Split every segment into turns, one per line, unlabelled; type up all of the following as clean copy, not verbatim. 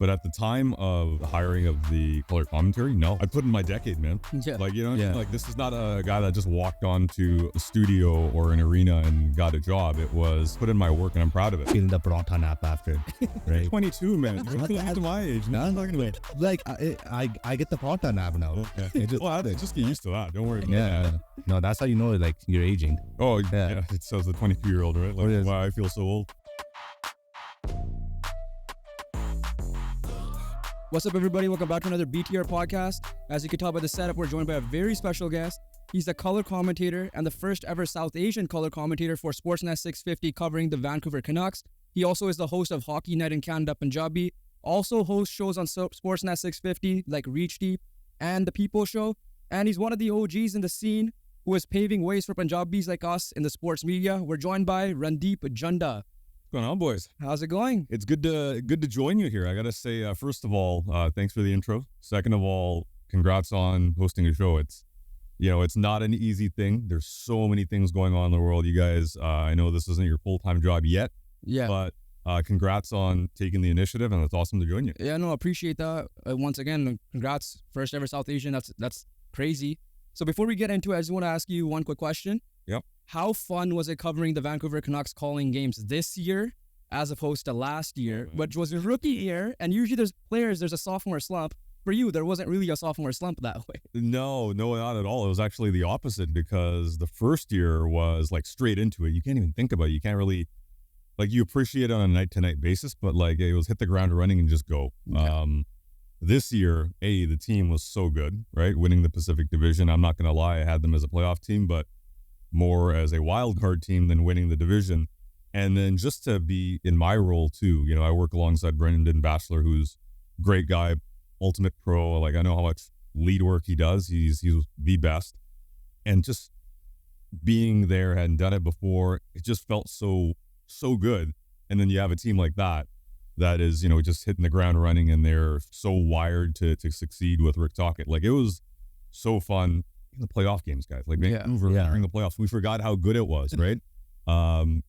But at the time of the hiring of the color commentary, no. I put in my decade, man.
Yeah.
Like, you know, like this is not a guy that just walked onto a studio or an arena and got a job. It was put in my work and I'm proud of it.
Feeling the paratha nap after, right?
22, man. That's my age.
No, I'm talking about like I get the paratha nap now.
Just get used to that. Don't worry about
Yeah. No, that's how you know like you're aging.
Oh, yeah. It says the 22-year-old, right? Like, wow, I feel so old.
What's up, everybody? Welcome back to another BTR podcast. As you can tell by the setup, we're joined by a very special guest. He's a color commentator and the first ever South Asian color commentator for Sportsnet 650 covering the Vancouver Canucks. He also is the host of Hockey Night in Canada Punjabi, also hosts shows on Sportsnet 650 like Reach Deep and The People Show. And he's one of the OGs in the scene who is paving ways for Punjabis like us in the sports media. We're joined by Randip Janda.
What's going on, boys?
How's it going?
It's good to join you here. I gotta say, first of all, thanks for the intro. Second of all, congrats on hosting a show. It's not an easy thing. There's so many things going on in the world. You guys, I know this isn't your full-time job yet.
Yeah.
But congrats on taking the initiative, and it's awesome to join you.
Yeah, no, appreciate that. Once again, congrats, first ever South Asian. That's crazy. So before we get into it, I just want to ask you one quick question.
Yep.
How fun was it covering the Vancouver Canucks calling games this year as opposed to last year, which was a rookie year? And usually there's a sophomore slump. For you, there wasn't really a sophomore slump that way.
No, not at all. It was actually the opposite, because the first year was like straight into it. You can't even think about it. You can't really, like, you appreciate it on a night-to-night basis, but like it was hit the ground running and just go. Okay. This year, the team was so good, right? Winning the Pacific Division. I'm not going to lie, I had them as a playoff team, but more as a wild card team than winning the division. And then just to be in my role too, I work alongside Brendan Batchelor, who's a great guy, ultimate pro. Like, I know how much lead work he does. He's the best. And just being there, hadn't done it before, it just felt so good. And then you have a team like that is, just hitting the ground running, and they're so wired to succeed with Rick Tocchet. Like, it was so fun. In the playoff games, guys, like Vancouver during the playoffs, we forgot how good it was, right?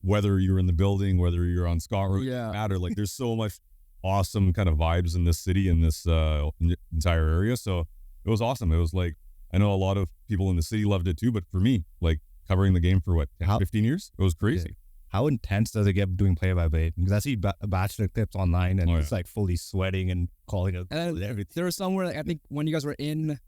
Whether you're in the building, whether you're on Scott Road, it doesn't matter. Like, there's so much awesome kind of vibes in this city, in this entire area. So it was awesome. It was like, I know a lot of people in the city loved it too, but for me, like, covering the game for 15 years, it was crazy.
Yeah. How intense does it get doing play-by-play? Because I see Bachelor clips online, and it's like fully sweating and calling it everything.
There was somewhere, like, I think when you guys were in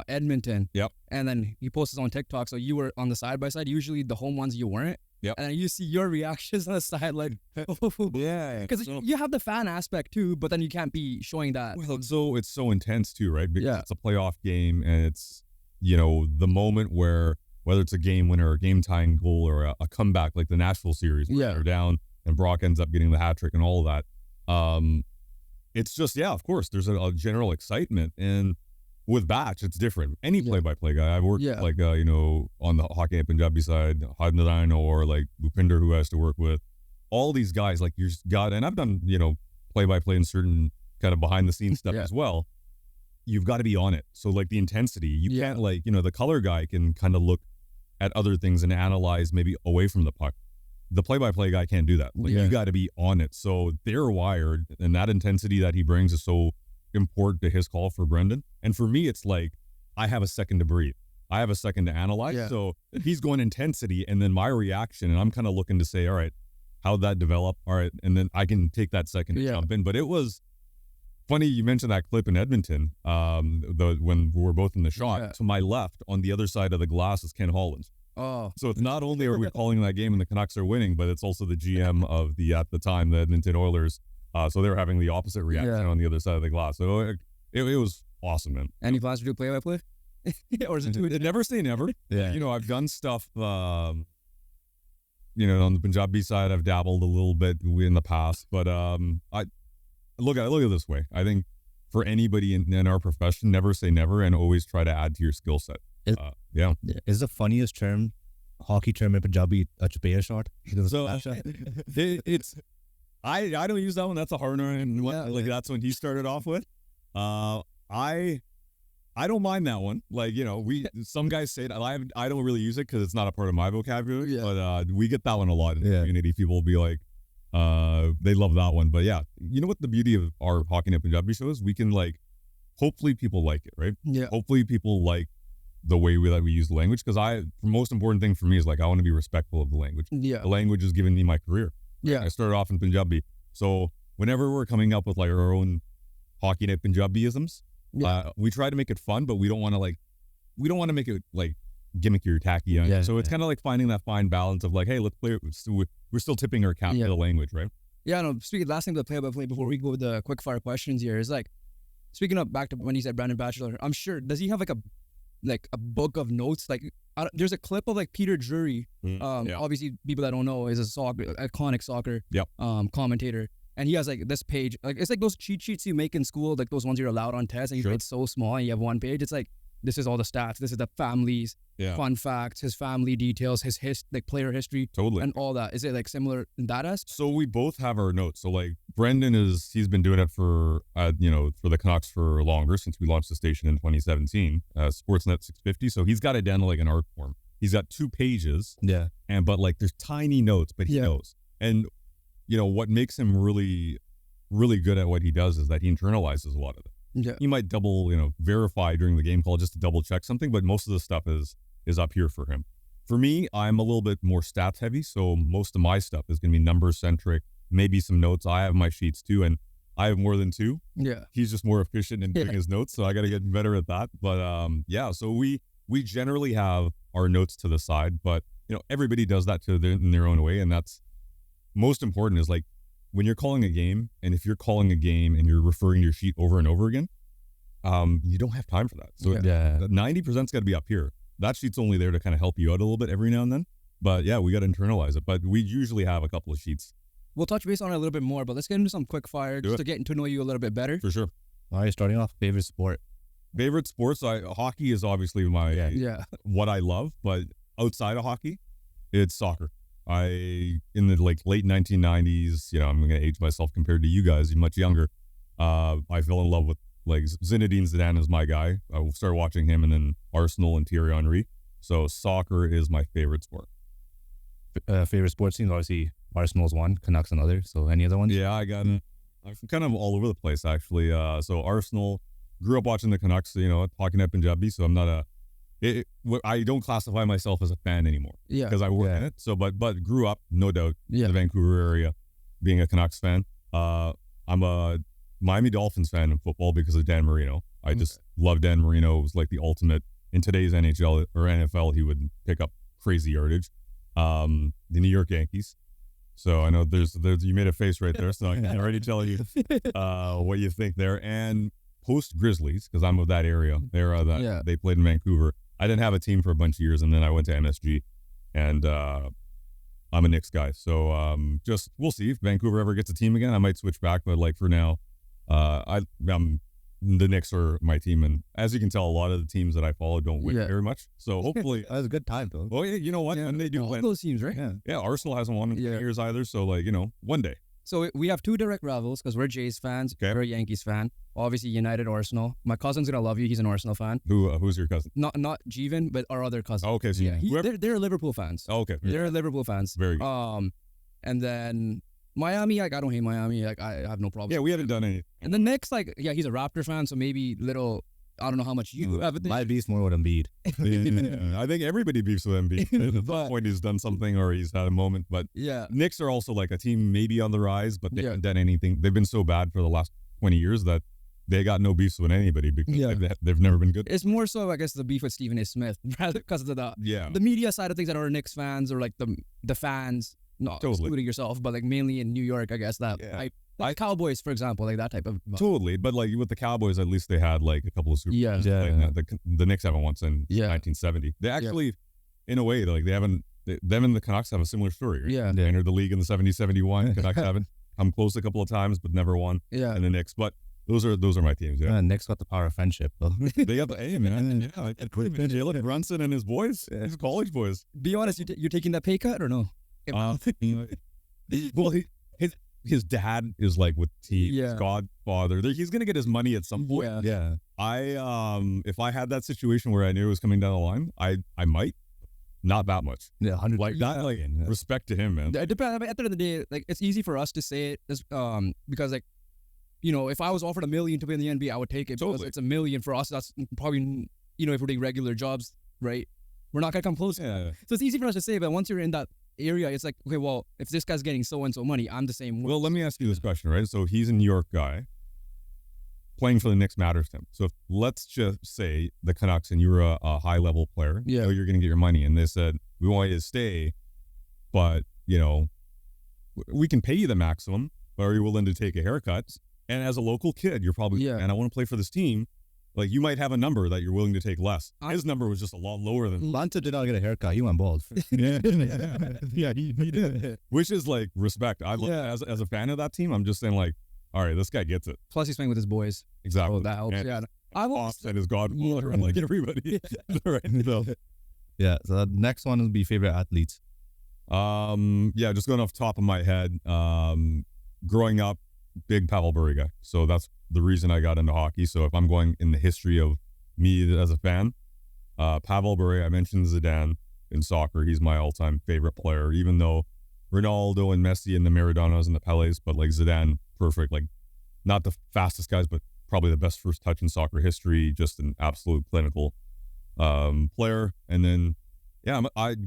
Edmonton.
Yep.
And then he posted on TikTok, so you were on the side by side. Usually the home ones you weren't.
Yep.
And then you see your reactions on the side, like,
yeah,
because you have the fan aspect too, but then you can't be showing that.
Well, it's so intense too, right? Because it's a playoff game, and it's the moment where, whether it's a game winner or a game tying goal or a comeback like the Nashville series, where they're down and Brock ends up getting the hat trick and all of that. It's just of course there's a general excitement. And with Batch, it's different. Any play-by-play guy, I've worked on the Hockey Night Punjabi side, Hadnadino, or like Bhupinder, who I used to work with. All these guys, like, and I've done play-by-play and certain kind of behind-the-scenes stuff as well. You've got to be on it. So like the intensity, you can't the color guy can kind of look at other things and analyze maybe away from the puck. The play-by-play guy can't do that. Like, you got to be on it. So they're wired, and that intensity that he brings is so important to his call for Brendan. And for me, it's like, I have a second to breathe. I have a second to analyze. Yeah. So he's going intensity, and then my reaction, and I'm kind of looking to say, all right, how'd that develop? All right. And then I can take that second to jump in. But it was funny you mentioned that clip in Edmonton, when we were both in the shot. To my left, on the other side of the glass, is Ken Holland.
Oh.
So it's not only are we calling that game and the Canucks are winning, but it's also the GM of at the time, the Edmonton Oilers. So they were having the opposite reaction on the other side of the glass. So it was awesome, man.
Any plans to do play-by-play? Or is it too?
Never say never. Yeah. I've done stuff, on the Punjabi side, I've dabbled a little bit in the past. But I look at it this way. I think for anybody in our profession, never say never, and always try to add to your skill set.
Is the funniest term, hockey term in Punjabi, a chapea shot?
So it's... I don't use that one. That's a hard one. And that's when he started off with. I don't mind that one. Like, some guys say it. I don't really use it because it's not a part of my vocabulary. Yeah. But we get that one a lot in the community. People will be like, They love that one. But yeah, you know what the beauty of our Hockey Night Punjabi show is? We can hopefully people like it, right?
Yeah.
Hopefully people like the way we use the language, because the most important thing for me is I want to be respectful of the language.
Yeah.
The language has given me my career.
Yeah.
I started off in Punjabi. So whenever we're coming up with our own Hockey Night Punjabi-isms, we try to make it fun, but we don't want to we don't want to make it gimmicky or tacky. So it's kind of finding that fine balance of hey, let's play. We're still tipping our cap to the language, right?
Yeah, no, speaking last thing to play-by-play before we go with the quick-fire questions here is speaking of back to when you said Brandon Batchelor, I'm sure, does he have a book of notes? There's a clip of Peter Drury, obviously people that don't know, is iconic soccer commentator. And he has this page, it's those cheat sheets you make in school, those ones you're allowed on tests, and it's so small and you have one page. It's this is all the stats, this is the families, fun facts, his family details, his player history, and all that. Is it similar in that aspect?
So we both have our notes. So Brendan he's been doing it for for the Canucks for longer, since we launched the station in 2017, Sportsnet 650. So he's got it down to an art form. He's got 2 pages.
Yeah.
But there's tiny notes, but he knows. And what makes him really, really good at what he does is that he internalizes a lot of it.
Yeah.
He might double, verify during the game call just to double check something, but most of the stuff is up here for him. For me, I'm a little bit more stats heavy, so most of my stuff is going to be number centric, maybe some notes. I have my sheets too, and I have more than 2.
Yeah.
He's just more efficient in doing his notes, so I got to get better at that. But so we generally have our notes to the side, but everybody does that in their own way, and that's most important. Is when you're calling a game, and if you're calling a game and you're referring to your sheet over and over again, you don't have time for that. So 90%'s got to be up here. That sheet's only there to kind of help you out a little bit every now and then. But yeah, we got to internalize it. But we usually have a couple of sheets.
We'll touch base on it a little bit more, but let's get into some quick fire just to get to know you a little bit better.
For sure.
All right, starting off, favorite sport.
Favorite sports, hockey is obviously what I love, but outside of hockey, it's soccer. In the late 1990s, I'm going to age myself compared to you guys, you're much younger. I fell in love with Zinedine Zidane is my guy. I started watching him, and then Arsenal and Thierry Henry. So soccer is my favorite sport.
Favorite sports teams, obviously Arsenal's one, Canucks another. So any other ones?
Yeah, I'm kind of all over the place actually. So Arsenal, grew up watching the Canucks, Hockey Night Punjabi. So I'm not I don't classify myself as a fan anymore because I work in it. So, but grew up, no doubt, in the Vancouver area, being a Canucks fan. I'm a Miami Dolphins fan in football because of Dan Marino. I just love Dan Marino. It was the ultimate in today's NHL or NFL. He would pick up crazy yardage. The New York Yankees. So I know there's you made a face right there, so I can already tell you what you think there. And post Grizzlies, because I'm of that area. They played in Vancouver. I didn't have a team for a bunch of years, and then I went to MSG, and I'm a Knicks guy. So we'll see if Vancouver ever gets a team again. I might switch back, but for now, the Knicks are my team, and as you can tell, a lot of the teams that I follow don't win very much. So hopefully,
that was a good time though.
Oh yeah, you know what? And they do win.
Those teams, right?
Yeah. Arsenal hasn't won in years either. So one day.
So we have 2 direct rivals because we're Jays fans. Okay. We're a Yankees fan. Obviously, United, Arsenal. My cousin's gonna love you. He's an Arsenal fan.
Who's your cousin?
Not Jeevan, but our other cousin.
Oh, okay, so
they're Liverpool fans.
Oh, okay,
they're Liverpool fans.
Very good.
And then Miami, I don't hate Miami. I have no problem.
Yeah, we haven't done anything.
And the Knicks, he's a Raptor fan, so maybe I don't know how much you have.
My beef's more with Embiid.
I think everybody beefs with Embiid. At the point he's done something or he's had a moment. But Knicks are also a team maybe on the rise, but they haven't done anything. They've been so bad for the last 20 years that they got no beefs with anybody because they've never been good.
It's more so, I guess, the beef with Stephen A. Smith rather because of the media side of things that are Knicks fans or the fans. Not excluding yourself, but mainly in New York, I guess Cowboys, for example, that type of.
Totally, but with the Cowboys, at least they had a couple of Super Bowls. The Knicks haven't won since 1970. They actually, in a way, they haven't. Them and the Canucks have a similar story. Right?
Yeah,
they entered the league in the 70-71. Canucks haven't come close a couple of times, but never won.
Yeah,
and the Knicks, but. Those are my teams. Yeah,
Knicks got the power of friendship. Though.
They got the man. Jalen Brunson and his boys, his college boys.
Be honest, you're taking that pay cut or no?
Well, his dad is with his godfather. He's gonna get his money at some point.
Yeah.
If I had that situation where I knew it was coming down the line, I might. not that much.
Yeah, 100.
Like that, like respect to him, man.
It depends. I mean, at the end of the day, like it's easy for us to say it, because like, you know, if I was offered $1 million to be in the NBA, I would take it.
Totally.
Because it's $1 million for us. That's probably, you know, if we're doing regular jobs, right? We're not gonna come close.
Yeah.
So it's easy for us to say, but once you're in that area, it's like, okay, well, if this guy's getting so and so money, I'm the same.
Well, let me ask you this question, right? So he's a New York guy. Playing for the Knicks matters to him. So if, let's just say the Canucks and you're a high-level player, you know you're going to get your money, and they said, we want you to stay, but, you know, we can pay you the maximum, but are you willing to take a haircut? And as a local kid, you're probably, and I want to play for this team. Like, you might have a number that you're willing to take less. His number was just a lot lower than...
Lanta did not get a haircut. He went bald.
Yeah, he did. Which is, like, respect. I love, as a fan of that team, I'm just saying, like, all right, this guy gets it.
Plus, he's playing with his boys.
Exactly.
So that helps.
And
yeah. I will
offset his godfather, like everybody. Right. So.
Yeah. So the next one will be favorite athletes.
Yeah, just going off the top of my head. Growing up, big Pavel Bure guy. So that's the reason I got into hockey. So if I'm going in the history of me as a fan, Pavel Bure, I mentioned Zidane in soccer. He's my all-time favorite player, even though Ronaldo and Messi and the Maradonas and the Pelés, but like Zidane, perfect. Like not the fastest guys, but probably the best first touch in soccer history. Just an absolute clinical player. And then, yeah,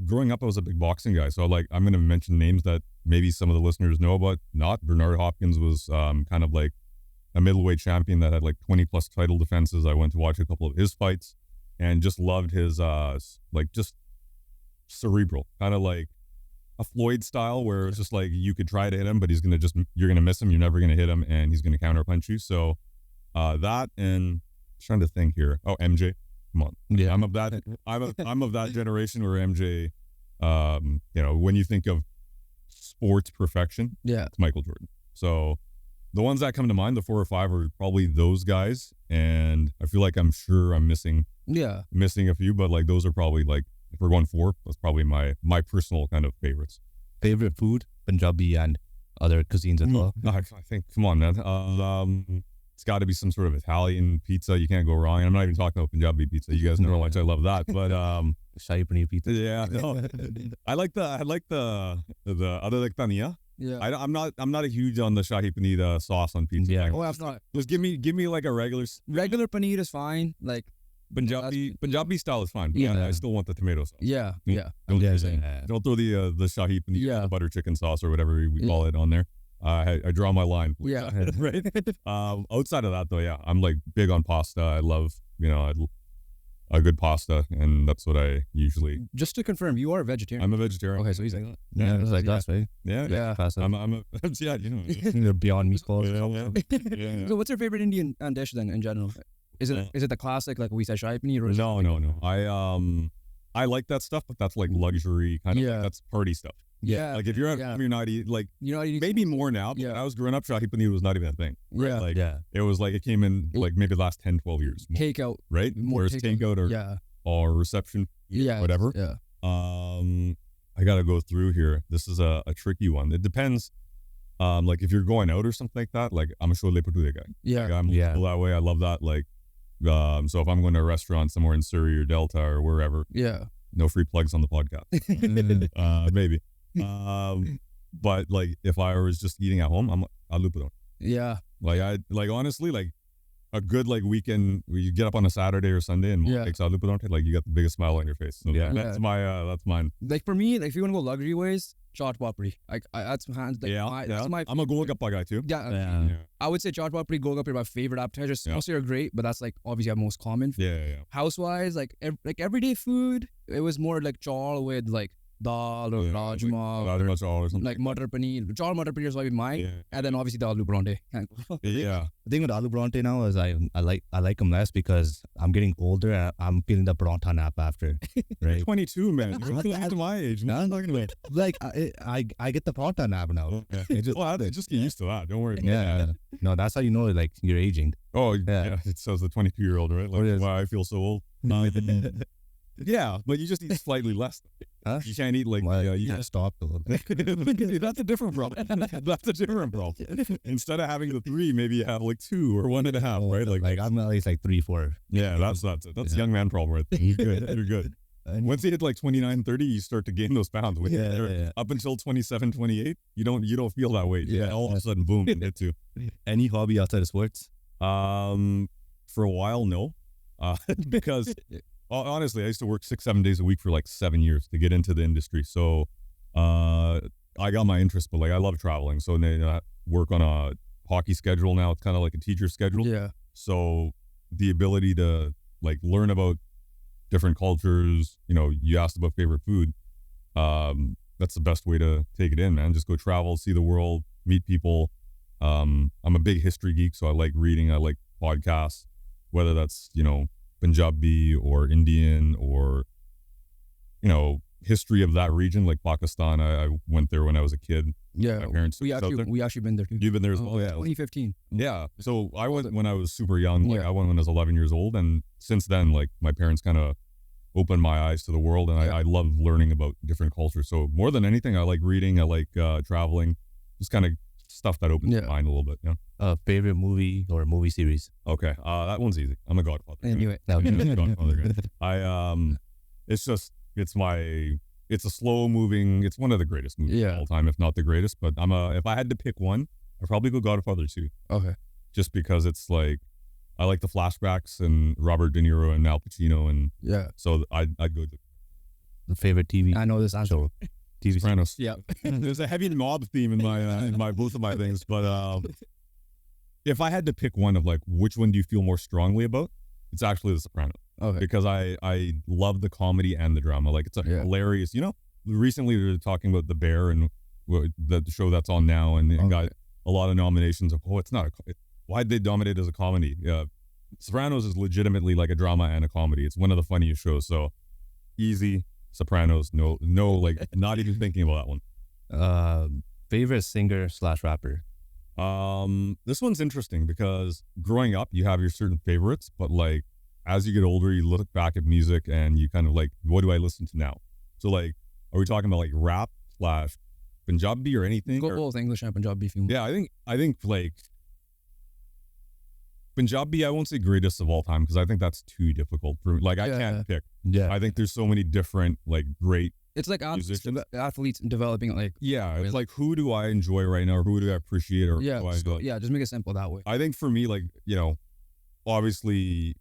growing up, I was a big boxing guy. So like, I'm going to mention names that maybe some of the listeners know about. Not Bernard Hopkins was kind of like a middleweight champion that had like 20 plus title defenses. I went to watch a couple of his fights and just loved his like just cerebral, kind of like a Floyd style where it's just like you could try to hit him, but you're gonna miss him. You're never gonna hit him, and he's gonna counter punch you. So that, and I'm trying to think here. Oh, MJ, come on. Yeah, I'm of that generation where MJ, you know, when you think of sports perfection, it's Michael Jordan. So the ones that come to mind, the 4 or 5, are probably those guys, and I feel like I'm missing a few, but like those are probably like, if we're going 4, that's probably my personal kind of favorites.
Favorite food, Punjabi and other cuisines as well.
I think, come on, man. It's got to be some sort of Italian pizza. You can't go wrong. And I'm not even talking about Punjabi pizza. You guys know how much I love that. But
Shahi paneer pizza.
Yeah, no. I like the other like tania.
Yeah,
I'm not a huge on the Shahi paneer sauce on pizza.
Yeah,
that's not.
Just give me like a regular
paneer is fine. Like.
Punjabi style is fine. But I still want the tomato sauce.
Yeah.
Don't throw the Shahi paneer, the butter chicken sauce or whatever we call it on there. I draw my line.
Yeah.
Right. Outside of that though, I'm like big on pasta. I love a good pasta, and that's what I usually.
Just to confirm, you are a vegetarian.
I'm a vegetarian.
Okay, so he's like,
it's like that's right.
Yeah.
Pasta.
I'm you know.
Beyond meatballs.
Yeah.
So what's your favorite Indian dish then in general? Is it the classic, like we said, shahi paneer? Or
No. I like that stuff, but that's like luxury kind of. That's party stuff.
Yeah.
Like if you're not eating, like
you're not eating,
maybe more now. But when I was growing up, shahi paneer was not even a thing.
Yeah.
Like it was like it came in like maybe the last 10, 12 years.
Takeout.
Right. Whereas takeout or reception.
Yeah.
Whatever.
Yeah.
I gotta go through here. This is a tricky one. It depends. Like if you're going out or something like that, like I'm a chole bhature guy.
Yeah.
I'm that way. I love that. Like, so if I'm going to a restaurant somewhere in Surrey or Delta or wherever, no free plugs on the podcast. Maybe. But like if I was just eating at home, I'm aloo paratha.
Yeah.
Like honestly, like a good like weekend where you get up on a Saturday or Sunday and makes aloo paratha, like you got the biggest smile on your face. So that's mine.
Like for me, like if you want to go luxury ways, chaat papri. That's hands. Like, that's my.
I'm a golgappa guy too.
Yeah. I would say chaat papri, golgappa are my favorite appetizers. Also, are great, but that's like obviously our most common.
Yeah.
House-wise, like everyday food, it was more like chawl with like dal or rajma, or something. Like matar paneer. Chawl matar paneer is why we mine, and then obviously the aloo parathe.
Yeah.
The thing with aloo parathe now is I like them less because I'm getting older and I'm feeling the paratha nap after. Right.
22, man. You're at my age. Man.
Like I get the paratha nap now.
Just get used to that. Don't worry.
Yeah. No, that's how you know like you're aging.
Oh yeah. It says the 22-year-old, right? Like why I feel so old. Yeah, but you just eat slightly less.
Huh?
You can't eat like
you gotta stop a little bit.
That's a different problem. That's a different problem. Instead of having the 3, maybe you have like 2 or 1.5, right?
Like I'm at least like 3, 4.
Yeah, that's young man problem right there. You're good. Once you hit like 29, 30, you start to gain those pounds. Up until 27, 28, you don't feel that weight. All of a sudden, boom, hit you.
Any hobby outside of sports?
For a while, no. Because honestly, I used to work 6-7 days a week for like 7 years to get into the industry. So I got my interest, but like I love traveling. So then I work on a hockey schedule now. It's kind of like a teacher schedule.
Yeah.
So the ability to like learn about different cultures, you asked about favorite food. That's the best way to take it in, man. Just go travel, see the world, meet people. I'm a big history geek, so I like reading. I like podcasts, whether that's, Punjabi or Indian or, history of that region, like Pakistan. I went there when I was a kid.
Yeah.
My parents
we actually been there too.
You've been there as well? Yeah.
2015.
Yeah. So I went when I was super young. Like I went when I was 11 years old. And since then, like my parents kind of opened my eyes to the world, and I love learning about different cultures. So more than anything, I like reading. I like traveling, just kind of stuff that opens your mind a little bit. Yeah.
Favorite movie or movie series?
Okay. That one's easy. I'm a Godfather.
I knew it.
It's a slow moving, it's one of the greatest movies of all time, if not the greatest. But if I had to pick one, I'd probably go Godfather 2.
Okay.
Just because it's like, I like the flashbacks and Robert De Niro and Al Pacino, and so I'd go to
the favorite TV.
I know this answer.
TV Sopranos.
Yeah.
There's a heavy mob theme in my both of my things, but if I had to pick one of like which one do you feel more strongly about, it's actually The Sopranos.
Okay.
Because I love the comedy and the drama. Like it's a hilarious. Recently they were talking about The Bear and the show that's on now, and got a lot of nominations of it's not why'd they dominate as a comedy? Sopranos is legitimately like a drama and a comedy. It's one of the funniest shows. So easy. Sopranos, no, like not even thinking about that one.
Favorite singer/rapper?
This one's interesting because growing up, you have your certain favorites, but like as you get older, you look back at music and you kind of like, what do I listen to now? So like, are we talking about like rap / Punjabi or anything?
Go both English and Punjabi.
Yeah, I think like Punjabi, I won't say greatest of all time because I think that's too difficult for like I can't pick.
Yeah,
I think there's so many different like great.
It's like athletes developing like.
Yeah, it's like who do I enjoy right now, or who do I appreciate, or
just make it simple that way.
I think for me, like obviously,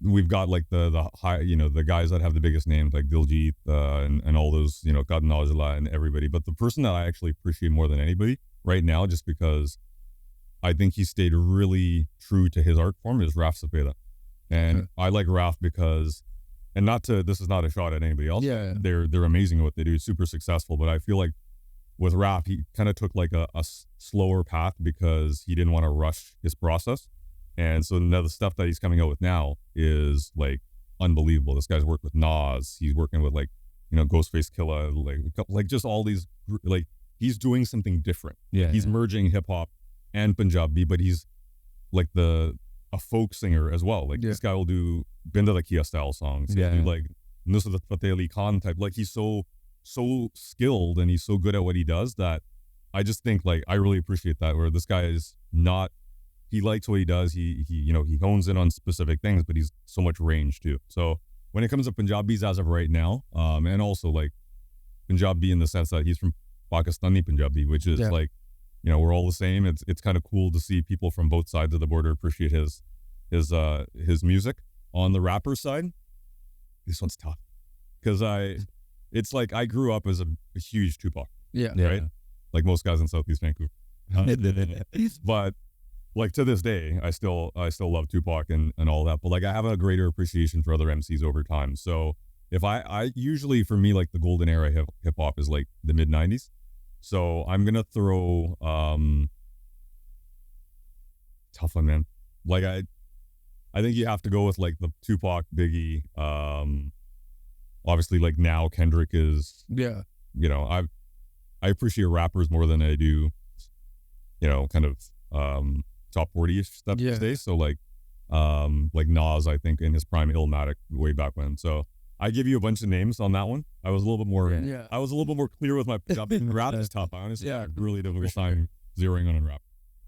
we've got like the high, the guys that have the biggest names like Diljit and all those, Karan Aujla and everybody. But the person that I actually appreciate more than anybody right now, just because I think he stayed really true to his art form, is Raf Cepeda. And I like Raf because, and this is not a shot at anybody else.
Yeah.
They're amazing at what they do, super successful. But I feel like with Raf, he kind of took like a slower path because he didn't want to rush his process. And so now the stuff that he's coming out with now is like unbelievable. This guy's worked with Nas. He's working with like, Ghostface Killah, like just all these, like he's doing something different.
Yeah.
He's merging hip hop and Punjabi, but he's like a folk singer as well. Like this guy will do Binda Lakia style songs. He'll do like Nusrat Fateh Ali Khan type. Like he's so skilled and he's so good at what he does that I just think like I really appreciate that, where this guy is not, he likes what he does. He hones in on specific things, but he's so much range too. So when it comes to Punjabis as of right now, and also like Punjabi in the sense that he's from Pakistani Punjabi, which is like, we're all the same. It's kind of cool to see people from both sides of the border appreciate his music. On the rapper side, this one's tough because it's like I grew up as a huge Tupac. Right? Like most guys in Southeast Vancouver. But like to this day, I still love Tupac and all that. But like I have a greater appreciation for other MCs over time. So if I usually, for me, like the golden era hip hop is like the mid 90s. So I'm gonna throw tough one, man. Like I think you have to go with like the Tupac, Biggie. Obviously, like now Kendrick is. Yeah. I appreciate rappers more than I do. Kind of top 40-ish stuff these days. So like Nas, I think in his prime, Illmatic way back when. So I give you a bunch of names on that one. I was a little bit more. I was a little bit more clear with my rap is tough. Honestly, really difficult time zeroing on rap.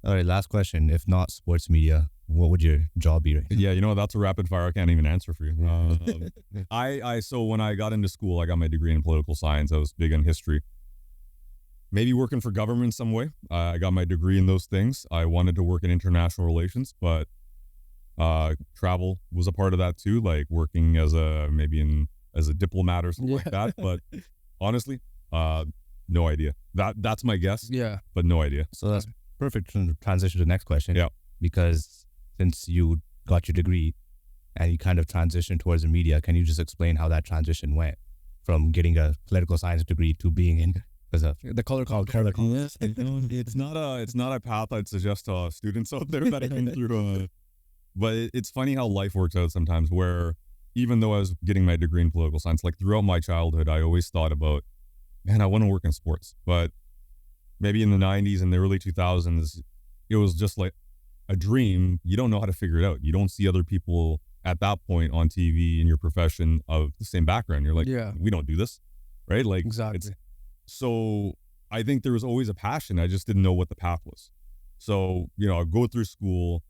All right, last question. If not sports media, what would your job be? Right?
Yeah, that's a rapid fire. I can't even answer for you. So when I got into school, I got my degree in political science. I was big in history. Maybe working for government in some way. I got my degree in those things. I wanted to work in international relations, but travel was a part of that too, like working as a diplomat or something like that. But honestly, no idea. That's my guess.
Yeah,
but no idea.
So that's perfect transition to the next question.
Yeah,
because since you got your degree and you kind of transitioned towards the media, can you just explain how that transition went from getting a political science degree to being in
the color code?
Yes, it's not a path I'd suggest to students out there that I came through. But it's funny how life works out sometimes, where even though I was getting my degree in political science, like throughout my childhood, I always thought about, man, I want to work in sports. But maybe in the 90s and the early 2000s, it was just like a dream. You don't know how to figure it out. You don't see other people at that point on TV in your profession of the same background. You're like, we don't do this, right? Like,
exactly.
So I think there was always a passion. I just didn't know what the path was. So, I'd go through school,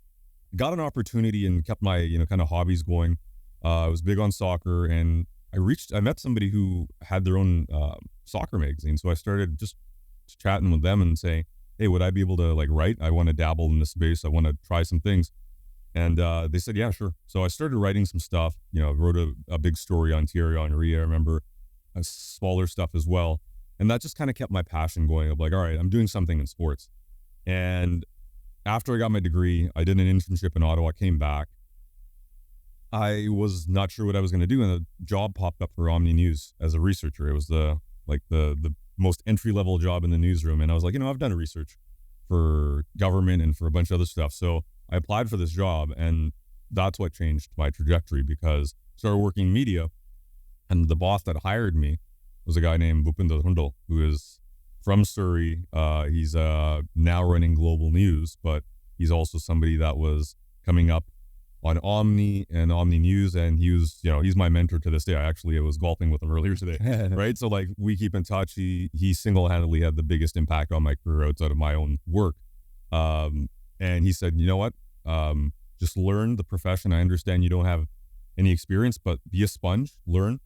got an opportunity and kept my, kind of hobbies going. I was big on soccer, and I met somebody who had their own soccer magazine. So I started just chatting with them and saying, hey, would I be able to write? I want to dabble in this space. I want to try some things. And they said, yeah, sure. So I started writing some stuff, wrote a big story on Thierry Henry. I remember smaller stuff as well. And that just kind of kept my passion going of all right, I'm doing something in sports. And after I got my degree, I did an internship in Ottawa, came back. I was not sure what I was going to do, and a job popped up for Omni News as a researcher. It was the most entry-level job in the newsroom, and I was like, I've done research for government and for a bunch of other stuff. So I applied for this job, and that's what changed my trajectory, because I started working media, and the boss that hired me was a guy named Bhupinder Hundal, who is from Surrey. He's now running global news, but he's also somebody that was coming up on Omni and Omni News, and he was, he's my mentor to this day. I was golfing with him earlier today, right? So we keep in touch. He single-handedly had the biggest impact on my career outside of my own work. And he said, you know what? Just learn the profession. I understand you don't have any experience, but be a sponge, learn,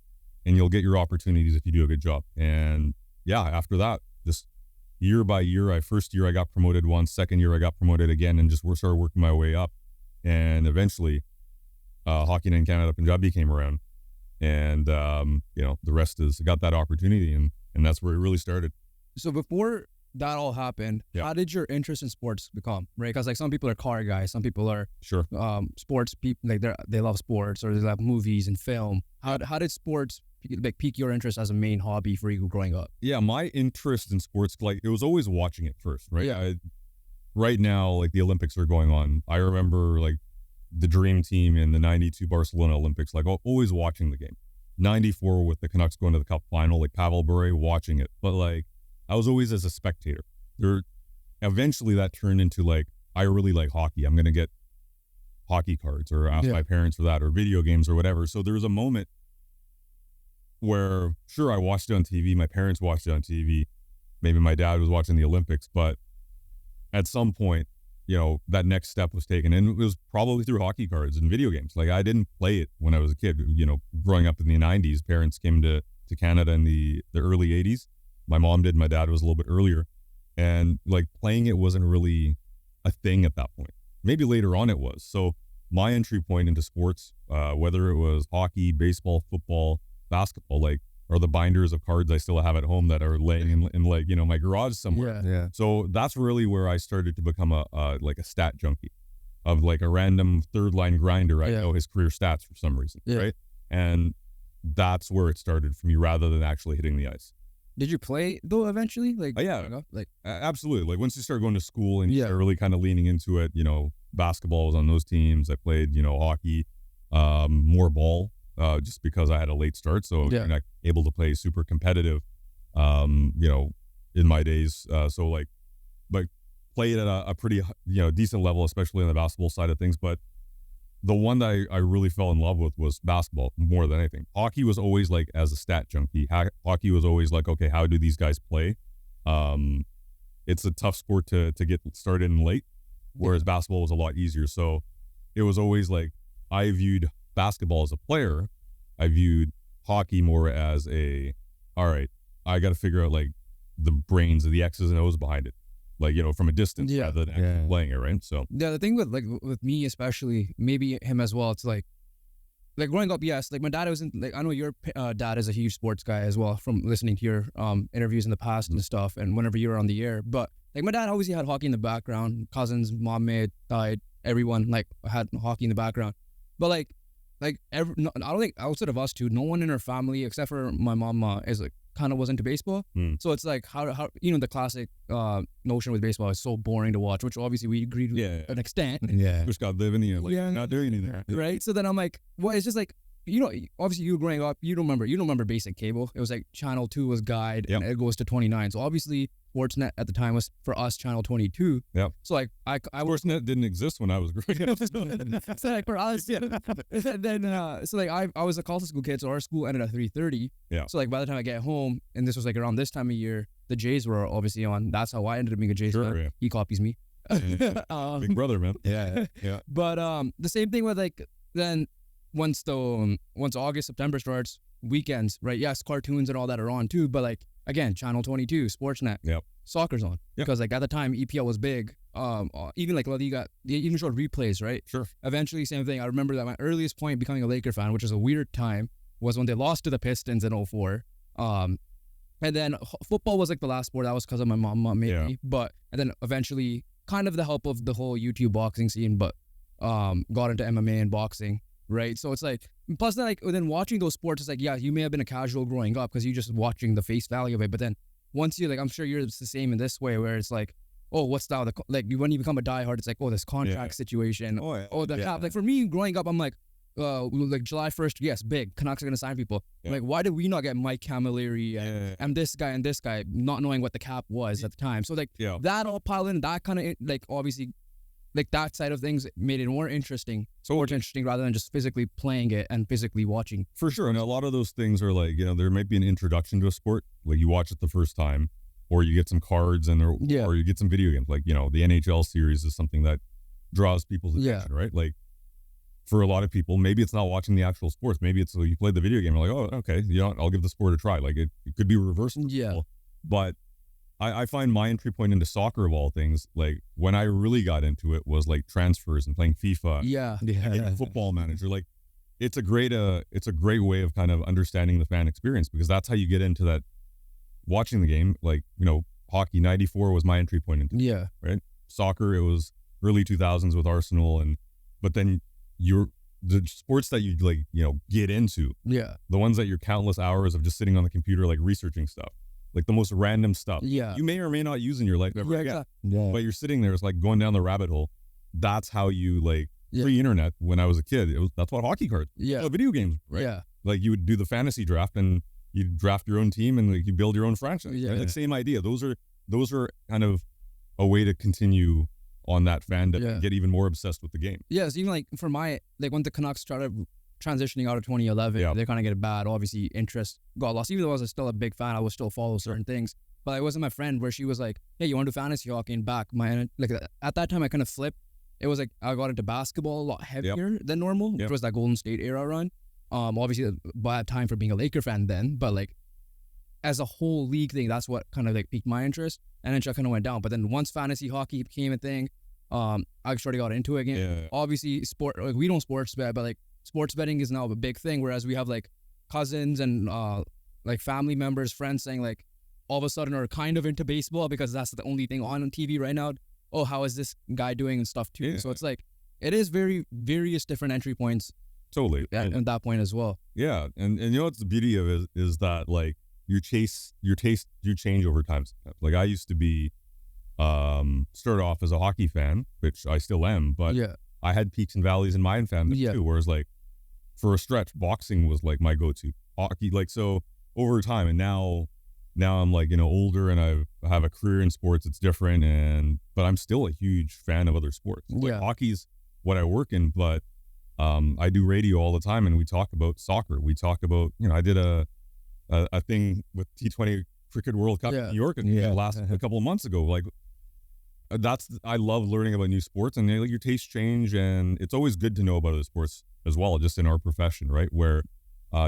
and you'll get your opportunities if you do a good job. And yeah, after that, just year by year, first year I got promoted once, second year I got promoted again, and just started working my way up. And eventually, Hockey Night in Canada Punjabi came around, and the rest is, I got that opportunity, and that's where it really started.
So before that all happened, how did your interest in sports become? Right, because some people are car guys, some people are sports people, they love sports, or they love movies and film. How did sports pique your interest as a main hobby for you growing up? Yeah,
my interest in sports, it was always watching it first, right? Yeah. Right now, the Olympics are going on. I remember the dream team in the 92 Barcelona Olympics, always watching the game. 94 with the Canucks going to the Cup final, Pavel Bure, watching it. But I was always as a spectator. Eventually that turned into I really like hockey. I'm going to get hockey cards, or ask my parents for that, or video games or whatever. So there was a moment where, sure, I watched it on TV. My parents watched it on TV. Maybe my dad was watching the Olympics, but at some point, that next step was taken, and it was probably through hockey cards and video games. I didn't play it when I was a kid. Growing up in the 90s, parents came to Canada in the early 80s. My mom did. My dad was a little bit earlier, and playing it wasn't really a thing at that point. Maybe later on it was. So my entry point into sports, whether it was hockey, baseball, football, basketball, are the binders of cards I still have at home that are laying in my garage somewhere.
Yeah.
So that's really where I started to become a stat junkie, of a random third line grinder. I know his career stats for some reason, right? And that's where it started for me, rather than actually hitting the ice.
Did you play though eventually?
Absolutely. Once you start going to school and you start really kind of leaning into it, basketball was on those teams. I played, hockey, more ball. Just because I had a late start, so you're not able to play super competitive, in my days. But play it at a pretty, decent level, especially on the basketball side of things. But the one that I really fell in love with was basketball more than anything. Hockey was always as a stat junkie. Hockey was always okay, how do these guys play? It's a tough sport to get started in late. whereas basketball was a lot easier. So it was always like, I viewed basketball as a player. I viewed hockey more as all right, I got to figure out like the brains of the X's and O's behind it. Like, from a distance rather than actually playing it, right? So
the thing with me especially, maybe him as well, it's like growing up, yes, like my dad wasn't like, I know your dad is a huge sports guy as well from listening to your interviews in the past and stuff, and whenever you were on the air. But like my dad obviously had hockey in the background. Cousins, mom, mate, everyone like had hockey in the background. But I don't think outside of us two, no one in our family except for my mom is like kind of was into baseball. So it's like how the classic notion with baseball is so boring to watch, which obviously we agreed with an extent.
Just got living here, not doing anything,
right? So then I'm like, well, it's just like, obviously you growing up, you don't remember basic cable. It was like channel 2 was guide and it goes to 29. So obviously Sportsnet at the time was for us channel 22. So like I
Sportsnet didn't exist when I was growing up.
So like for us, and then so like I was a Carlton school kid, so our school ended at 3:30. So like by the time I get home, and this was like around this time of year, the Jays were obviously on. That's how I ended up being a Jays fan. He copies me.
Big brother, man.
But the same thing with like then once August, September starts, weekends, right? Yes, cartoons and all that are on too, but like again, channel 22, Sportsnet, soccer's on because like at the time EPL was big. Even like La Liga, they even showed replays, right? Eventually, same thing. I remember that my earliest point becoming a Laker fan, which is a weird time, was when they lost to the Pistons in 2004. And then football was like the last sport. That was because of my mom made me. But and then eventually, kind of the help of the whole YouTube boxing scene, but got into MMA and boxing. Right, so it's like, plus then like then watching those sports, it's like, yeah, you may have been a casual growing up because you're just watching the face value of it, but then once you like, I'm sure you're the same in this way where it's like, oh, what's now when you become a diehard, it's like, oh, this contract situation, cap. Like for me growing up, I'm like July 1st, yes, big Canucks are gonna sign people. I'm like, why did we not get Mike Camilleri and this guy, not knowing what the cap was at the time? So like that all piled in, that kind of like obviously. Like that side of things made it more interesting, rather than just physically playing it and physically watching.
For sure. And a lot of those things are like, there might be an introduction to a sport, like you watch it the first time, or you get some cards or you get some video games. Like, the NHL series is something that draws people's attention, right? Like for a lot of people, maybe it's not watching the actual sports. Maybe it's you played the video game. You're like, oh, okay, I'll give the sport a try. Like it could be reversed. But I find my entry point into soccer of all things, like when I really got into it was like transfers and playing FIFA, Football Manager. Like it's a great way of kind of understanding the fan experience, because that's how you get into that watching the game. Like, hockey 94 was my entry point into it, right? Soccer, it was early 2000s with Arsenal, but then the sports that you like, get into, the ones that you're countless hours of just sitting on the computer, like researching stuff. Like the most random stuff you may or may not use in your life ever again. But you're sitting there, it's like going down the rabbit hole. That's how you pre-internet. When I was a kid, that's what hockey cards, video games, right? Like you would do the fantasy draft and you draft your own team and like you build your own franchise. Right? Like same idea. Those are kind of a way to continue on that fandom and get even more obsessed with the game.
So even like for my when the Canucks started transitioning out of 2011, they kind of get a bad, obviously, interest got lost. Even though I was still a big fan, I would still follow certain things. But I wasn't my friend where she was like, hey, you want to do fantasy hockey? And back, at that time, I kind of flipped. It was like I got into basketball a lot heavier than normal, which was that Golden State era run. Obviously, bad time for being a Laker fan then, but like as a whole league thing, that's what kind of like piqued my interest. And then I kind of went down. But then once fantasy hockey became a thing, I started got into it again. Obviously, we don't sports bet, but like sports betting is now a big thing, whereas we have like cousins and like family members, friends saying like all of a sudden are kind of into baseball because that's the only thing on TV right now. Oh, how is this guy doing and stuff too? So it's like it is various different entry points.
Totally.
At that point as well.
Yeah, and what's the beauty of it is that like your taste do change over time. Like I used to be start off as a hockey fan, which I still am, but I had peaks and valleys in my fandom too. Whereas like for a stretch, boxing was like my go-to. Hockey, like so over time, and now I'm like older and I have a career in sports. It's different, but I'm still a huge fan of other sports. Like hockey's what I work in, but I do radio all the time, and we talk about soccer. We talk about I did a thing with T20 Cricket World Cup in New York a couple of months ago. Like I love learning about new sports, and your tastes change, and it's always good to know about other sports as well, just in our profession, right? Where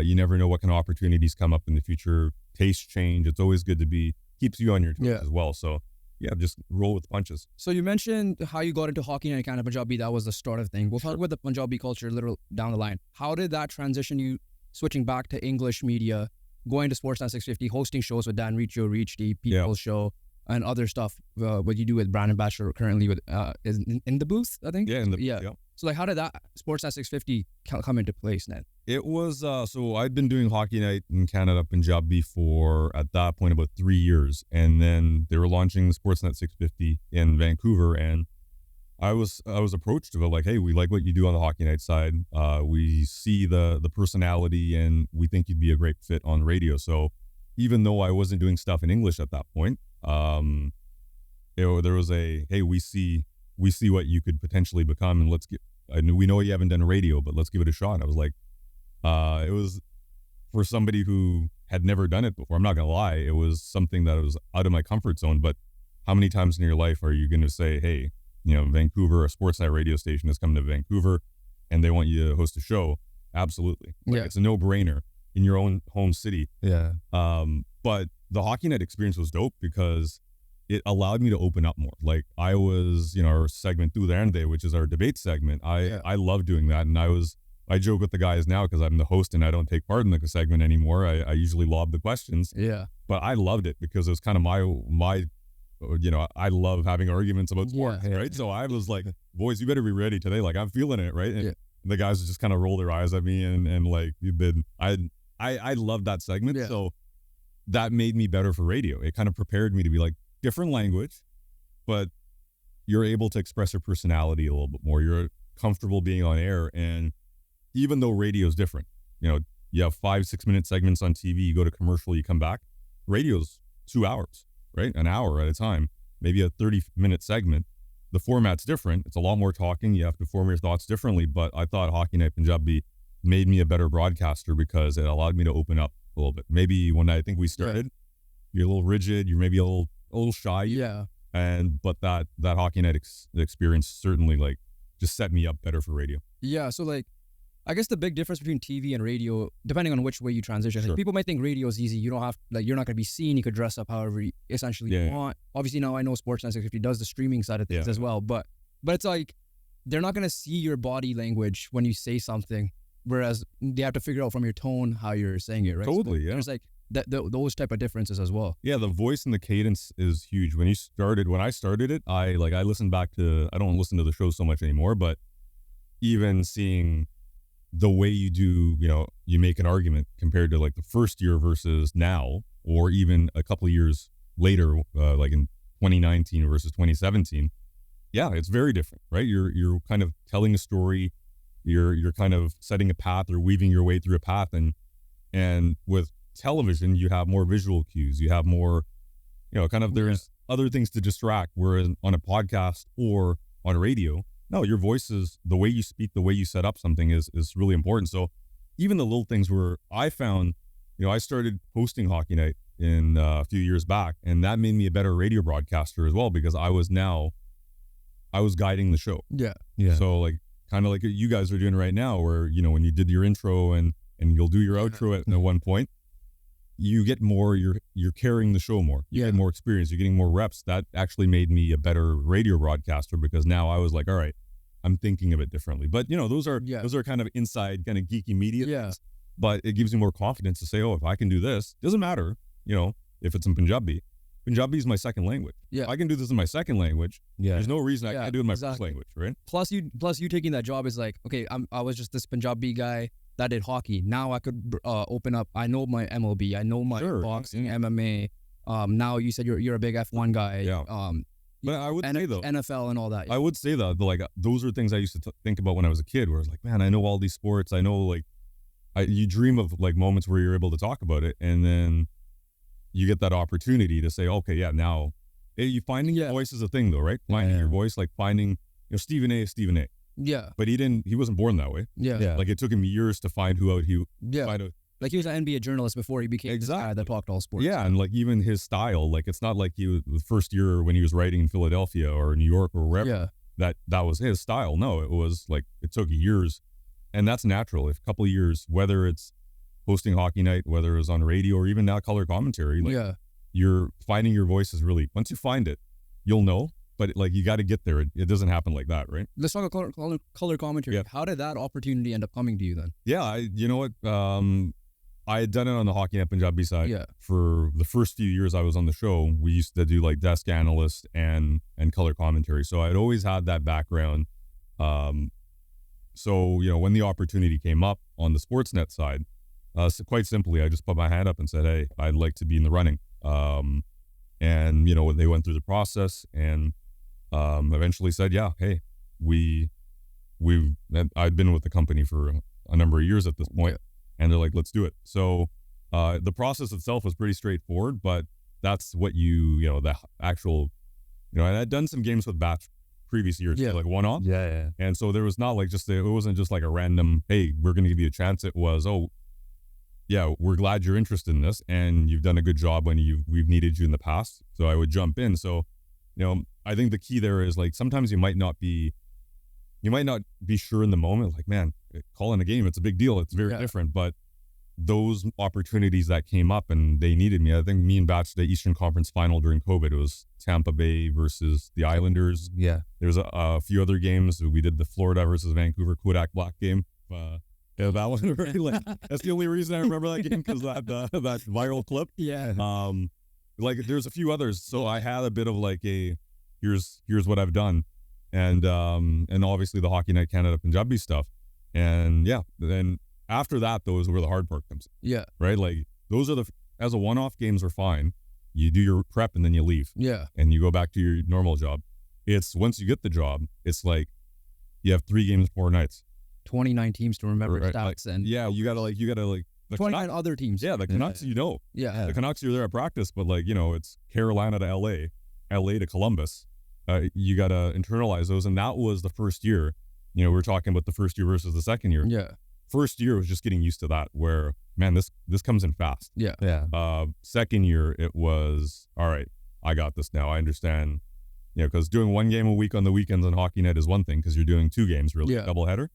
you never know what kind of opportunities come up in the future. Tastes change. It's always good to keeps you on your toes as well. So yeah, just roll with punches.
So you mentioned how you got into hockey and kind of Punjabi. That was the start of thing. We'll talk about the Punjabi culture a little down the line. How did that transition you switching back to English media, going to Sportsnet 650, hosting shows with Dan Riccio, Reach Deep, People's Show, and other stuff, what you do with Brandon Batchelor currently with is in the booth, I think?
Yeah.
So like, how did that Sportsnet 650 come into place then?
It was, so I'd been doing Hockey Night in Canada, Punjabi for, at that point, about 3 years. And then they were launching Sportsnet 650 in Vancouver. And I was approached about like, hey, we like what you do on the Hockey Night side. We see the personality, and we think you'd be a great fit on radio. So even though I wasn't doing stuff in English at that point, there was hey, we see what you could potentially become, and we know you haven't done radio, but let's give it a shot. And I was like, it was for somebody who had never done it before. I'm not gonna lie, it was something that was out of my comfort zone. But how many times in your life are you going to say, hey, Vancouver, a Sportsnet radio station has come to Vancouver and they want you to host a show? Absolutely. It's a no-brainer in your own home city.
Yeah.
But the Hockey Night experience was dope because it allowed me to open up more. Like I was, our segment Dudh Soda, which is our debate segment. I love doing that. And I joke with the guys now because I'm the host and I don't take part in the segment anymore. I usually lob the questions.
Yeah.
But I loved it because it was kind of my I love having arguments about sports, right? So I was like, boys, you better be ready today. Like I'm feeling it, right? And the guys would just kind of roll their eyes at me and like, I love that segment. Yeah. So that made me better for radio. It kind of prepared me to be like, different language, but you're able to express your personality a little bit more. You're comfortable being on air. And even though radio is different, you have 5-6 minute segments on TV, you go to commercial, you come back. Radio's 2 hours, right? An hour at a time, maybe a 30-minute segment. The format's different. It's a lot more talking. You have to form your thoughts differently. But I thought Hockey Night Punjabi made me a better broadcaster because it allowed me to open up a little bit. Maybe when I think we started, you're a little rigid, you're maybe a little shy.
Yeah.
But that Hockey Night experience certainly like just set me up better for radio.
Yeah. So like, I guess the big difference between TV and radio, depending on which way you transition, like people might think radio is easy. You don't have, you're not going to be seen. You could dress up however you want. Obviously now I know Sportsnet 650 does the streaming side of things as well, but it's like, they're not going to see your body language when you say something, whereas they have to figure out from your tone how you're saying it, right?
Totally,
so there's like those type of differences as well.
Yeah, the voice and the cadence is huge. When I started it, I listened back to, I don't listen to the show so much anymore, but even seeing the way you do, you make an argument compared to like the first year versus now, or even a couple of years later, like in 2019 versus 2017. Yeah, it's very different, right? You're kind of telling a story, you're kind of setting a path or weaving your way through a path, and with television, you have more visual cues, you have more, there's other things to distract, whereas on a podcast or on radio, no, your voice is, the way you speak, the way you set up something is really important. So even the little things where I found, I started hosting Hockey Night in a few years back, and that made me a better radio broadcaster as well, because I was guiding the show.
Yeah.
So like, kind of like you guys are doing right now, where, when you did your intro and you'll do your outro at one point, you get more, you're carrying the show more. You get more experience, you're getting more reps. That actually made me a better radio broadcaster, because now I was like, all right, I'm thinking of it differently. But those are kind of inside, kind of geeky media things. But it gives you more confidence to say, oh, if I can do this, doesn't matter, if it's in Punjabi. Punjabi is my second language. Yeah. If I can do this in my second language, there's no reason I can't do it in my first language, right?
Plus you taking that job is like, okay, I was just this Punjabi guy that did hockey. Now I could open up. I know my MLB. I know my boxing, MMA. Now you said you're a big F1 guy.
Yeah. But I would say though,
NFL and all that. Yeah.
I would say that like those are things I used to think about when I was a kid, where I was like, man, I know all these sports. I know like, you dream of like moments where you're able to talk about it, and then you get that opportunity to say, okay, now, you finding your voice is a thing though, right? Finding your voice, like finding, Stephen A is Stephen A.
Yeah.
But he wasn't born that way.
Yeah.
Like it took him years to find who he find out
Like he was an NBA journalist before he became this guy that talked all sports.
Yeah, and like even his style, like it's not like the first year when he was writing in Philadelphia or New York or wherever that was his style. No, it was like it took years, and that's natural. If a couple of years, whether it's hosting hockey night, whether it's on radio or even now color commentary, like you're finding your voice is really, once you find it, you'll know. But like you got to get there. It doesn't happen like that, right?
Let's talk about color commentary. Yeah. How did that opportunity end up coming to you then?
Yeah, you know what? I had done it on the Hockey Net Punjabi side. Yeah. For the first few years I was on the show, we used to do like desk analyst and color commentary. So I'd always had that background. So, you know, when the opportunity came up on the Sportsnet side, so quite simply, I just put my hand up and said, hey, I'd like to be in the running. And, you know, they went through the process and eventually said, yeah, hey, I'd been with the company for a number of years at this point. And they're like, let's do it. So the process itself was pretty straightforward, but that's what the actual, and I'd done some games with Batch previous years, like one-off.
Yeah.
And so there was not like it wasn't just like a random, hey, we're going to give you a chance. It was, we're glad you're interested in this and you've done a good job when we've needed you in the past. So I would jump in. So, I think the key there is like, sometimes you might not be sure in the moment, like, man, calling a game, it's a big deal. It's very different. But those opportunities that came up and they needed me, I think me and Batch, the Eastern Conference final during COVID, it was Tampa Bay versus the Islanders.
Yeah.
There's a few other games. We did the Florida versus Vancouver Kodak Black game. That one really, like, that's the only reason I remember that game, because that viral clip.
Yeah.
Like there's a few others. So I had a bit of like here's what I've done. And obviously the Hockey Night Canada Punjabi stuff. And then after that, those were the hard part comes in.
Yeah.
Right? Like those are as a one-off, games are fine. You do your prep and then you leave.
Yeah.
And you go back to your normal job. It's once you get the job, it's like you have 3 games, 4 nights.
29 teams to remember stats.
And you gotta
29 other teams.
Yeah, the Canucks,
Yeah.
The Canucks, you're there at practice, but like, it's Carolina to LA to Columbus. You got to internalize those. And that was the first year, we were talking about the first year versus the second year.
Yeah.
First year was just getting used to that, where, man, this comes in fast.
Yeah.
Yeah.
Second year, it was, all right, I got this now. I understand, because doing 1 game a week on the weekends on Hockey Net is one thing, because you're doing 2 games, really, doubleheader.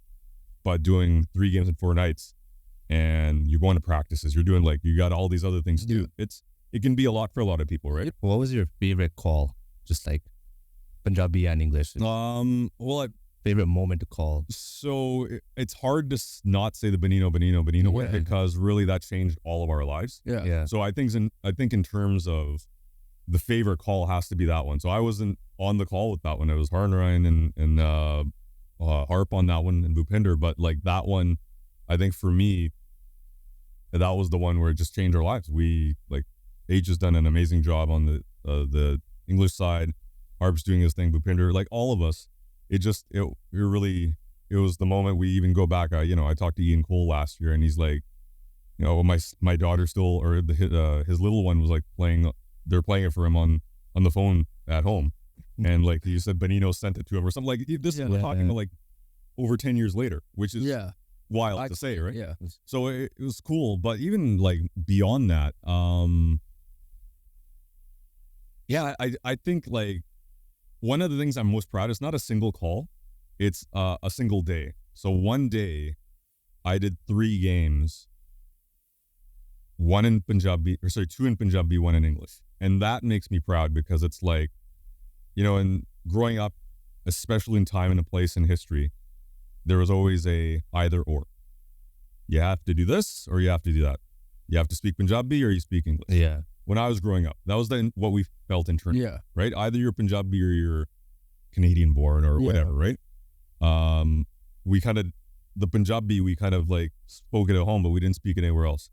But doing 3 games in 4 nights and you're going to practices, you're doing you got all these other things too. It can be a lot for a lot of people, right?
What was your favorite call? Just like Punjabi and English. Favorite moment to call.
So it's hard to not say the Benino way, because really that changed all of our lives.
Yeah.
So I think in terms of the favorite call has to be that one. So I wasn't on the call with that one. It was Harnarayan and Harp on that one and Bhupinder, but like that one, I think for me, that was the one where it just changed our lives. We H has done an amazing job on the English side. Harp's doing his thing, Bhupinder, like all of us. It was the moment we even go back. I talked to Ian Cole last year, and he's like, my daughter still, or his little one was like playing. They're playing it for him on the phone at home, and like he said, Benino sent it to him or something. Like this is talking about like over 10 years later, which is wild to say, right?
Yeah.
So it was cool, but even like beyond that, I think like. One of the things I'm most proud of is not a single call, it's a single day. So one day, I did 3 games, 2 in Punjabi, 1 in English. And that makes me proud, because it's like, and growing up, especially in time and a place in history, there was always a either or. You have to do this or you have to do that. You have to speak Punjabi or you speak English.
Yeah.
When I was growing up, that was what we felt internally.
Yeah.
Right? Either you're Punjabi or you're Canadian born or whatever, right? The Punjabi, we kind of like spoke it at home, but we didn't speak it anywhere else.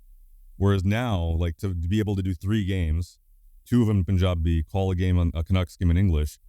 Whereas now, like to be able to do 3 games, 2 of them in Punjabi, call a game on a Canucks game in English,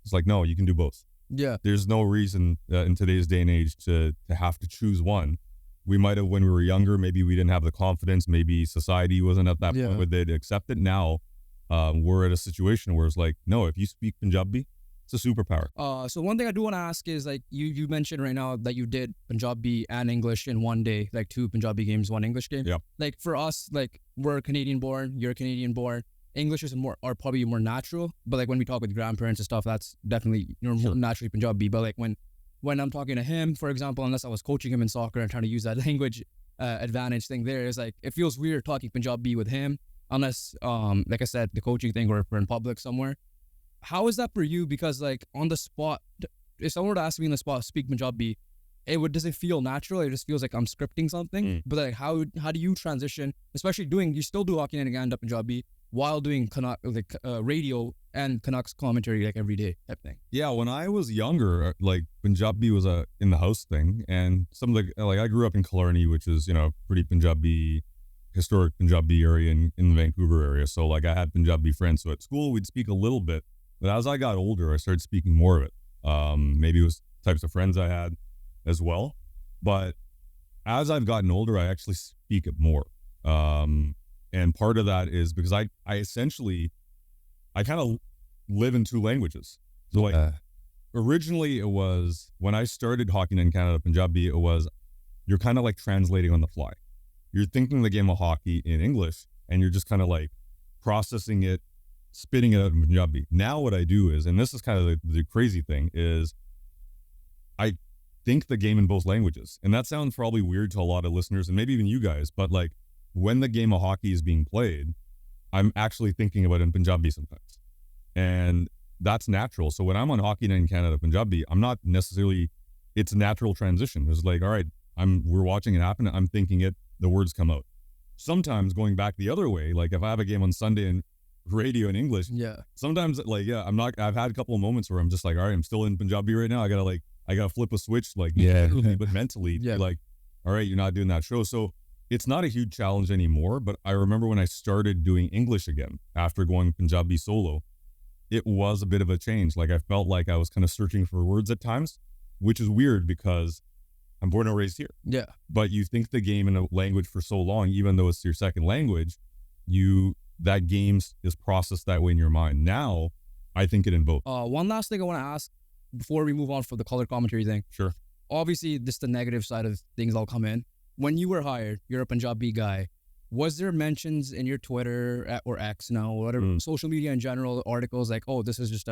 it's like, no, you can do both.
Yeah.
There's no reason in today's day and age to have to choose one. We might have, when we were younger, maybe we didn't have the confidence, maybe society wasn't at that point where they'd accept it. Now, we're at a situation where it's like, no, if you speak Punjabi, It's a superpower.
So one thing I do want to ask is, like, you mentioned right now that you did Punjabi and English in one day, like 2 Punjabi games, 1 English game.
Yeah.
Like for us, like we're Canadian born, you're Canadian born. English is probably more natural, but like when we talk with grandparents and stuff, that's definitely more naturally Punjabi. But like when I'm talking to him, for example, unless I was coaching him in soccer and trying to use that language advantage thing, there is like it feels weird talking Punjabi with him, unless like I said, the coaching thing, or if we're in public somewhere. How is that for you? Because like on the spot, if someone were to ask me on the spot, speak Punjabi, doesn't feel natural. It just feels like I'm scripting something. But like how do you transition, especially you still do hockey and Ganda Punjabi while doing radio and Canucks commentary like every day type thing?
Yeah, when I was younger, like Punjabi was a in the house thing, and some of the I grew up in Killarney, which is pretty Punjabi, historic Punjabi area in the Vancouver area. So like I had Punjabi friends. So at school we'd speak a little bit, but as I got older, I started speaking more of it. Maybe it was types of friends I had as well, but as I've gotten older, I actually speak it more. And part of that is because I essentially kind of live in 2 languages. So like originally it was, when I started Hockey in Canada Punjabi, it was, you're kind of like translating on the fly. You're thinking the game of hockey in English and you're just kind of like processing it, spitting it out in Punjabi. Now what I do is, and this is kind of the crazy thing, is I think the game in both languages. And that sounds probably weird to a lot of listeners and maybe even you guys, but like when the game of hockey is being played, I'm actually thinking about it in Punjabi sometimes. And that's natural. So when I'm on Hockey Night in Canada Punjabi, I'm not necessarily, it's a natural transition. It's like, all right, we're watching it happen. I'm thinking it, the words come out. Sometimes going back the other way, like if I have a game on Sunday and radio in English, sometimes I've had a couple of moments where I'm just like, all right, I'm still in Punjabi right now. I gotta flip a switch, but mentally, like, all right, you're not doing that show. So it's not a huge challenge anymore, but I remember when I started doing English again, after going Punjabi solo, it was a bit of a change. Like I felt like I was kind of searching for words at times, which is weird because I'm born and raised here. Yeah. But you think the game in a language for so long, even though it's your second language, that game is processed that way in your mind. Now, I think it in both.
One last thing I want to ask before we move on for the color commentary thing.
Sure.
Obviously, this is the negative side of things that'll come in. When you were hired, you're a Punjabi guy. Was there mentions in your Twitter or X now, whatever, social media in general, articles like, oh, this is just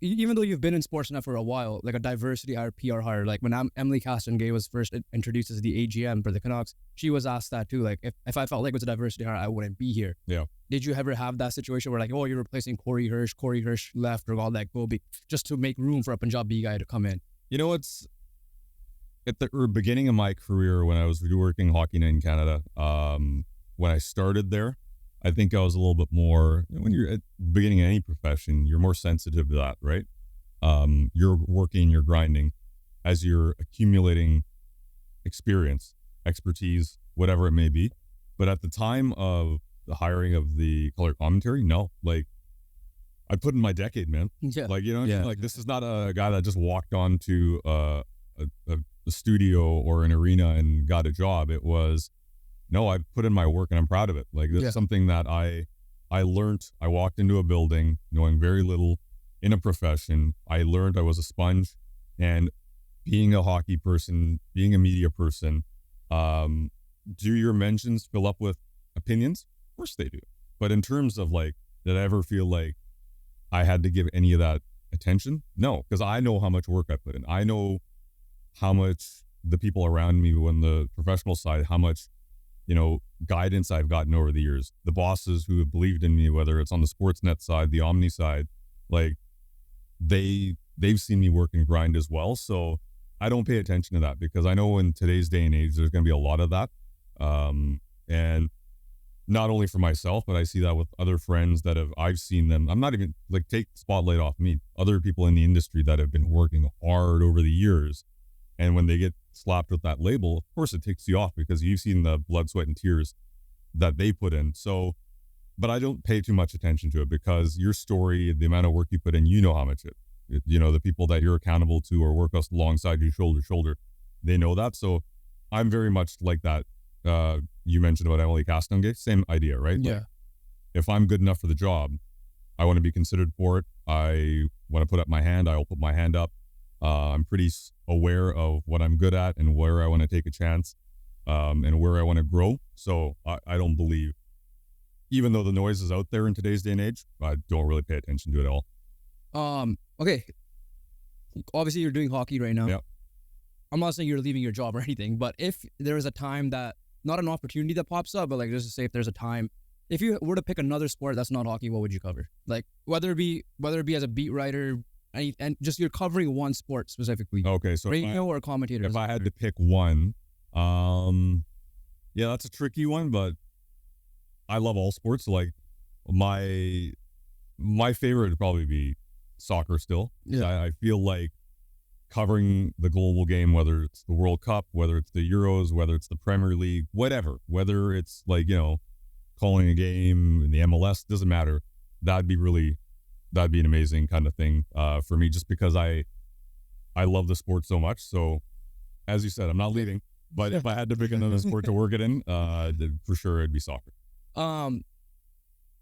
even though you've been in Sportsnet for a while, like a diversity hire, PR hire, like when Emily Castengay was first introduced as the AGM for the Canucks, she was asked that too. Like, if I felt like it was a diversity hire, I wouldn't be here. Yeah. Did you ever have that situation where like, oh, you're replacing Corey Hirsch left or all that Gobi, just to make room for a Punjabi guy to come in?
It's at the beginning of my career when I was working Hockey Night in Canada, when I started there, I think I was a little bit more, when you're at the beginning of any profession, you're more sensitive to that, right? You're working, you're grinding as you're accumulating experience, expertise, whatever it may be. But at the time of the hiring of the color commentary, no, like I put in my decade, man. Yeah. Like, like this is not a guy that just walked onto a studio or an arena and got a job. It was, no, I put in my work and I'm proud of it. Like this is something that I learned. I walked into a building knowing very little in a profession. I learned, I was a sponge, and being a hockey person, being a media person, do your mentions fill up with opinions? Of course they do. But in terms of like, did I ever feel like I had to give any of that attention? No, because I know how much work I put in. I know how much the people around me on the professional side, how much guidance I've gotten over the years, the bosses who have believed in me, whether it's on the Sportsnet side, the Omni side, like they've seen me work and grind as well. So I don't pay attention to that because I know in today's day and age, there's going to be a lot of that. And not only for myself, but I see that with other friends that I've seen them. I'm not even like, take the spotlight off me, other people in the industry that have been working hard over the years. And when they get slapped with that label, of course it takes you off because you've seen the blood, sweat, and tears that they put in. So, but I don't pay too much attention to it because your story, the amount of work you put in, how much the people that you're accountable to or work alongside you shoulder to shoulder, they know that. So I'm very much like that. You mentioned about Emily Castengay, same idea, right? Yeah. Like, if I'm good enough for the job, I want to be considered for it. when I put up my hand, I'll put my hand up. I'm pretty aware of what I'm good at and where I want to take a chance, and where I want to grow. So I don't believe, even though the noise is out there in today's day and age, I don't really pay attention to it at all.
Okay. Obviously, you're doing hockey right now.
Yeah.
I'm not saying you're leaving your job or anything, but if there is a time that, not an opportunity that pops up, but like just to say if there's a time, if you were to pick another sport that's not hockey, what would you cover? Like whether it be as a beat writer, and just you're covering one sport specifically.
Okay, so
radio or commentator.
If I had to pick one, yeah, that's a tricky one, but I love all sports. Like my favorite would probably be soccer still.
Yeah.
I feel like covering the global game, whether it's the World Cup, whether it's the Euros, whether it's the Premier League, whatever, whether it's like, calling a game in the MLS, doesn't matter. That'd be an amazing kind of thing for me, just because I love the sport so much. So as you said, I'm not leaving, but if I had to pick another sport to work it in, for sure it'd be soccer.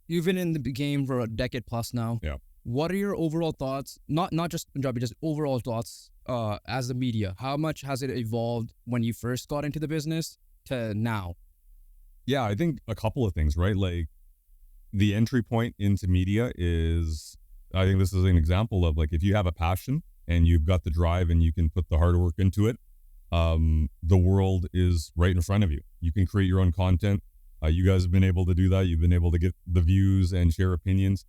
You've been in the game for a decade plus now.
Yeah.
What are your overall thoughts? Not just Punjabi, just overall thoughts as the media. How much has it evolved when you first got into the business to now?
Yeah, I think a couple of things, right? Like the entry point into media is, I think this is an example of like, if you have a passion and you've got the drive and you can put the hard work into it, the world is right in front of you. You can create your own content. You guys have been able to do that. You've been able to get the views and share opinions.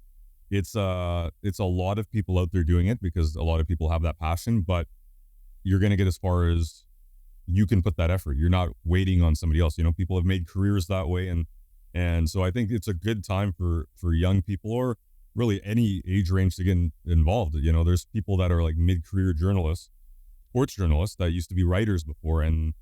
It's a lot of people out there doing it because a lot of people have that passion, but you're going to get as far as you can put that effort. You're not waiting on somebody else. People have made careers that way. And so I think it's a good time for young people, or really any age range, to get involved. There's people that are like mid-career journalists, sports journalists that used to be writers before, and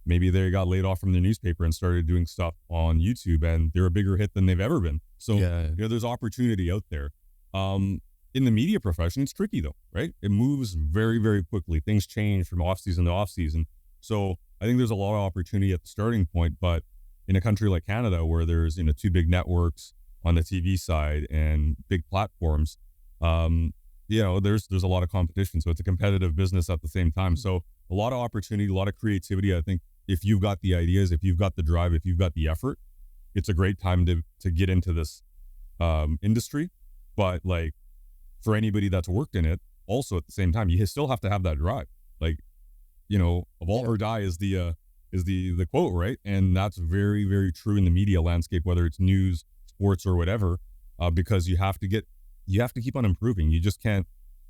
maybe they got laid off from their newspaper and started doing stuff on YouTube, and they're a bigger hit than they've ever been. So, there's opportunity out there. In the media profession, it's tricky though, right? It moves very, very quickly. Things change from off-season to off-season. So I think there's a lot of opportunity at the starting point, but in a country like Canada, where there's, two big networks on the TV side and big platforms, there's a lot of competition. So it's a competitive business at the same time. So a lot of opportunity, a lot of creativity. I think if you've got the ideas, if you've got the drive, if you've got the effort, it's a great time to get into this industry. But like for anybody that's worked in it, also at the same time, you still have to have that drive. Like, of all or die is the quote, right? And that's very, very true in the media landscape, whether it's news, sports, or whatever, because you have to keep on improving. You just can't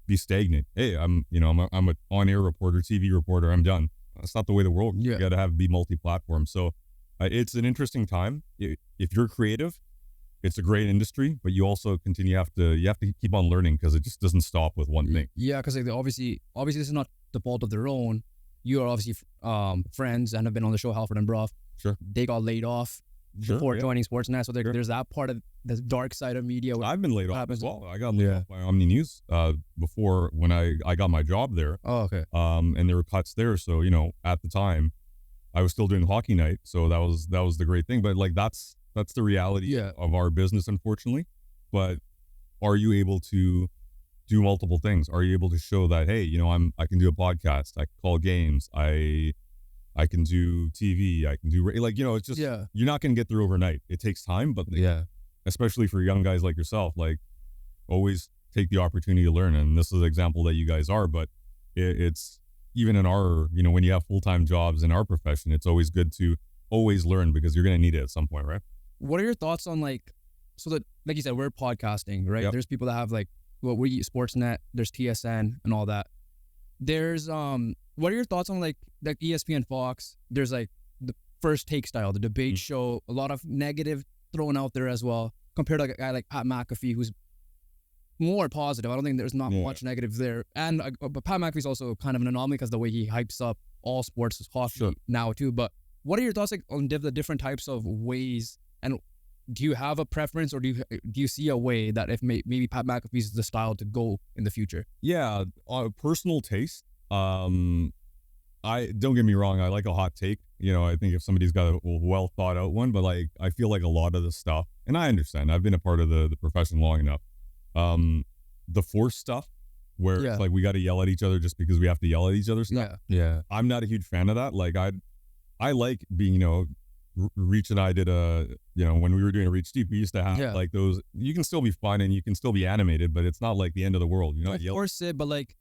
be stagnant. Hey, I'm an on-air reporter, TV reporter, I'm done. That's not the way the world. You got to be multi-platform. So it's an interesting time. If you're creative, it's a great industry, but you also you have to keep on learning, because it just doesn't stop with one thing. Yeah,
because obviously this is not the fault of their own. You are obviously friends and have been on the show, Halford and Brough.
Sure.
They got laid off before joining Sportsnet, so there's that part of the dark side of media.
I've been laid off as well. I got laid off by Omni News before, when I got my job there.
Oh, okay.
And there were cuts there, so at the time, I was still doing Hockey Night, so that was the great thing. But like that's the reality of our business, unfortunately. But are you able to do multiple things? Are you able to show that, hey, I can do a podcast, I can call games, I can do TV, I can do it's just you're not going to get there overnight. It takes time, but especially for young guys like yourself, like always take the opportunity to learn. And this is an example that you guys are, but it's even in our, when you have full-time jobs in our profession, it's always good to always learn, because you're going to need it at some point, right?
What are your thoughts on so that, like you said, we're podcasting, right? Yep. There's people that have we Sportsnet, there's TSN and all that. There's what are your thoughts on like ESPN, Fox? There's the First Take style, the debate show, a lot of negative thrown out there as well, compared to a guy like Pat McAfee, who's more positive. I don't think there's not much negative there. And but Pat McAfee's also kind of an anomaly because the way he hypes up all sports is hockey now too. But what are your thoughts on the different types of ways, and do you have a preference, or do you see a way that if maybe Pat McAfee's the style to go in the future? Yeah,
personal taste. I don't get me wrong, I like a hot take. I think if somebody's got a well thought out one, but I feel like a lot of the stuff, and I understand, I've been a part of the profession long enough. the forced stuff where it's like we got to yell at each other just because we have to yell at each other stuff.
Yeah.
I'm not a huge fan of that. Like I like being, Reach and I did when we were doing a Reach Deep, we used to have like those, you can still be fun and you can still be animated, but it's not like the end of the world.
Of course, but like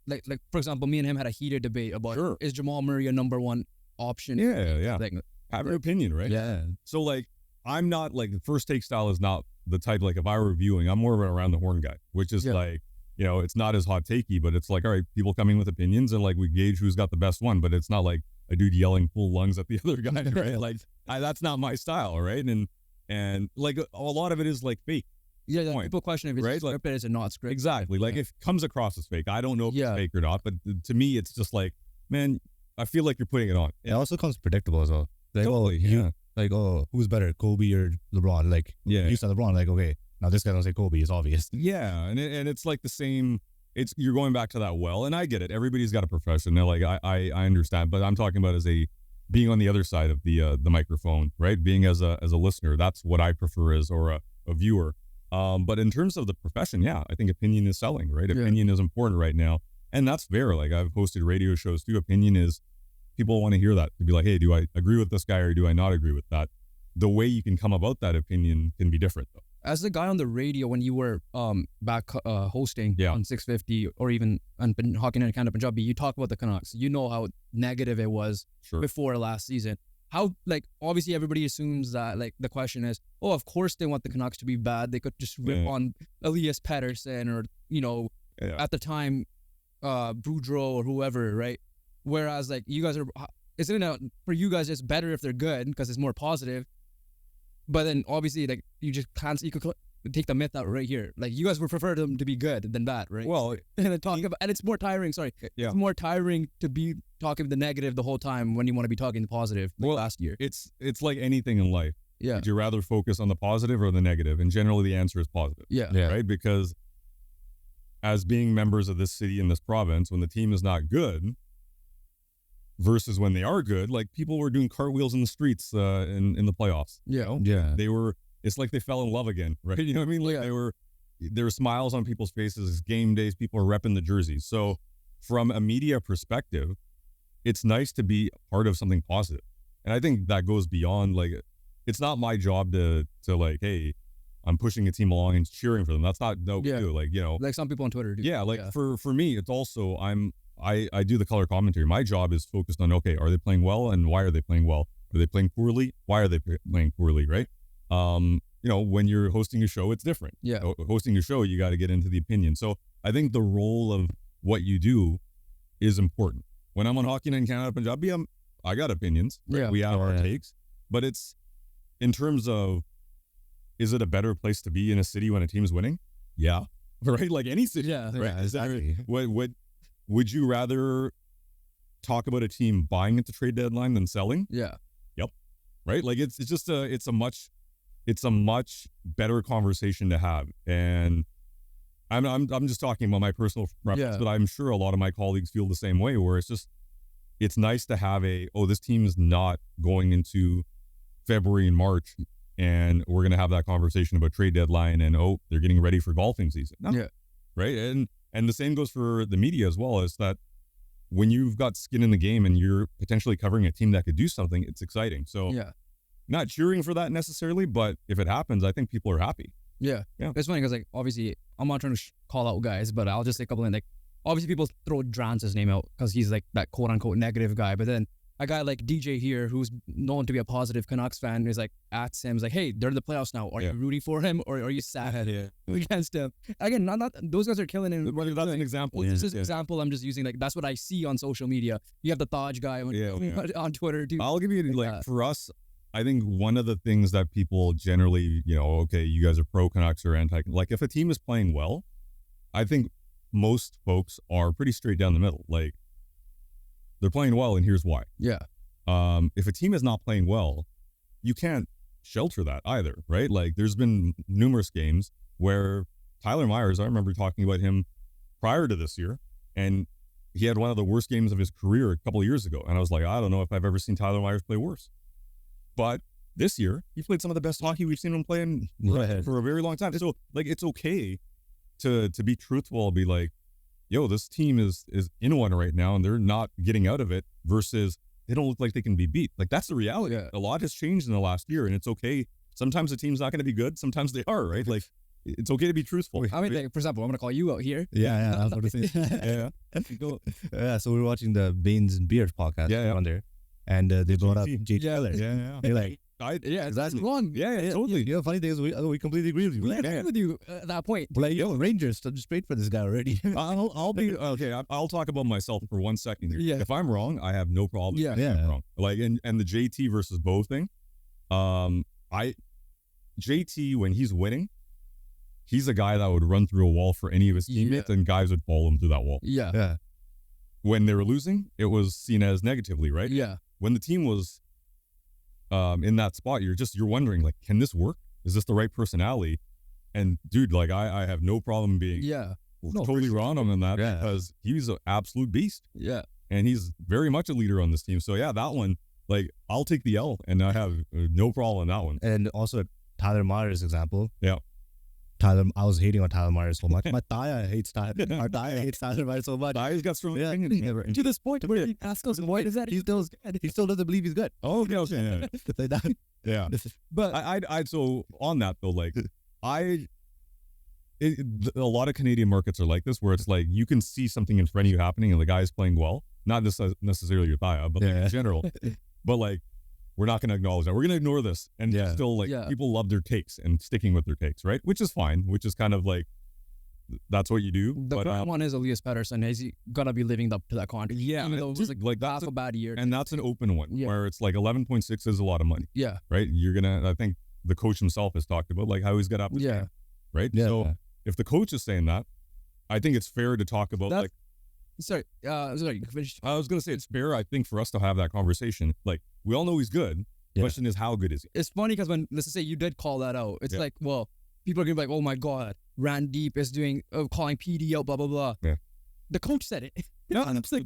for example, me and him had a heated debate about is Jamal Murray a number one option?
Yeah. Like, have your opinion, right?
Yeah.
So like, I'm not like, the first take style is not the type, like if I were reviewing, I'm more of an around the horn guy, which is like, it's not as hot takey, but it's like, all right, people coming with opinions and like we gauge who's got the best one, but it's not like a dude yelling full lungs at the other guy, right? Like that's not my style, right? And like a lot of it is like fake.
Yeah, people question if it's scripted, is it not scripted?
Exactly. Like if it comes across as fake, I don't know if it's fake or not, but to me, it's just like, man, I feel like you're putting it on.
It also comes predictable as well. Like, who's better, Kobe or LeBron? Like, you said LeBron, like, okay, now this guy don't say Kobe, it's obvious.
Yeah, and it's like the same. You're going back to that well, and I get it. Everybody's got a profession. They're like, I understand, but I'm talking about as being on the other side of the microphone, right? Being as a listener, that's what I prefer or a viewer. But in terms of the profession, I think opinion is selling, right? Opinion is important right now, and that's fair. Like I've hosted radio shows too. Opinion is, people want to hear that, to be like, hey, do I agree with this guy or do I not agree with that? The way you can come about that opinion can be different though.
As the guy on the radio when you were back hosting on 650 or even on Hockey Night in Canada Punjabi, you talk about the Canucks. You know how negative it was before last season. How, like, obviously everybody assumes that, like, the question is, oh, of course they want the Canucks to be bad. They could just rip on Elias Pettersson or, at the time, Boudreaux or whoever, right? Whereas, like, you guys for you guys, it's better if they're good because it's more positive. But then obviously, like, you could take the myth out right here. Like, you guys would prefer them to be good than bad, right?
Well,
and it's more tiring. Sorry, it's more tiring to be talking the negative the whole time when you want to be talking the positive. Like last year,
it's like anything in life.
Yeah,
would you rather focus on the positive or the negative? And generally, the answer is positive.
Yeah,
right. Because as being members of this city and this province, when the team is not good, versus when they are good, like people were doing cartwheels in the streets in the playoffs. It's like they fell in love again, right? You know what I mean? Like there were smiles on people's faces. Game days, people are repping the jerseys. So from a media perspective, it's nice to be part of something positive. And I think that goes beyond, like, it's not my job to like, hey, I'm pushing a team along and cheering for them. That's not what we do. Like,
like some people on Twitter do.
Yeah, like for me, it's also I do the color commentary. My job is focused on, okay, are they playing well and why are they playing well? Are they playing poorly? Why are they playing poorly, right? When you're hosting a show, it's different.
Yeah.
Hosting a show, you got to get into the opinion. So I think the role of what you do is important. When I'm on Hockey Night in Canada Punjabi, I got opinions. Right?
Yeah.
We have our takes. But it's, in terms of, is it a better place to be in a city when a team's winning? Yeah. Right? Like any city.
Yeah.
Right?
Yeah, exactly.
Would you rather talk about a team buying at the trade deadline than selling?
Yeah.
Yep. Right? Like it's a much better conversation to have. And I'm just talking about my personal preference, but I'm sure a lot of my colleagues feel the same way, where it's nice to have this team is not going into February and March and we're going to have that conversation about trade deadline and they're getting ready for golfing season. No.
Yeah.
Right? And the same goes for the media as well, is that when you've got skin in the game and you're potentially covering a team that could do something, it's exciting. So not cheering for that necessarily, but if it happens, I think people are happy.
Yeah. It's funny because, like, obviously I'm not trying to call out guys, but I'll just say a couple of, like, obviously people throw Drance's name out because he's like that quote unquote negative guy. But then a guy like DJ here, who's known to be a positive Canucks fan, is like at Sims, like, hey, they're in the playoffs now. Are you rooting for him or are you sad against him? Again, not those guys are killing him.
That's an example.
This is an example I'm just using. Like, that's what I see on social media. You have the Taj guy on Twitter, dude.
I'll give you for us, I think one of the things that people generally, okay, you guys are pro Canucks or anti, like if a team is playing well, I think most folks are pretty straight down the middle. Like, they're playing well, and here's why.
Yeah.
If a team is not playing well, you can't shelter that either, right? Like, there's been numerous games where Tyler Myers, I remember talking about him prior to this year, and he had one of the worst games of his career a couple of years ago. And I was like, I don't know if I've ever seen Tyler Myers play worse. But this year, he played some of the best hockey we've seen him play for a very long time. So, like, it's okay to be truthful, I'll be like, yo, this team is in one right now and they're not getting out of it, versus they don't look like they can be beat. Like, that's the reality.
Yeah.
A lot has changed in the last year, and it's okay. Sometimes the team's not going to be good. Sometimes they are, right? Like, it's okay to be truthful.
I mean, like, for example, I'm going to call you out here.
Yeah, I was about to say. Yeah. So we were watching the Baines and Beers podcast on there, and they brought up JT Miller.
Yeah.
They're like,
that's wrong.
Yeah, totally.
You know, funny thing is, we completely agree with you.
We agree with you at that point.
But like, yo, Rangers, I'm straight for this guy already.
I'll be okay. I'll talk about myself for 1 second here.
Yeah.
If I'm wrong, I have no problem.
Yeah.
If I'm wrong. Like, and the JT versus Bo thing. JT, when he's winning, he's a guy that would run through a wall for any of his teammates, and guys would follow him through that wall.
Yeah.
When they were losing, it was seen as negatively, right?
Yeah.
When the team was in that spot, you're wondering, like, can this work? Is this the right personality? And dude, like, I have no problem being totally wrong on that, because he's an absolute beast.
Yeah.
And he's very much a leader on this team. So yeah, that one, like, I'll take the L, and I have no problem in that one.
And also Tyler Myers example.
Yeah.
I was hating on Tyler Myers so much. My Taya hates Tyler. Our Taya hates Tyler Myers so much.
Tyler's got strong
opinions.
To this point where he asks us, what is that?
He still doesn't believe he's good.
Oh, okay.
Like that.
Yeah.
But
I so on that though, like, a lot of Canadian markets are like this, where it's like you can see something in front of you happening and the guy's playing well, not necessarily your Thaya, but like in general. But like, we're not going to acknowledge that. We're going to ignore this, and still, like, people love their takes and sticking with their takes, right? Which is fine. Which is kind of like, that's what you do.
The current one is Elias Pettersson. Is he gonna be living up to that contract?
Yeah,
even though it was like
that's
a bad year.
And that's an open one where it's like 11.6 is a lot of money.
Yeah.
Right. I think the coach himself has talked about, like, how he's got up. Right.
Yeah.
So if the coach is saying that, I think it's fair to talk about that, like.
Sorry. Finish.
I was gonna say it's fair, I think, for us to have that conversation. Like, we all know he's good. The question is, how good is he?
It's funny because when, let's say, you did call that out, it's like, well, people are gonna be like, oh my god, Randip is doing calling PD out, blah blah blah.
Yeah.
The coach said it.
Yeah,
it's like,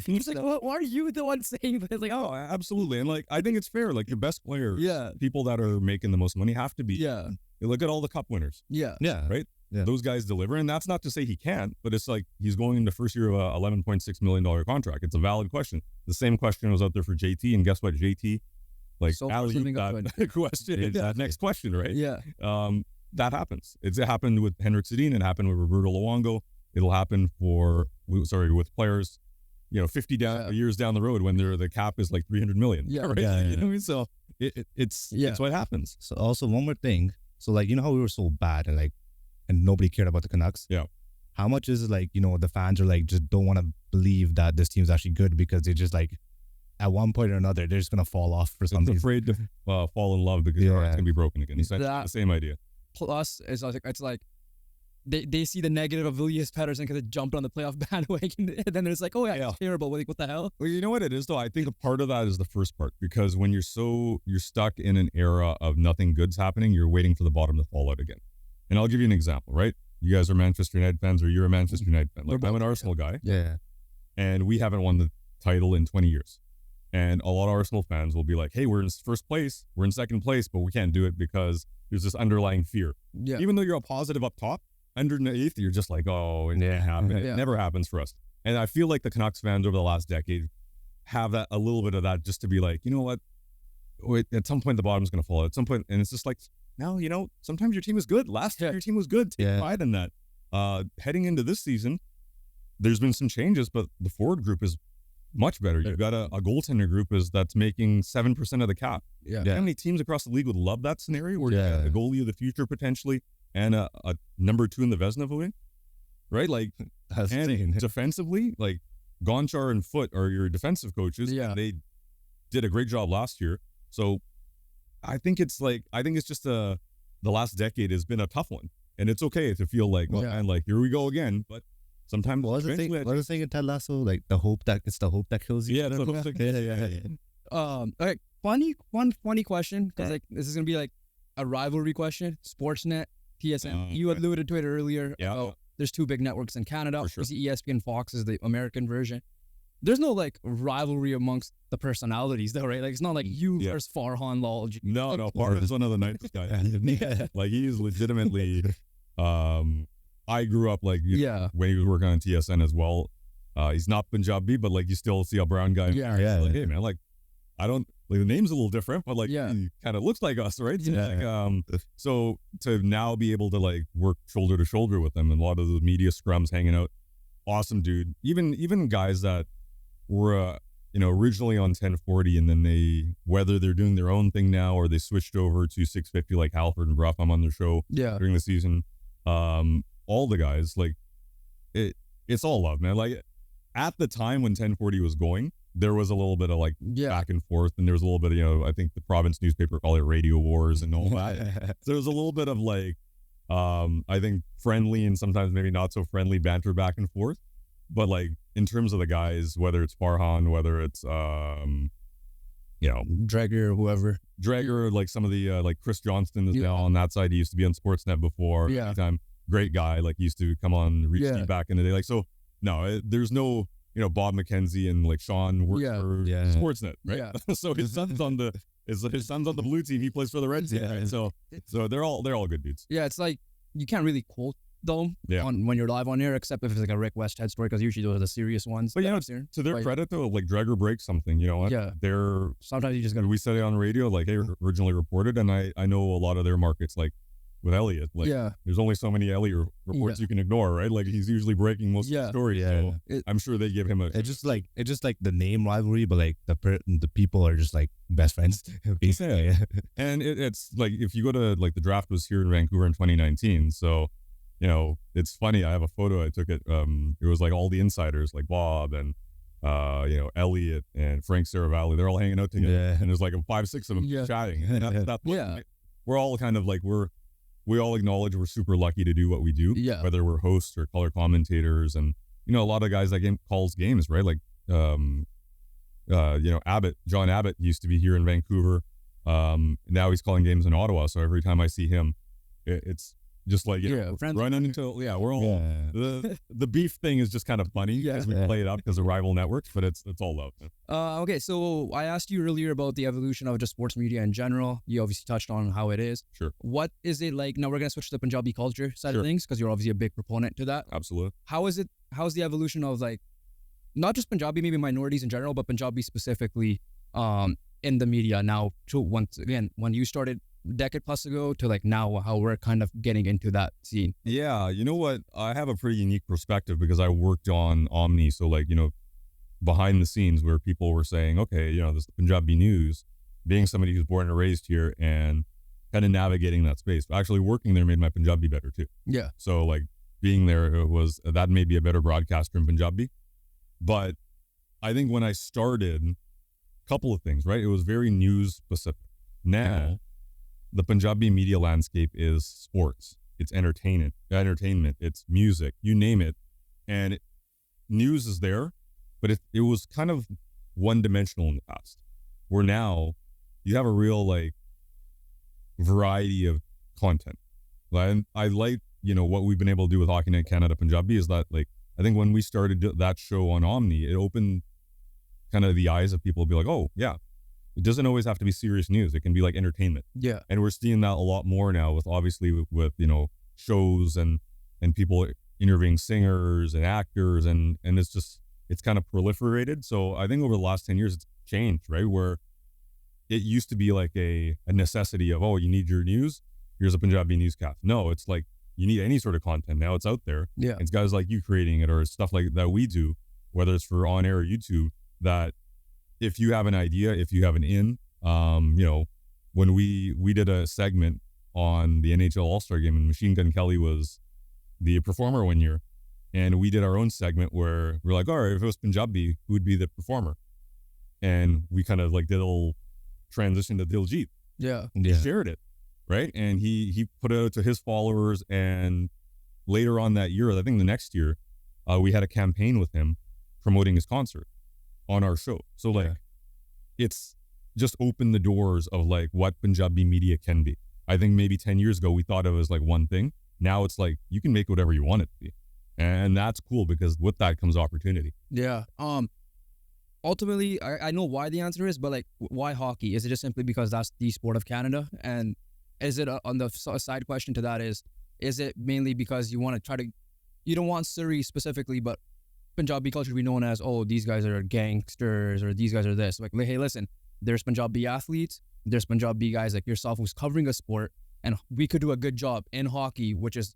he's
like, why are you the one saying that? It's like,
oh, absolutely. And like, I think it's fair. Like, your best players, people that are making the most money have to be.
Yeah.
You look at all the cup winners.
Yeah.
Right.
Yeah.
Those guys deliver, and that's not to say he can't, but it's like he's going into first year of a $11.6 million contract. It's a valid question. The same question was out there for JT, and guess what? JT, like,
so
that question, that next question, right?
Yeah.
That happens. It happened with Henrik Sedin. It happened with Roberto Luongo. It'll happen with players, 50 years down the road when the cap is like $300 million.
Yeah.
Right?
Yeah.
You know what I mean? So it's what happens.
So also one more thing. So like, you know how we were so bad and nobody cared about the Canucks?
Yeah.
How much is it like, the fans are like, just don't want to believe that this team's actually good because they just like, at one point or another, they're just going to fall off for something.
Afraid to fall in love because it's going to be broken again. It's the same idea.
Plus, it's like they see the negative of Elias Pettersson because it jumped on the playoff bandwagon, and then it's like, oh yeah, it's terrible. Like, what the hell?
Well, you know what it is though? I think a part of that is the first part, because when you're stuck in an era of nothing good's happening, you're waiting for the bottom to fall out again. And I'll give you an example, right? You guys are Manchester United fans, or you're a Manchester United fan. Like, I'm an Arsenal guy.
Yeah.
And we haven't won the title in 20 years. And a lot of Arsenal fans will be like, hey, we're in first place, we're in second place, but we can't do it because there's this underlying fear.
Yeah.
Even though you're a positive up top, underneath, you're just like, oh, it never happens. It never happens for us. And I feel like the Canucks fans over the last decade have that, a little bit of that, just to be like, you know what? At some point, the bottom's going to fall. At some point, and it's just like, no, sometimes your team is good. Last year, your team was good. Take pride in that. Heading into this season, there's been some changes, but the forward group is much better. You've got a goaltender group that's making 7% of the cap.
Yeah.
How many teams across the league would love that scenario where you got a goalie of the future potentially and a number 2 in the Vezina voting, right? Like, and defensively, like, Gonchar and Foote are your defensive coaches.
Yeah.
And they did a great job last year. So I think it's just the last decade has been a tough one, and it's okay to feel like, man, like, here we go again. But sometimes
what was the thing in Ted Lasso? Like, the hope that kills you.
Yeah, that's what I'm
okay, funny question, because like, this is gonna be like a rivalry question. Sportsnet TSN. You alluded to it earlier.
Yeah.
There's 2 big networks in Canada.
For sure.
ESPN, Fox is the American version. There's no like rivalry amongst the personalities though, right? Like, it's not like you versus Farhan Lal.
No, Farhan's one of the nicest guys. Like, he is legitimately I grew up like when he was working on TSN as well. He's not Punjabi, but like you still see a brown guy. Like, hey man, like I don't like the name's a little different, but like he kind of looks like us, right? So to now be able to like work shoulder to shoulder with them and a lot of the media scrums hanging out, awesome dude. Even guys that were originally on 1040 and then whether they're doing their own thing now or they switched over to 650 like Halford and Bruff. I'm on their show during the season. All the guys like it's all love, man. Like at the time when 1040 was going, there was a little bit of like back and forth, and there was a little bit of, I think the province newspaper called it radio wars and all that. So there was a little bit of like, I think friendly and sometimes maybe not so friendly banter back and forth. But like in terms of the guys, whether it's Farhan, whether it's,
Drager or whoever.
Drager, like some of the, like Chris Johnston is now on that side. He used to be on Sportsnet before. Anytime. Great guy, like used to come on Reach Deep back in the day. Like, so no, there's no, Bob McKenzie and like Sean work for Sportsnet, right? So his son's on the blue team. He plays for the red team. Right? So they're all good dudes.
Yeah, it's like you can't really quote them when you're live on air, except if it's like a Rick Westhead story, because usually those are the serious ones.
But to their credit though, like Drager breaks something. You know what? They're
sometimes you just gotta.
We said it on the radio, like hey, originally reported, and I know a lot of their markets like. With Elliot, like there's only so many Elliot reports you can ignore, right? Like he's usually breaking most of the stories. So I'm sure they give him
it's just like the name rivalry, but like the people are just like best friends.
Basically. And it's like if you go to like the draft was here in Vancouver in 2019, so it's funny. I have a photo. I took it. It was like all the insiders, like Bob and Elliot and Frank Saravalli. They're all hanging out together, and there's like 5-6 of them chatting. And we're all kind of like we all acknowledge we're super lucky to do what we do, whether we're hosts or color commentators. And, a lot of guys that calls games, right? Like, John Abbott used to be here in Vancouver. Now he's calling games in Ottawa. So every time I see him, it's just like, running into, we're all, the beef thing is just kind of funny as we play it up because of rival networks, but it's all love.
Okay, so I asked you earlier about the evolution of just sports media in general. You obviously touched on how it is.
Sure.
What is it like? Now we're going to switch to the Punjabi culture side of things because you're obviously a big proponent to that.
Absolutely.
How's the evolution of like, not just Punjabi, maybe minorities in general, but Punjabi specifically in the media now, to once again, when you started decade plus ago to like now how we're kind of getting into that scene?
Yeah, you know what? I have a pretty unique perspective because I worked on Omni. So like, behind the scenes where people were saying, okay, this is the Punjabi news, being somebody who's born and raised here and kind of navigating that space. But actually working there made my Punjabi better too.
Yeah.
So like being there, that made me a better broadcaster in Punjabi. But I think when I started, a couple of things, right? It was very news specific. Now, the Punjabi media landscape is sports, it's entertainment, it's music, you name it. And news is there, but it was kind of one-dimensional in the past. Where now, you have a real like variety of content. And I like, what we've been able to do with Hockey Night Canada Punjabi is that like, I think when we started that show on Omni, it opened kind of the eyes of people to be like, oh yeah, it doesn't always have to be serious news. It can be like entertainment.
Yeah.
And we're seeing that a lot more now with obviously with shows and people interviewing singers and actors and it's kind of proliferated. So I think over the last 10 years, it's changed, right? Where it used to be like a necessity of, oh, you need your news. Here's a Punjabi newscast. No, it's like you need any sort of content. Now it's out there.
Yeah.
It's guys like you creating it or stuff like that we do, whether it's for on air or YouTube, that if you have an idea, if you have an when we did a segment on the NHL All-Star game and Machine Gun Kelly was the performer one year, and we did our own segment where we're like, all right, if it was Punjabi, who would be the performer? And we kind of like did a little transition to Diljit.
Yeah.
He shared it, right? And he put it out to his followers, and later on that year, I think the next year, we had a campaign with him promoting his concert on our show. So like, it's just opened the doors of like what Punjabi media can be. I think maybe 10 years ago, we thought of it as like one thing. Now it's like, you can make whatever you want it to be. And that's cool because with that comes opportunity.
Yeah. Ultimately, I know why the answer is, but like, why hockey? Is it just simply because that's the sport of Canada? And is it on the side question to that is, Is it mainly because you want to you don't want Surrey specifically, but Punjabi culture to be known as, oh, these guys are gangsters or these guys are this. Like, hey, listen, there's Punjabi athletes, there's Punjabi guys like yourself who's covering a sport, and we could do a good job in hockey, which is,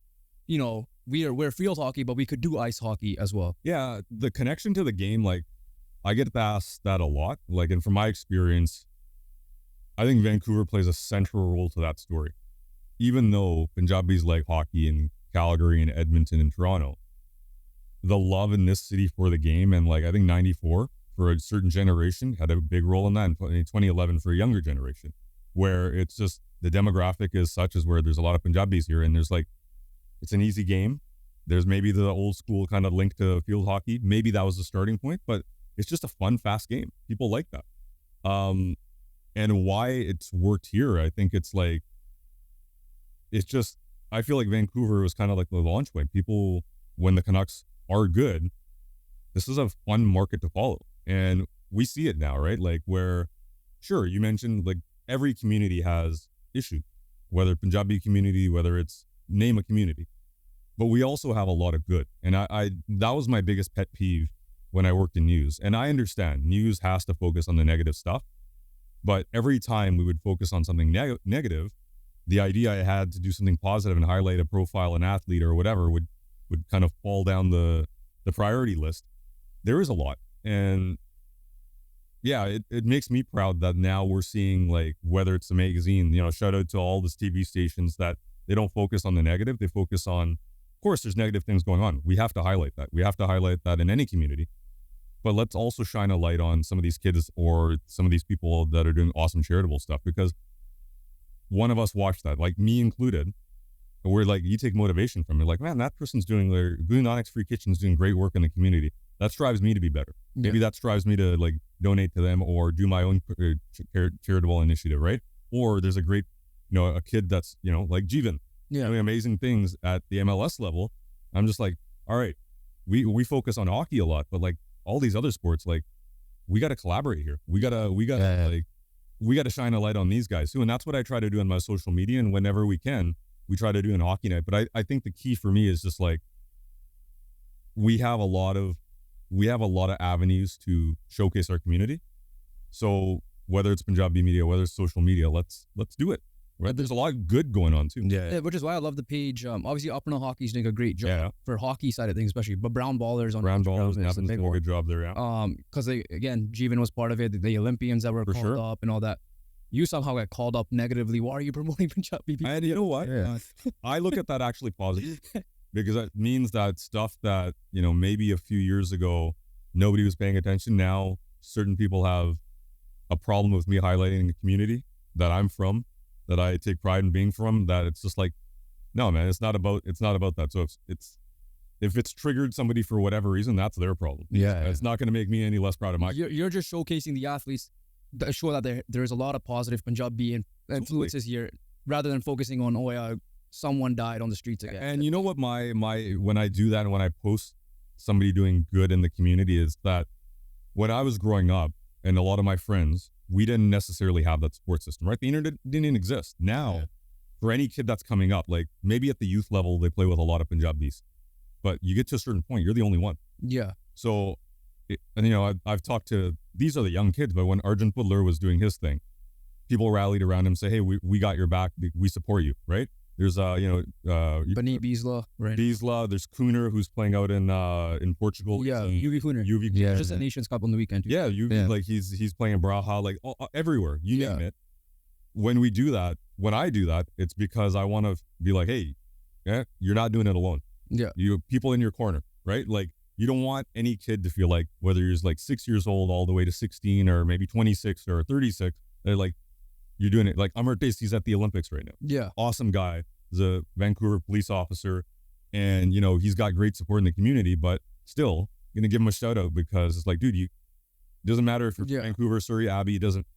we're field hockey, but we could do ice hockey as well.
Yeah, the connection to the game, like, I get asked that a lot. Like, and from my experience, I think Vancouver plays a central role to that story. Even though Punjabis like hockey in Calgary and Edmonton and Toronto, the love in this city for the game, and like I think 94 for a certain generation had a big role in that, and 2011 for a younger generation, where it's just the demographic is such as where there's a lot of Punjabis here, and there's like, it's an easy game. There's maybe the old school kind of link to field hockey. Maybe that was the starting point, but it's just a fun, fast game. People like that. And why it's worked here, I think it's like, it's just, I feel like Vancouver was kind of like the launch point. People, when the Canucks are good, this is a fun market to follow. And we see it now, right? Like where, sure, you mentioned like every community has issues, whether Punjabi community, whether it's name a community, but we also have a lot of good. And I that was my biggest pet peeve when I worked in news. And I understand news has to focus on the negative stuff, but every time we would focus on something negative, the idea I had to do something positive and highlight a profile, an athlete or whatever would kind of fall down the priority list. There is a lot. And yeah, it makes me proud that now we're seeing, like, whether it's the magazine, shout out to all these TV stations that they don't focus on the negative. They focus on, of course, there's negative things going on. We have to highlight that. We have to highlight that in any community. But let's also shine a light on some of these kids or some of these people that are doing awesome charitable stuff, because one of us watched that, like me included. We're like, you take motivation from it. Like, man, that person's doing their Blue Onyx Free Kitchen's doing great work in the community. That strives me to be better. Yeah. Maybe that strives me to like donate to them or do my own charitable initiative, right? Or there's a great, a kid that's, like Jeevan, doing amazing things at the MLS level. I'm just like, all right, we focus on hockey a lot, but like all these other sports, like we got to collaborate here. We got to shine a light on these guys too. And that's what I try to do in my social media. And whenever we can, we try to do in hockey night. But I think the key for me is just like, we have a lot of avenues to showcase our community. So whether it's Punjabi media, whether it's social media, let's do it. Right? There's a lot of good going on too.
Yeah, which is why I love the page. Obviously, Upper Hockey's doing a great job for hockey side of things, especially. But Brown Ballers on
Brown Ballers doing a good job there. Yeah.
Because again, Jeevan was part of it. The Olympians that were called up and all that. You somehow got called up negatively. Why are you promoting Punjabi people?
And you know what? Yeah. I look at that actually positive, because that means that stuff that maybe a few years ago nobody was paying attention. Now certain people have a problem with me highlighting the community that I'm from, that I take pride in being from, that it's just like, no, man, it's not about that. So if it's triggered somebody for whatever reason, that's their problem.
Yeah.
It's not going to make me any less proud of my.
You're just showcasing the athletes that show that there is a lot of positive Punjabi influences here, rather than focusing on, someone died on the streets again.
And you know what my when I do that and when I post somebody doing good in the community is that when I was growing up and a lot of my friends, we didn't necessarily have that support system, right? The internet didn't exist. Now, for any kid that's coming up, like maybe at the youth level, they play with a lot of Punjabis, but you get to a certain point, you're the only one.
Yeah.
So, I've talked to, these are the young kids, but when Arjun Pudler was doing his thing, people rallied around him, say, hey, we got your back. We support you, right? There's,
Benny Biesla, right?
Biesla, there's Cooner, who's playing out in Portugal.
Yeah, UV Cooner.
Yeah.
Just a Nations Cup on the weekend.
Yeah, like he's playing in Braha, like everywhere, you name it. When I do that, it's because I want to be like, hey, you're not doing it alone.
Yeah.
You have people in your corner, right? Like, you don't want any kid to feel like, whether you're like 6 years old all the way to 16 or maybe 26 or 36, they're like, you're doing it. Like Amartya, he's at the Olympics right now.
Yeah.
Awesome guy. He's a Vancouver police officer, and he's got great support in the community, but still gonna give him a shout out, because it's like, dude, it doesn't matter if you're Vancouver, Surrey, Abbey, it doesn't,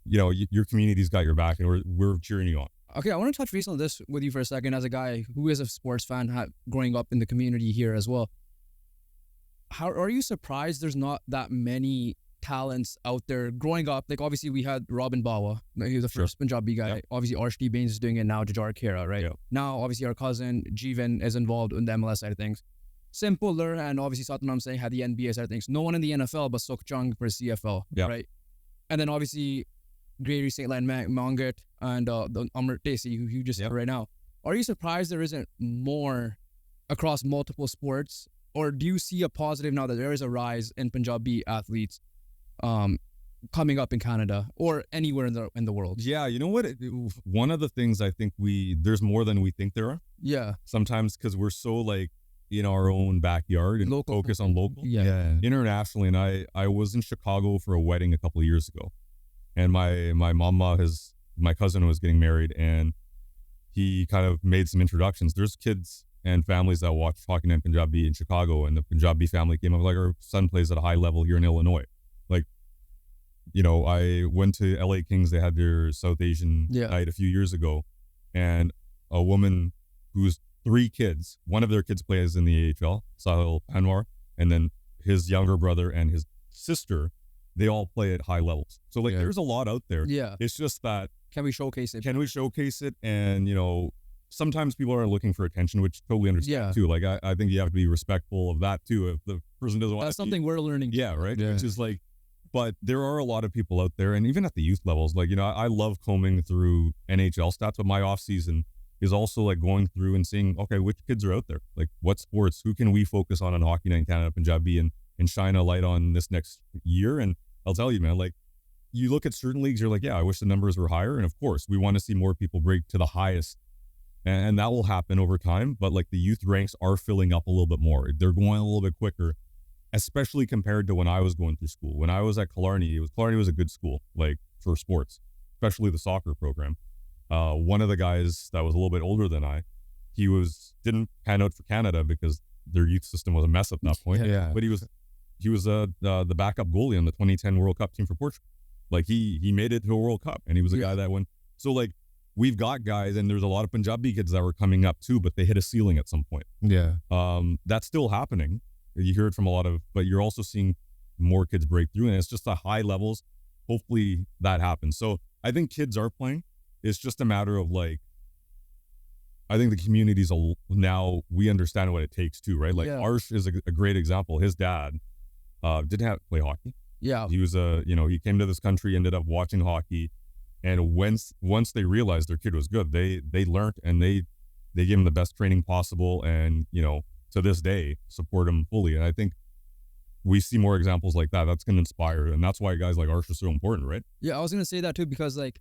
your community's got your back, and we're cheering you on.
Okay, I want to touch base on this with you for a second as a guy who is a sports fan, growing up in the community here as well. How are you surprised there's not that many talents out there growing up. Like obviously we had Robin Bawa, he was the first Punjabi guy. Obviously Arshdeep Bains is doing it now, Jajar Khera, right? Now obviously our cousin Jeevan is involved in the MLS side of things. Simpler, and obviously Satnam Singh had the NBA side of things. No one in the NFL but Sukh Chung for CFL, right? And then obviously Grady St. Lan Mangat and the Amrit Desi, who you just said right now. Are you surprised there isn't more across multiple sports? Or do you see a positive now that there is a rise in Punjabi athletes coming up in Canada or anywhere in the world?
Yeah, you know what? One of the things I think there's more than we think there are.
Yeah.
Sometimes because we're so like in our own backyard and focus on local.
Yeah.
Internationally, and I was in Chicago for a wedding a couple of years ago. And my mama, my cousin was getting married, and he kind of made some introductions. There's kids and families that watch Hockey Night Punjabi in Chicago, and the Punjabi family came up, like, our son plays at a high level here in Illinois. Like, you know, I went to LA Kings, they had their South Asian night a few years ago, and a woman who's 3 kids, one of their kids plays in the AHL, Sahil Anwar, and then his younger brother and his sister, they all play at high levels. So like there's a lot out there.
Yeah.
It's just that,
can we showcase it?
And, you know, sometimes people are looking for attention, which totally understand too. Like, I think you have to be respectful of that too. If the person doesn't want
that's something we're learning.
Yeah, right? Which is like, but there are a lot of people out there, and even at the youth levels, like, you know, I love combing through NHL stats, but my off season is also like going through and seeing, okay, which kids are out there? Like, what sports? Who can we focus on Hockey Night in Canada, Punjabi, and shine a light on this next year? And I'll tell you, man, like, you look at certain leagues, you're like, yeah, I wish the numbers were higher. And of course, we want to see more people break to the highest. And that will happen over time. But like, the youth ranks are filling up a little bit more. They're going a little bit quicker, especially compared to when I was going through school. When I was at Killarney, Killarney was a good school, like, for sports, especially the soccer program. One of the guys that was a little bit older than I, didn't pan out for Canada because their youth system was a mess at that point. But he was the backup goalie on the 2010 World Cup team for Portugal. Like, he made it to a World Cup, and he was a guy that went. So like, we've got guys, and there's a lot of Punjabi kids that were coming up too, but they hit a ceiling at some point. That's still happening. You hear it from a lot of, but you're also seeing more kids break through, and it's just at high levels. Hopefully that happens. So I think kids are playing. It's just a matter of, like, I think the communities now, we understand what it takes too, right? Like, Arsh is a great example. His dad didn't have to play hockey. He was he came to this country, ended up watching hockey, and once they realized their kid was good, they learned, and they gave him the best training possible, and, you know, to this day support him fully. And I think we see more examples like that. That's going to inspire, and that's why guys like Arsh are so important, right?
Yeah, I was going to say that too, because like,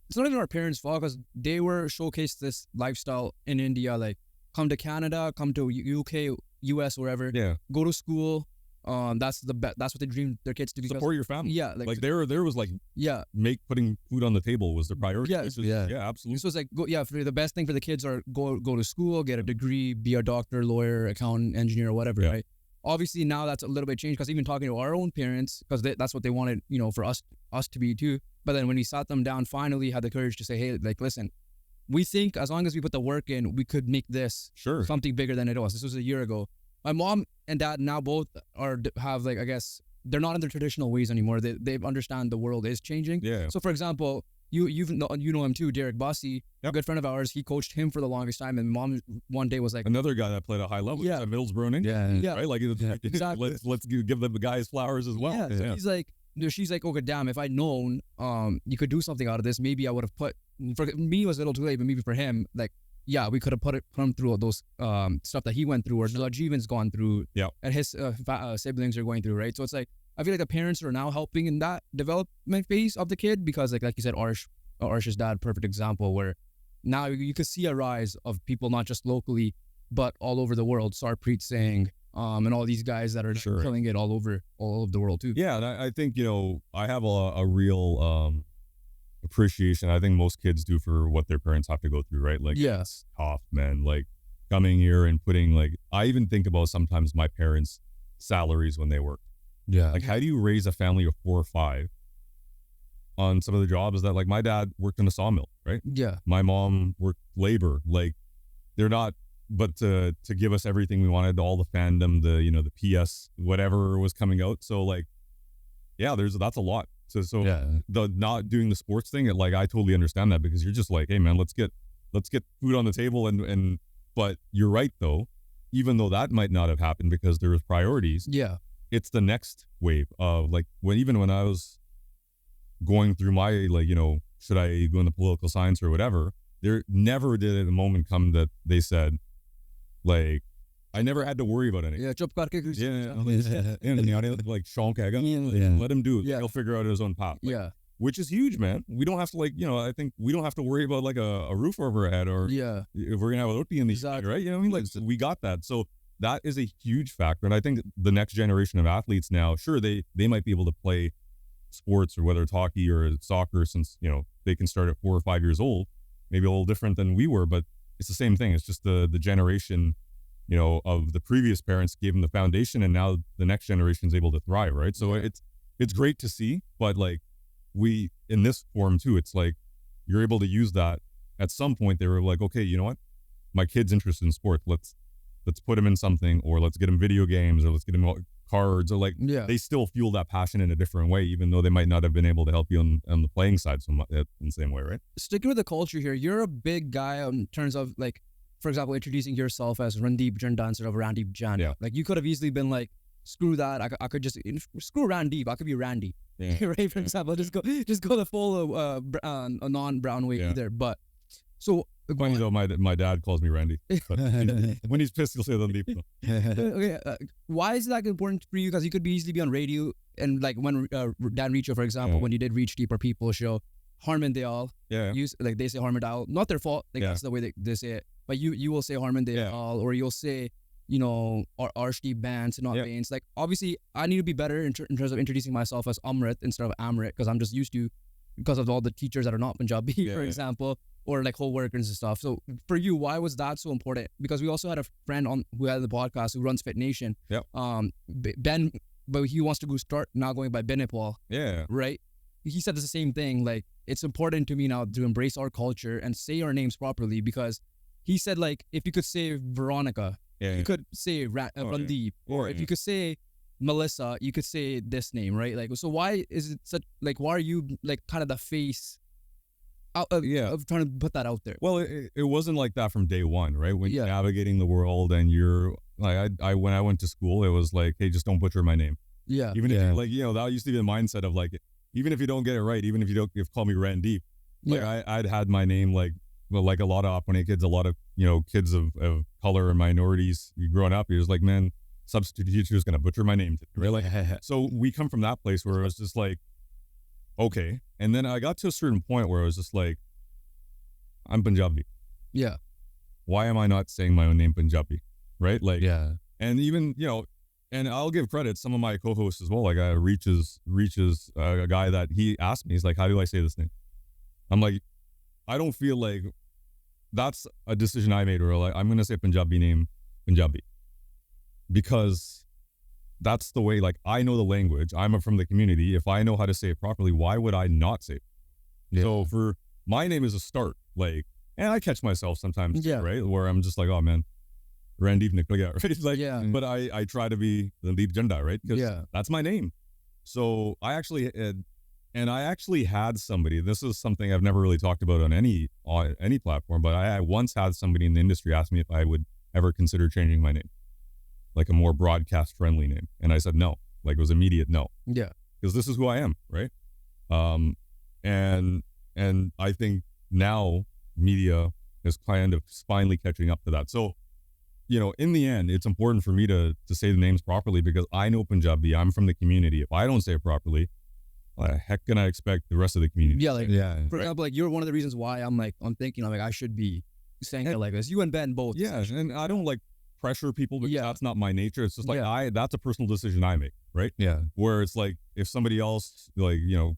it's not even our parents' fault, because they were showcased this lifestyle in India, like, come to Canada, come to UK, US, wherever, go to school. That's what they dream their kids to do.
Support your family.
Yeah,
like there was like putting food on the table was the priority. Yeah, absolutely.
So it's like the best thing for the kids are go to school, get a degree, be a doctor, lawyer, accountant, engineer, or whatever. Right. Obviously now that's a little bit changed, because even talking to our own parents, because that's what they wanted, you know, for us to be too. But then when we sat them down, finally had the courage to say, hey, like, listen, we think as long as we put the work in, we could make this something bigger than it was. This was a year ago. My mom and dad now both have, like, I guess they're not in their traditional ways anymore. They understand the world is changing. So for example, you know him too, Derek Bossy, a good friend of ours. He coached him for the longest time, and mom one day was like,
another guy that played at high level. At Middlesbrough, right? Like, exactly. Let's give the guys flowers as well.
She's like, okay, damn, if I'd known you could do something out of this, maybe I would have put. For me, it was a little too late, but maybe for him, like, we could have put him through all those stuff that he went through, or Jeevan's gone through, and his siblings are going through, right? So it's like, I feel like the parents are now helping in that development phase of the kid, because like you said, Arsh's dad, perfect example, where now you could see a rise of people, not just locally, but all over the world. Sarpreet Singh, and all these guys that are killing it all over the world too.
Yeah, and I think, you know, I have a real appreciation, I think most kids do, for what their parents have to go through, right? Like, it's tough, man. Like, coming here and putting, like, I even think about sometimes my parents' salaries when they work. Like, how do you raise a family of 4 or 5 on some of the jobs that, like, my dad worked in a sawmill, right? My mom worked labor. Like, they're not, but to give us everything we wanted, all the fandom, the PS, whatever was coming out. So like, yeah, that's a lot. So the not doing the sports thing, like I totally understand that, because you're just like, hey man, let's get food on the table, and but you're right though, even though that might not have happened because there was priorities.
Yeah,
it's the next wave of like when I was going through my, like, you know, should I go into political science or whatever, there never did a moment come that they said, like, I never had to worry about anything.
Yeah, chup karke
like Sean Kagan, let him do it. He'll figure out his own path. Like, which is huge, man. We don't have to, like, you know, I think we don't have to worry about like a roof over our head, or if we're gonna have a roti in these, right? You know what I mean? Like, we got that. So that is a huge factor. And I think the next generation of athletes now, sure, they might be able to play sports, or whether it's hockey or soccer, since, you know, they can start at 4 or 5 years old, maybe a little different than we were, but it's the same thing. It's just the generation, you know, of the previous parents gave them the foundation, and now the next generation is able to thrive, right? So it's great to see, but like we, in this form too, it's like you're able to use that. At some point they were like, okay, you know what, my kid's interested in sport, let's put him in something, or let's get him video games, or let's get him cards, or like, they still fuel that passion in a different way, even though they might not have been able to help you on the playing side so much in the same way, right?
Sticking with the culture here, you're a big guy in terms of, like, for example, introducing yourself as Randip Janda instead of Randip Janda. Yeah. Like, you could have easily been like, screw that, I could just screw Randip, I could be Randy. Right? For example, just go the full non-brown way either. But so
funny though, my dad calls me Randy. But when he's pissed, he'll say Randip.
Okay, why is that important for you? Because you could easily be on radio, and like when Dan Richo, for example, when you did Reach Deeper People show, Harman Dayal, like they say Harman Dayal, not their fault, like that's the way they say it. But you will say Harman Dayal, or you'll say, you know, or Arshdeep Bands and not Bains. Like, obviously, I need to be better in terms of introducing myself as Amrit instead of Amrit, because I'm just used to, because of all the teachers that are not Punjabi, for example, or like co-workers and stuff. So for you, why was that so important? Because we also had a friend on who had the podcast who runs Fit Nation. Ben, but he wants to start now going by Benipal. Right? He said the same thing. Like, it's important to me now to embrace our culture and say our names properly, because he said, like, if you could say Veronica, you could say Randip, or if you could say Melissa, you could say this name, right? Like, so why is it such, like, why are you like kind of the face of trying to put that out there?
Well, it wasn't like that from day one, right? When you're navigating the world, and you're like, I when I went to school, it was like, hey, just don't butcher my name. Even if, like, you know, that used to be the mindset of like, even if you don't get it right, even if you call me Randip, like I'd had my name like, well, like a lot of Apane kids, a lot of, you know, kids of color and minorities growing up, you're just like, man, substitute teacher is going to butcher my name, right? So we come from that place where it was just like, okay. And then I got to a certain point where I was just like, I'm Punjabi. Why am I not saying my own name Punjabi? Right? Like, and even, you know, and I'll give credit, some of my co-hosts as well, like Reaches a guy that he asked me, he's like, how do I say this name? I'm like, I don't feel like that's a decision I made, where like, I'm going to say Punjabi name Punjabi, because that's the way, like, I know the language. I'm from the community. If I know how to say it properly, why would I not say it? So for my name is a start, like, and I catch myself sometimes, right? Where I'm just like, oh man, Randip Nikla, right? Like, but I try to be Randip Janda, right? Because that's my name. So I actually had somebody, this is something I've never really talked about on any platform, but I once had somebody in the industry ask me if I would ever consider changing my name, like a more broadcast friendly name. And I said no, like it was immediate no. Because this is who I am, right? And I think now media is kind of finally catching up to that. So, you know, in the end, it's important for me to say the names properly, because I know Punjabi, I'm from the community. If I don't say it properly, what the heck can I expect the rest of the community?
For example, like, you're one of the reasons why I'm thinking like I should be saying it like this. You and Ben both.
And I don't like pressure people, because that's not my nature. It's just like that's a personal decision I make, right? Where it's like, if somebody else, like, you know,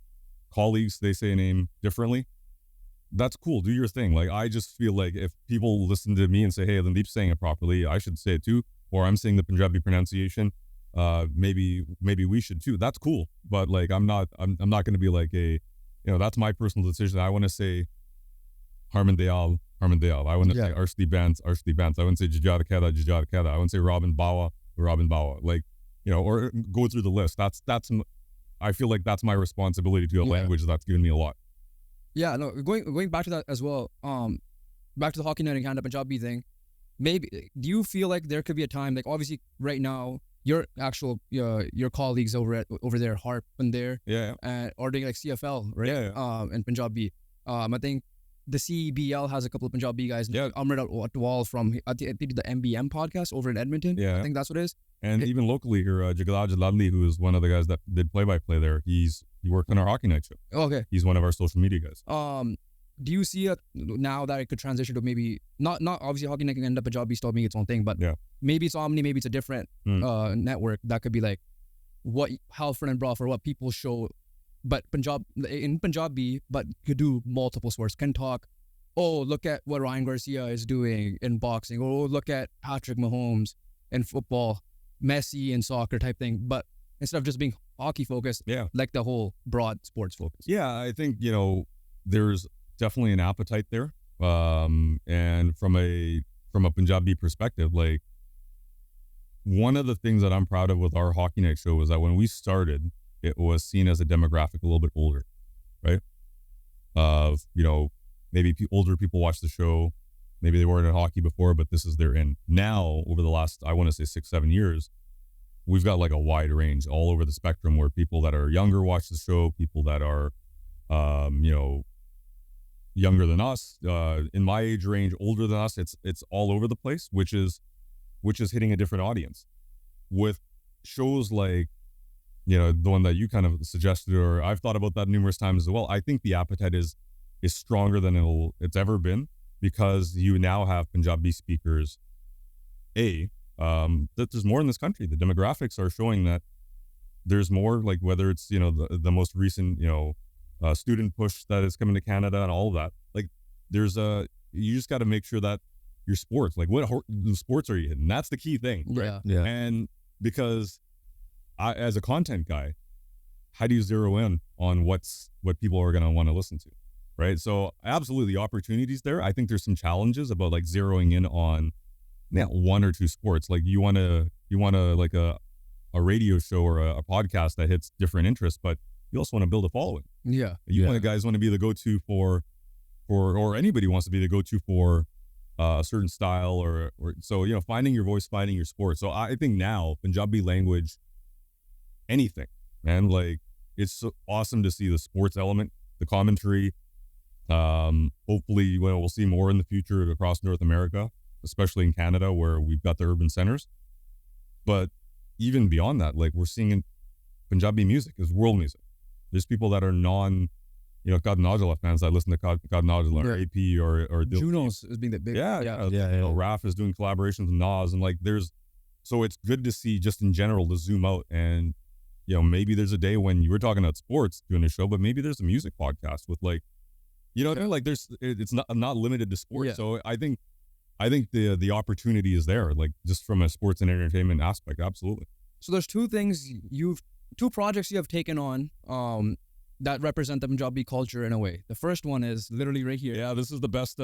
colleagues, they say a name differently, that's cool, do your thing. Like, I just feel like if people listen to me and say, hey, Randip's saying it properly, I should say it too, or I'm saying the Punjabi pronunciation, maybe we should too. That's cool. But like, I'm not going to be like you know, that's my personal decision. I want to say Harman Dayal. I want to say Arshdeep Bands. I want to say Jajada Keda. I want to say Robin Bawa. Like, you know, or go through the list. I feel like that's my responsibility to a language that's given me a lot.
Yeah, no, going back to that as well. Back to the Hockey Night in Canada Punjabi thing. Maybe do you feel like there could be a time, like obviously right now your actual your colleagues over there, Harp and there, or doing like CFL, right? And Punjabi. I think the CBL has a couple of Punjabi guys. Amrit Atwal from I think the MBM podcast over in Edmonton. I think that's what it is.
And even locally here, Jagalaj Ladli, who is one of the guys that did play-by-play there, he worked on our Hockey Night show.
Okay.
He's one of our social media guys.
Do you see it now that it could transition to maybe not obviously Hockey Night can end up Punjabi still being its own thing, but maybe it's Omni, maybe it's a different network that could be like what Halford and Brough or what people show, but in Punjabi, but could do multiple sports, can talk. Oh, look at what Ryan Garcia is doing in boxing. Oh, look at Patrick Mahomes in football, Messi in soccer type thing. But instead of just being hockey focused, like the whole broad sports focus.
Yeah, I think there's definitely an appetite there, and from a Punjabi perspective, like one of the things that I'm proud of with our Hockey Night show was that when we started, it was seen as a demographic a little bit older, right? Maybe older people watch the show, maybe they weren't in hockey before, but this is their in. Now, over the last, I want to say 6-7 years, we've got like a wide range all over the spectrum where people that are younger watch the show, people that are, younger than us, in my age range, older than us. It's all over the place, which is hitting a different audience. With shows like, the one that you kind of suggested, or I've thought about that numerous times as well. I think the appetite is stronger than it's ever been, because you now have Punjabi speakers. That there's more in this country. The demographics are showing that there's more, like whether it's the most recent student push that is coming to Canada and all of that. Like you just got to make sure that your sports, like what sports are you hitting? That's the key thing, right? Yeah. And because I, as a content guy, how do you zero in on what people are going to want to listen to, right? So absolutely, opportunities there. I think there's some challenges about like zeroing in on one or two sports. Like you want to like a radio show or a podcast that hits different interests, but you also want to build a following. Yeah. Guys want to be the go-to for anybody wants to be the go-to for a certain style or so, finding your voice, finding your sport. So I think now Punjabi language, anything, man, like it's so awesome to see the sports element, the commentary. Hopefully, we'll see more in the future across North America, especially in Canada where we've got the urban centers. But even beyond that, like we're seeing Punjabi music is world music. There's people that are Kad Najala fans that listen to Kad Najala or AP or
Junos is being that big.
Raf is doing collaborations with Nas, and like so it's good to see just in general to zoom out and maybe there's a day when you were talking about sports doing a show, but maybe there's a music podcast with like like it's not limited to sports. Yeah. So I think the opportunity is there, like just from a sports and entertainment aspect. Absolutely.
So there's two projects you have taken on that represent the Punjabi culture in a way. The first one is literally right here.
Yeah, this is the best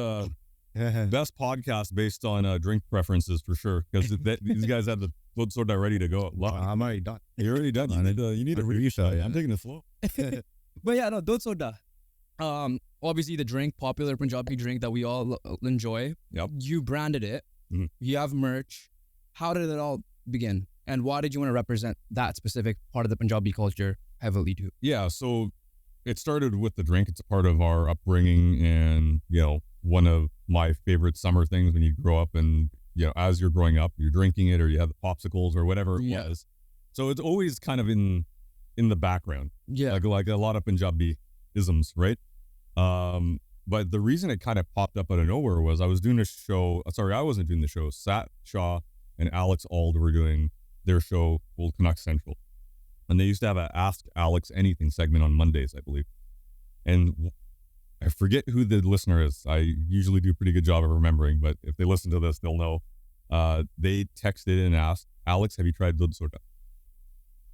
podcast based on drink preferences for sure, because these guys have the Dudh Soda ready to go.
I'm already done.
You're already done. You need a review show. I'm taking it slow.
But yeah, no, Dudh Soda. Obviously the drink, popular Punjabi drink that we all enjoy. Yep. You branded it. Mm-hmm. You have merch. How did it all begin? And why did you want to represent that specific part of the Punjabi culture heavily too?
Yeah, so it started with the drink. It's a part of our upbringing, and one of my favorite summer things when you grow up and as you're growing up, you're drinking it or you have the popsicles or whatever it was. So it's always kind of in the background. Yeah, like a lot of Punjabi isms, right? But the reason it kind of popped up out of nowhere was I was doing a show. Sorry, I wasn't doing the show. Sat Shah and Alex Ald were doing their show called Canucks Central. And they used to have a Ask Alex Anything segment on Mondays, I believe. And I forget who the listener is. I usually do a pretty good job of remembering, but if they listen to this, they'll know. They texted and asked, Alex, have you tried Dudh Soda?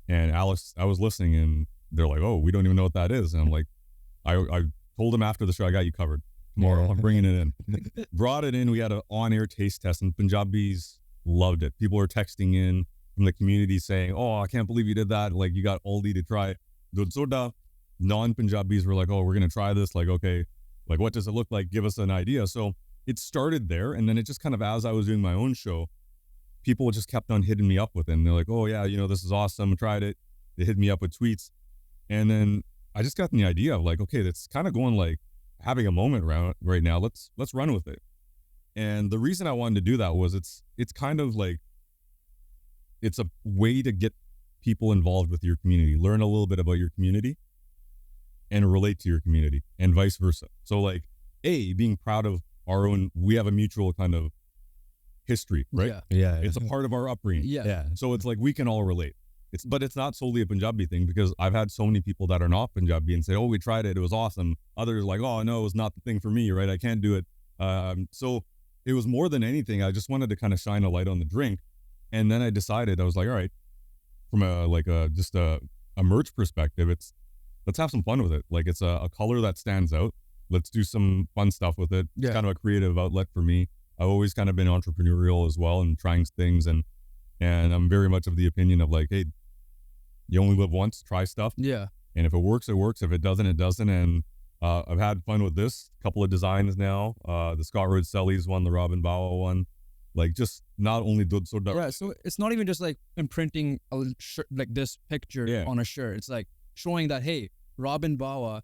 And Alex, I was listening and they're like, oh, we don't even know what that is. And I'm like, I told them after the show, I got you covered. Tomorrow, I'm bringing it in. Brought it in. We had an on-air taste test and Punjabis loved it. People were texting in from the community saying, oh, I can't believe you did that. Like you got Aldi to try Dudh Soda. Non-Punjabis were like, oh, we're going to try this. Like, okay, like, what does it look like? Give us an idea. So it started there. And then it just kind of, as I was doing my own show, people just kept on hitting me up with it. And they're like, oh, yeah, this is awesome. Tried it. They hit me up with tweets. And then I just got the idea of like, okay, that's kind of going like having a moment right now. Let's run with it. And the reason I wanted to do that was it's kind of like, it's a way to get people involved with your community, learn a little bit about your community and relate to your community and vice versa. So like, being proud of our own, we have a mutual kind of history, right?
Yeah.
It's a part of our upbringing.
Yeah.
So it's like, we can all relate. But it's not solely a Punjabi thing, because I've had so many people that are not Punjabi and say, oh, we tried it, it was awesome. Others like, oh no, it was not the thing for me, right? I can't do it. So it was more than anything, I just wanted to kind of shine a light on the drink. And then I decided, I was like, all right, from a merch perspective, let's have some fun with it. Like, it's a color that stands out. Let's do some fun stuff with it. It's kind of a creative outlet for me. I've always kind of been entrepreneurial as well and trying things. And I'm very much of the opinion of like, hey, you only live once, try stuff.
Yeah.
And if it works, it works. If it doesn't, it doesn't. And I've had fun with this. A couple of designs now. The Scott Road Sellies one, the Robin Bawa one. Like, just not only Dudh Soda.
Right. So it's not even just like imprinting a shirt, like this picture on a shirt. It's like showing that, hey, Robin Bawa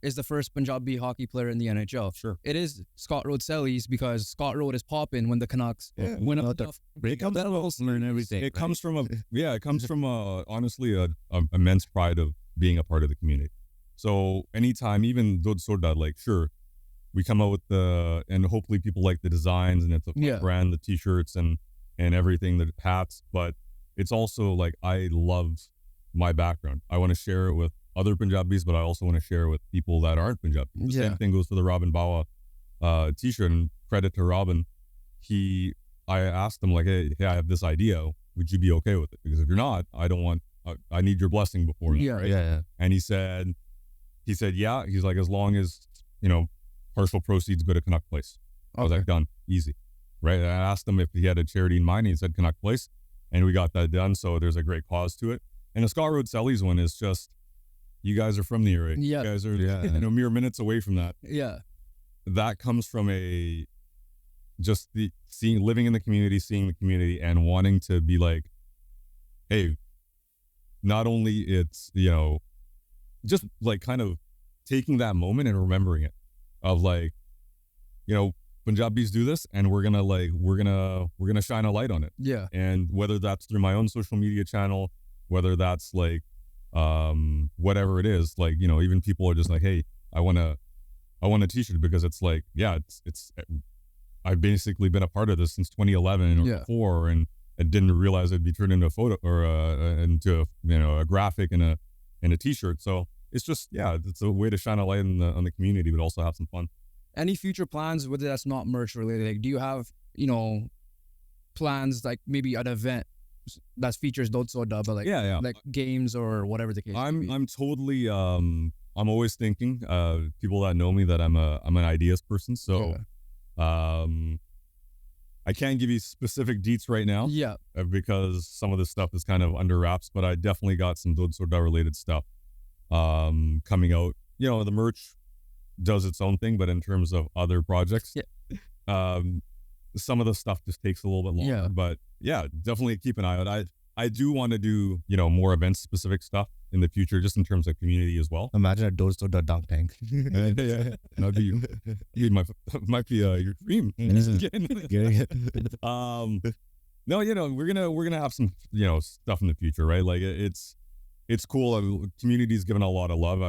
is the first Punjabi hockey player in the NHL.
Sure.
It is Scott Road Sellies because Scott Road is popping when the Canucks win up the
breakup medals and everything.
It comes from honestly a immense pride of being a part of the community. So anytime, even Dudh Soda, like, sure, we come out with and hopefully people like the designs, and it's a fun brand, the t-shirts and everything, the hats, but it's also like, I love my background. I want to share it with other Punjabis, but I also want to share it with people that aren't Punjabi. The same thing goes for the Robin Bawa t-shirt, and credit to Robin. I asked him like, hey, I have this idea. Would you be okay with it? Because if you're not, I need your blessing before that, right?
Yeah.
And he said, yeah. He's like, as long as, partial proceeds go to Canuck Place. I was like, done, easy, right? And I asked him if he had a charity in mind, and he said Canuck Place, and we got that done. So there's a great cause to it. And the Scott Road Sellies one is just, you guys are from the area.
Yeah.
You guys are mere minutes away from that.
Yeah.
That comes from living in the community, seeing the community, and wanting to be like, hey, not only it's, just like kind of taking that moment and remembering it of like, Punjabis do this, and we're gonna shine a light on it.
Yeah.
And whether that's through my own social media channel, whether that's like, whatever it is, like, even people are just like, hey, I want a t-shirt, because it's like, it's I've basically been a part of this since 2011 or before, and I didn't realize it'd be turned into a photo or into a graphic and a t-shirt. So it's just, it's a way to shine a light on the community, but also have some fun.
Any future plans, whether that's not merch related? Like, do you have, plans, like maybe an event that features Dudh Soda, but like, like games or whatever the case?
I'm totally, I'm always thinking, people that know me, that I'm an ideas person. So, I can't give you specific deets right now.
Yeah.
Because some of this stuff is kind of under wraps, but I definitely got some Dudh Soda related stuff coming out. The merch does its own thing, but in terms of other projects, some of the stuff just takes a little bit longer. But definitely keep an eye out. I do want to do more event specific stuff in the future, just in terms of community as well.
Imagine a Dudh Soda dunk tank.
That'd be might be your dream. No, we're gonna have some stuff in the future, right? Like it's cool. Community's given a lot of love.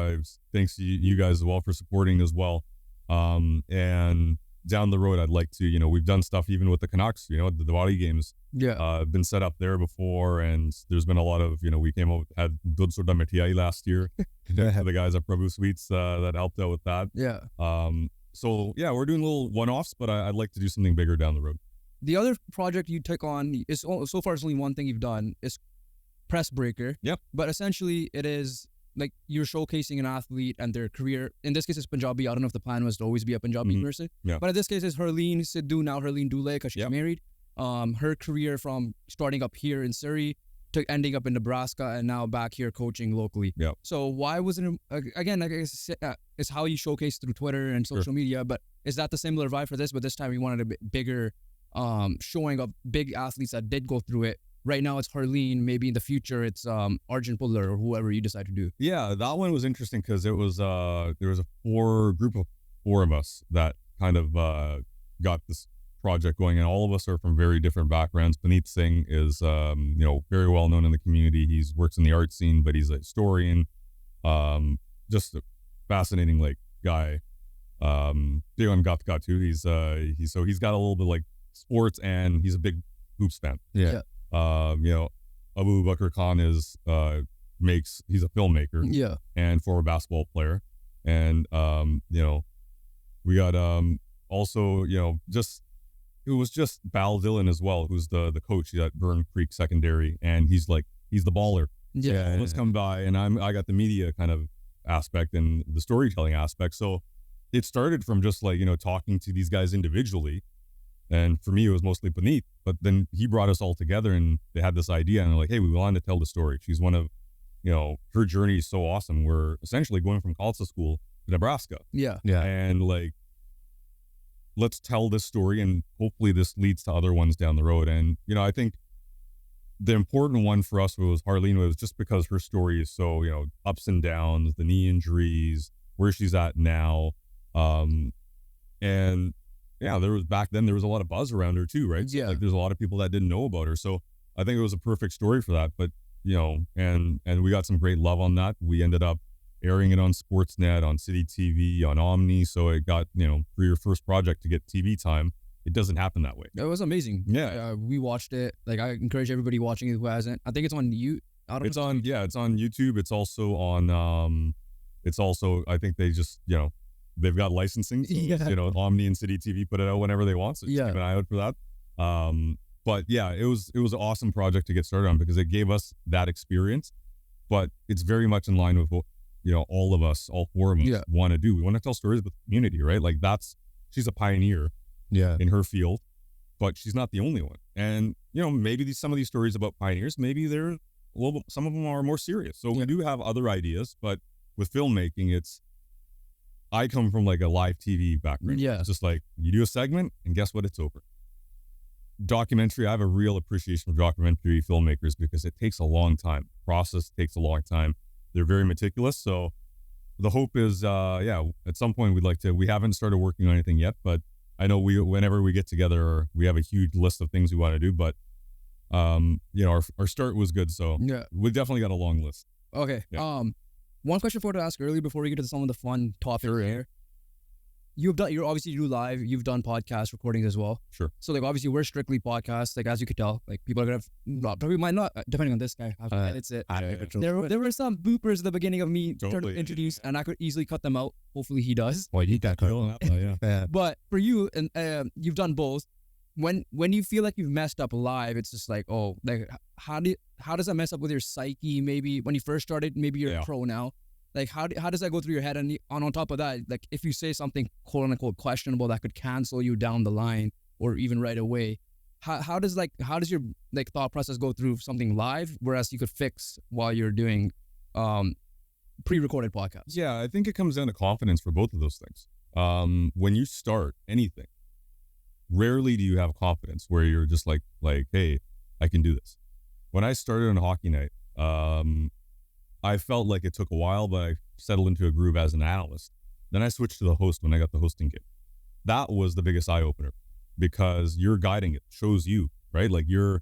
Thanks to you guys as well for supporting as well. And down the road, I'd like to, we've done stuff even with the Canucks, the Diwali games. Been set up there before, and there's been a lot of, we came out, had Dudh Soda Mithai last year. The guys at Prabhu Sweets that helped out with that. So we're doing little one-offs, but I'd like to do something bigger down the road.
The other project you took on is, so far it's only one thing you've done, is Press Breaker.
Yep.
But essentially it is like you're showcasing an athlete and their career. In this case, it's Punjabi. I don't know if the plan was to always be a Punjabi person.
Yeah.
But in this case, it's Harleen Sidhu, now Harleen Dule, because she's married. Her career from starting up here in Surrey to ending up in Nebraska and now back here coaching locally.
Yeah.
So why wasn't it, again, I guess it's how you showcase through Twitter and social media, but is that the similar vibe for this? But this time you wanted a bit bigger showing of big athletes that did go through it. Right now it's Harleen. Maybe in the future it's Arjun Puller or whoever you decide to do.
Yeah, that one was interesting because it was there was a group of four of us that kind of got this project going, and all of us are from very different backgrounds. Puneet Singh is very well known in the community. He's works in the art scene, but he's a historian. Just a fascinating guy. Big on Gatka too. He's got a little bit like sports, and he's a big hoops fan.
Yeah.
Abu Bakr Khan is he's a filmmaker.
Yeah.
And former basketball player. And we got also, it was just Bal Dillon as well, who's the coach at Burn Creek Secondary, and he's the baller.
Yeah.
Let's come by, and I got the media kind of aspect and the storytelling aspect. So it started from just talking to these guys individually, and for me it was mostly Puneet, but then he brought us all together, and they had this idea, and they're like, hey, we want to tell the story. She's one of, her journey is so awesome. We're essentially going from Khalsa school to Nebraska.
Yeah.
And let's tell this story, and hopefully this leads to other ones down the road. And, I think the important one for us was Harleen, was just because her story is so, ups and downs, the knee injuries, where she's at now. And yeah, back then there was a lot of buzz around her too, right? So,
yeah.
There's a lot of people that didn't know about her. So I think it was a perfect story for that. But, and we got some great love on that. We ended up airing it on Sportsnet, on City TV, on Omni. So it got, for your first project to get TV time, it doesn't happen that way.
It was amazing.
Yeah.
We watched it. I encourage everybody watching it who hasn't. I think it's on
It's on YouTube. It's also on, I think they just, they've got licensing. So, Omni and City TV put it out whenever they want. So just keep an eye out for that. But yeah, it was an awesome project to get started on because it gave us that experience, but it's very much in line with what, all of us, all four of us want to do. We want to tell stories with the community, right? She's a pioneer in her field, but she's not the only one. And, maybe some of these stories about pioneers, maybe they're some of them are more serious. So we do have other ideas, but with filmmaking, I come from a live TV background.
Yeah.
It's just you do a segment and guess what? It's over. Documentary, I have a real appreciation for documentary filmmakers because it takes a long time. The process takes a long time. They're very meticulous. So the hope is, at some point we haven't started working on anything yet, but I know whenever we get together, we have a huge list of things we want to do, but our start was good. So we definitely got a long list.
Okay.
Yeah.
One question for to ask earlier before we get to some of the fun topics here. You do live, you've done podcast recordings as well.
Sure.
So obviously we're strictly podcasts, as you could tell, people are gonna probably might not, depending on this guy. It's it. There were some bloopers at the beginning of me trying to introduce, and I could easily cut them out. Hopefully he does.
Well, you need that cut.
But for you, and you've done both. When you feel like you've messed up live, it's just how does that mess up with your psyche? Maybe when you first started, maybe you're a pro now. How does that go through your head? And on top of that, if you say something quote unquote questionable that could cancel you down the line or even right away, how does your thought process go through something live, whereas you could fix while you're doing pre-recorded podcasts?
Yeah, I think it comes down to confidence for both of those things. When you start anything, rarely do you have confidence where you're just hey, I can do this. When I started on Hockey Night, I felt like it took a while, but I settled into a groove as an analyst. Then I switched to the host when I got the hosting gig. That was the biggest eye opener because you're guiding it, shows you, right? You're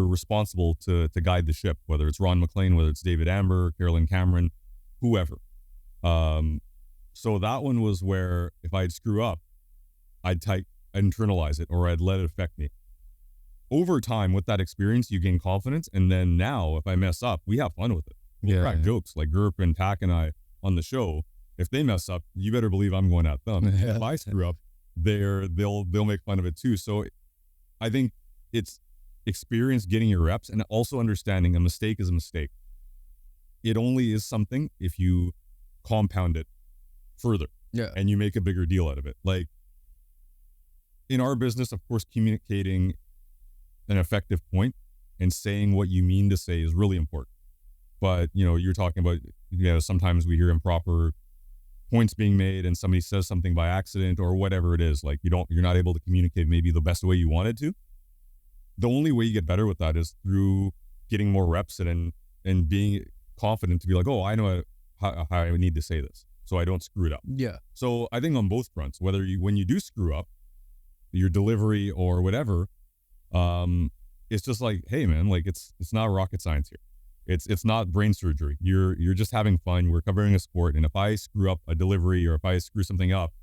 responsible to guide the ship, whether it's Ron McLean, whether it's David Amber, Carolyn Cameron, whoever. So that one was where if I'd screw up, I'd internalize it or I'd let it affect me. Over time, with that experience, you gain confidence. And then now, if I mess up, we have fun with it. We crack jokes like Gurp and Tak and I on the show. If they mess up, you better believe I'm going at them. If I screw up, they'll make fun of it too. So I think it's experience getting your reps and also understanding a mistake is a mistake. It only is something if you compound it further and you make a bigger deal out of it. In our business, of course, communicating an effective point and saying what you mean to say is really important. But, you're talking about, sometimes we hear improper points being made and somebody says something by accident or whatever it is. Like you're not able to communicate maybe the best way you wanted to. The only way you get better with that is through getting more reps and being confident to be like, oh, I know how I need to say this so I don't screw it up.
Yeah.
So I think on both fronts, whether when you do screw up your delivery or whatever, it's just like, hey man, like it's not rocket science here. It's not brain surgery. You're just having fun. We're covering a sport, and if I screw up a delivery or if I screw something up,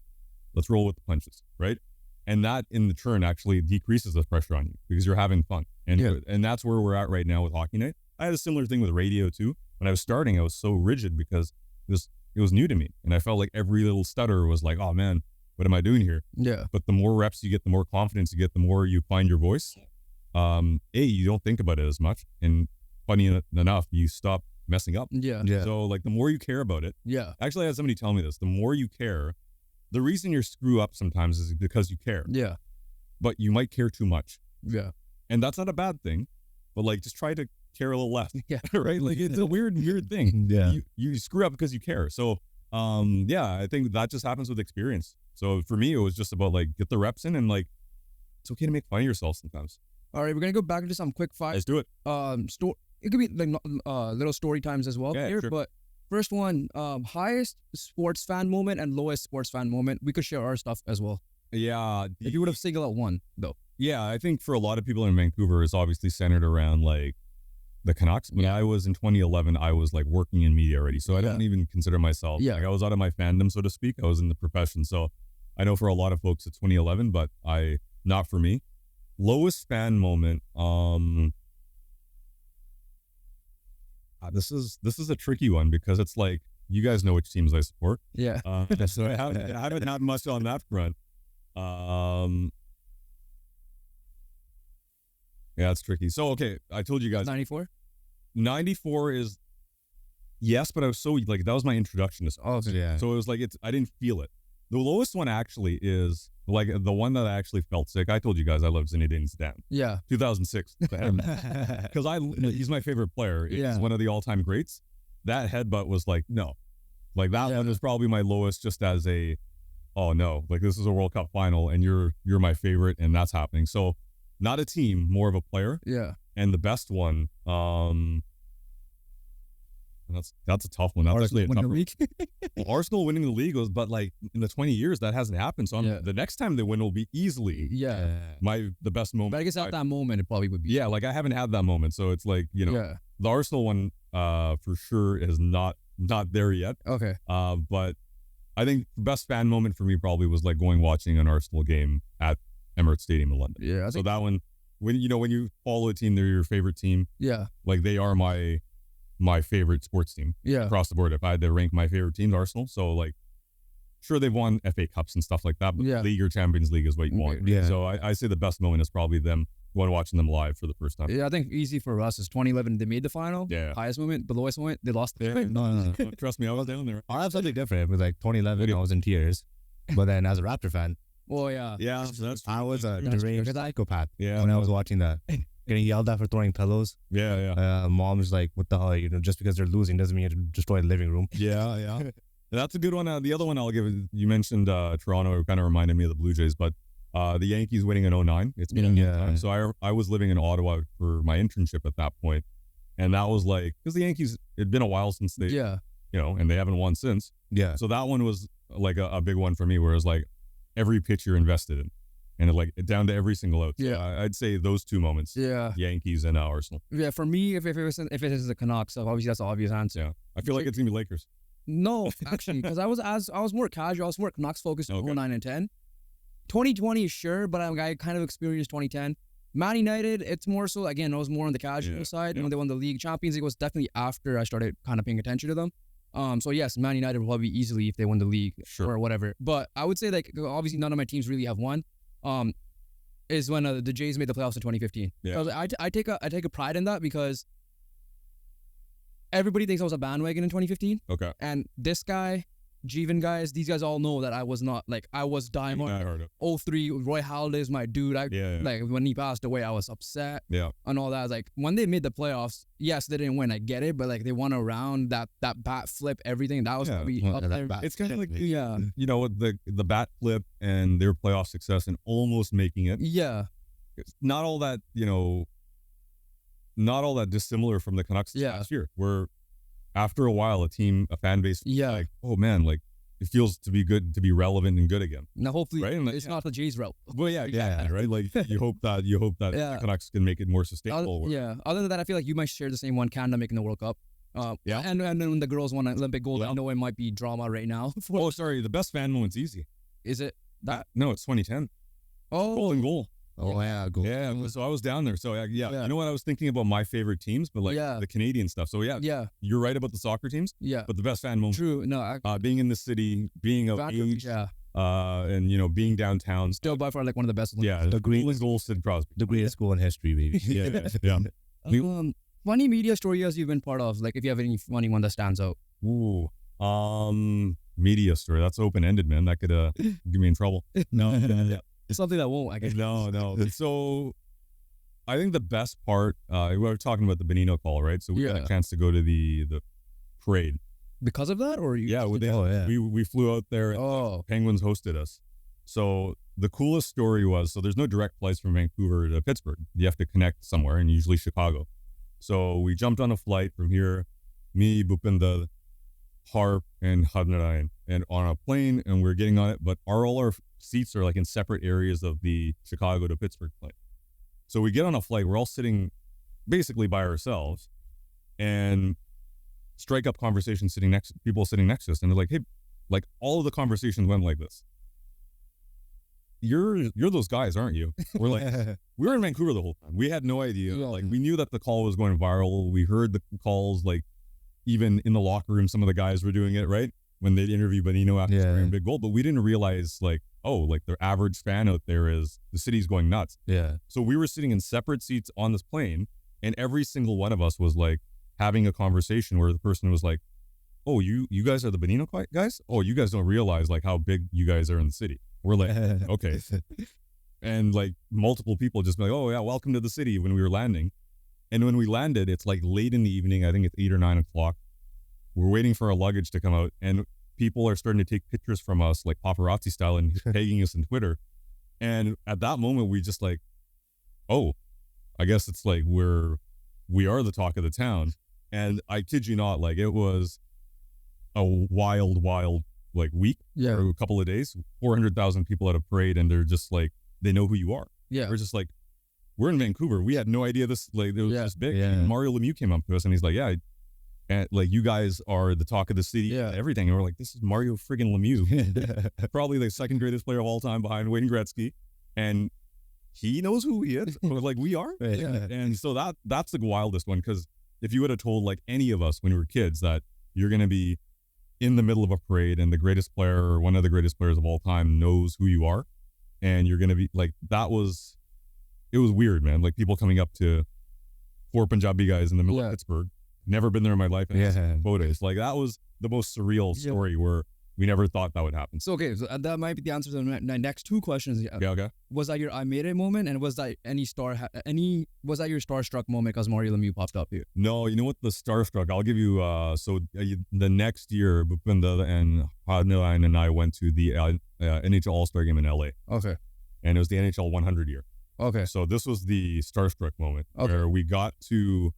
let's roll with the punches, right? And that in the turn actually decreases the pressure on you because you're having fun. And that's where we're at right now with Hockey Night. I had a similar thing with radio too. When I was starting, I was so rigid because it was new to me, and I felt like every little stutter was like, oh man, what am I doing here?
Yeah.
But the more reps you get, the more confidence you get, the more you find your voice. You don't think about it as much, and funny enough, you stop messing up.
Yeah.
So like the more you care about it.
Yeah.
Actually, I had somebody tell me this. The more you care, the reason you screw up sometimes is because you care.
Yeah.
But you might care too much.
Yeah.
And that's not a bad thing. But like, just try to care a little less.
Yeah.
Right? Like it's a weird thing.
Yeah.
You screw up because you care. So I think that just happens with experience. So for me, it was just about like get the reps in, and like it's okay to make fun of yourself sometimes.
All right, we're gonna go back into some quick fire.
Let's do it.
It could be like little story times as well here,
sure.
But first one, highest sports fan moment and lowest sports fan moment. We could share our stuff as well.
Yeah.
If you would have singled out one though.
Yeah, I think for a lot of people in Vancouver, it's obviously centered around like the Canucks. When I was in 2011, I was like working in media already, so I don't even consider myself.
Yeah.
Like I was out of my fandom, so to speak. I was in the profession, so I know for a lot of folks it's 2011, but not for me. Lowest fan moment. This is a tricky one because it's like you guys know which teams I support.
Yeah.
So I haven't had much on that front. Yeah, it's tricky. So okay, I told you guys
94.
94 is yes, but I was so like that was my introduction to sports.
Oh yeah.
So it was like I didn't feel it. The lowest one actually is like the one that I actually felt sick. I told you guys I love Zinedine Zidane.
Yeah.
2006. Because he's my favorite player. He's one of the all-time greats. That headbutt was like, no. Like that one was probably my lowest just as oh no, like this is a World Cup final and you're my favorite and that's happening. So not a team, more of a player.
Yeah.
And the best one, that's a tough one. That's actually a tough one. Arsenal winning the league was, but like in the 20 years that hasn't happened. So the next time they win will be easily the best moment.
But I guess at that moment it probably would be.
Yeah, like I haven't had that moment. So it's like, the Arsenal one for sure is not there yet.
Okay.
But I think the best fan moment for me probably was like watching an Arsenal game at Emirates Stadium in London.
Yeah.
So that one, when you follow a team, they're your favorite team.
Yeah.
Like they are my favorite sports team across the board. If I had to rank my favorite teams, Arsenal. So like, sure they've won FA Cups and stuff like that, but League or Champions League is what you want.
Yeah.
So I say the best moment is probably them watching them live for the first time.
Yeah, I think easy for us is 2011. They made the final.
Yeah.
Highest moment, the lowest moment, they lost.
No.
Trust me, I was down there.
I have something different. It was like 2011, I was in tears. But then as a Raptor fan,
well, yeah.
Yeah,
I was a deranged psychopath
Yeah.
when I was watching that. Getting yelled at for throwing pillows.
Yeah.
Mom's like, what the hell? Just because they're losing doesn't mean you have to destroy the living room.
Yeah. That's a good one. The other one I'll give, you mentioned Toronto, kind of reminded me of the Blue Jays, but the Yankees winning in 2009. It's been a long time. So I was living in Ottawa for my internship at that point, and that was like, because the Yankees, it'd been a while since they, and they haven't won since.
Yeah.
So that one was like a big one for me, where it was like every pitch you're invested in. And down to every single out. So I'd say those two moments. Yeah. Yankees and Arsenal.
Yeah, for me, if it is the Canucks, so obviously that's the obvious answer.
Yeah. I feel like it's gonna be Lakers.
No, actually, because I was more casual. I was more Canucks focused in 09 and 10. 2020 sure, but I kind of experienced 2010. Man United, it's more so, again, I was more on the casual side. When they won the league, Champions League was definitely after I started kind of paying attention to them. So yes, Man United will probably easily if they win the league or whatever. But I would say like obviously none of my teams really have won. Is when the Jays made the playoffs in 2015. Yeah. So I take a pride in that because everybody thinks I was a bandwagon in 2015.
Okay.
And this guy Jeevan guys, these guys all know that I was not, like, I was diehard. 03, Roy Halladay's my dude. Like, when he passed away, I was upset.
Yeah.
And all that. I was like, when they made the playoffs, yes, they didn't win. I get it. But, like, they won a round, that bat flip, everything. That was probably up there.
It's kind of like, you know, the bat flip and their playoff success and almost making it.
Yeah.
It's not all that, you know, not all that dissimilar from the Canucks last year, where after a while, a fan base, like, oh man, like it feels to be good, to be relevant and good again.
Now, hopefully,
right? And
it's not the Jays route.
Well, right? Like you hope that the Canucks can make it more sustainable.
Other than that, I feel like you might share the same one, Canada making the World Cup. And then when the girls won an Olympic gold, I know it might be drama right now.
The best fan moment's easy.
Is it that?
No, it's 2010. Golden goal.
Oh yeah, goal.
Yeah. So I was down there. So yeah. You know what? I was thinking about my favorite teams, but like the Canadian stuff. So you're right about the soccer teams. Yeah. But the best fan moment.
True. No.
Being in the city, being of age. Yeah. And you know, being downtown.
Still by far like one of the best.
Yeah. The greatest goal, Sid Crosby.
The greatest goal in history, baby.
Yeah.
Funny media stories you've been part of. Like if you have any funny one that stands out.
Ooh. Media story. That's open ended, man. That could get me in trouble.
No. Yeah. It's something that won't, I guess.
No. So I think the best part, we were talking about the Bonino call, right? So we got a chance to go to the parade.
Because of that? Or
we flew out there and Penguins hosted us. So the coolest story was, so there's no direct flights from Vancouver to Pittsburgh. You have to connect somewhere, and usually Chicago. So we jumped on a flight from here, me, Bhupendra, Harp, and Hadnarayan, and on a plane, and we're getting on it, but all our seats are like in separate areas of the Chicago to Pittsburgh flight. So we get on a flight, we're all sitting basically by ourselves, and strike up conversations people sitting next to us, and they're like, hey, like all of the conversations went like this. You're those guys, aren't you? We're like, we were in Vancouver the whole time. We had no idea. Like we knew that the call was going viral. We heard the calls, like even in the locker room, some of the guys were doing it, right? When they'd interview Bonino after scoring a big goal, but we didn't realize like, like the average fan out there is the city's going nuts. Yeah. So we were sitting in separate seats on this plane, and every single one of us was like having a conversation where the person was like, oh, you guys are the Bonino guys? Oh, you guys don't realize like how big you guys are in the city. We're like, okay. And like multiple people just be like, oh yeah, welcome to the city when we were landing. And when we landed, it's like late in the evening. I think it's 8 or 9 o'clock. We're waiting for our luggage to come out, and people are starting to take pictures from us, like paparazzi style, and tagging us in Twitter. And at that moment, we just like, oh, I guess it's like we are the talk of the town. And I kid you not, like it was a wild like week or a couple of days. 400,000 people at a parade, and they're just like, they know who you are. Yeah, we're just like, we're in Vancouver. We had no idea this it was this big. Yeah. Mario Lemieux came up to us, and he's like, yeah. And like, you guys are the talk of the city, everything. And we're like, this is Mario friggin' Lemieux, probably the second greatest player of all time behind Wayne Gretzky, and he knows who he is. Like we are, and so that's the wildest one, because if you would have told like any of us when we were kids that you're gonna be in the middle of a parade and the greatest player or one of the greatest players of all time knows who you are, and you're gonna be like, it was weird, man. Like people coming up to 4 Punjabi guys in the middle of Pittsburgh. Never been there in my life. And photos. Like that was the most surreal story where we never thought that would happen.
So that might be the answer to my next 2 questions.
Yeah, okay.
Was that your I made it moment, and was that was that your Starstruck moment because Mario Lemieux popped up here?
No, you know what, the Starstruck, I'll give you the next year, Bhupendra and Hadnarayan and I went to the NHL All-Star game in LA. Okay. And it was the NHL 100 year. Okay. So this was the Starstruck moment where we got to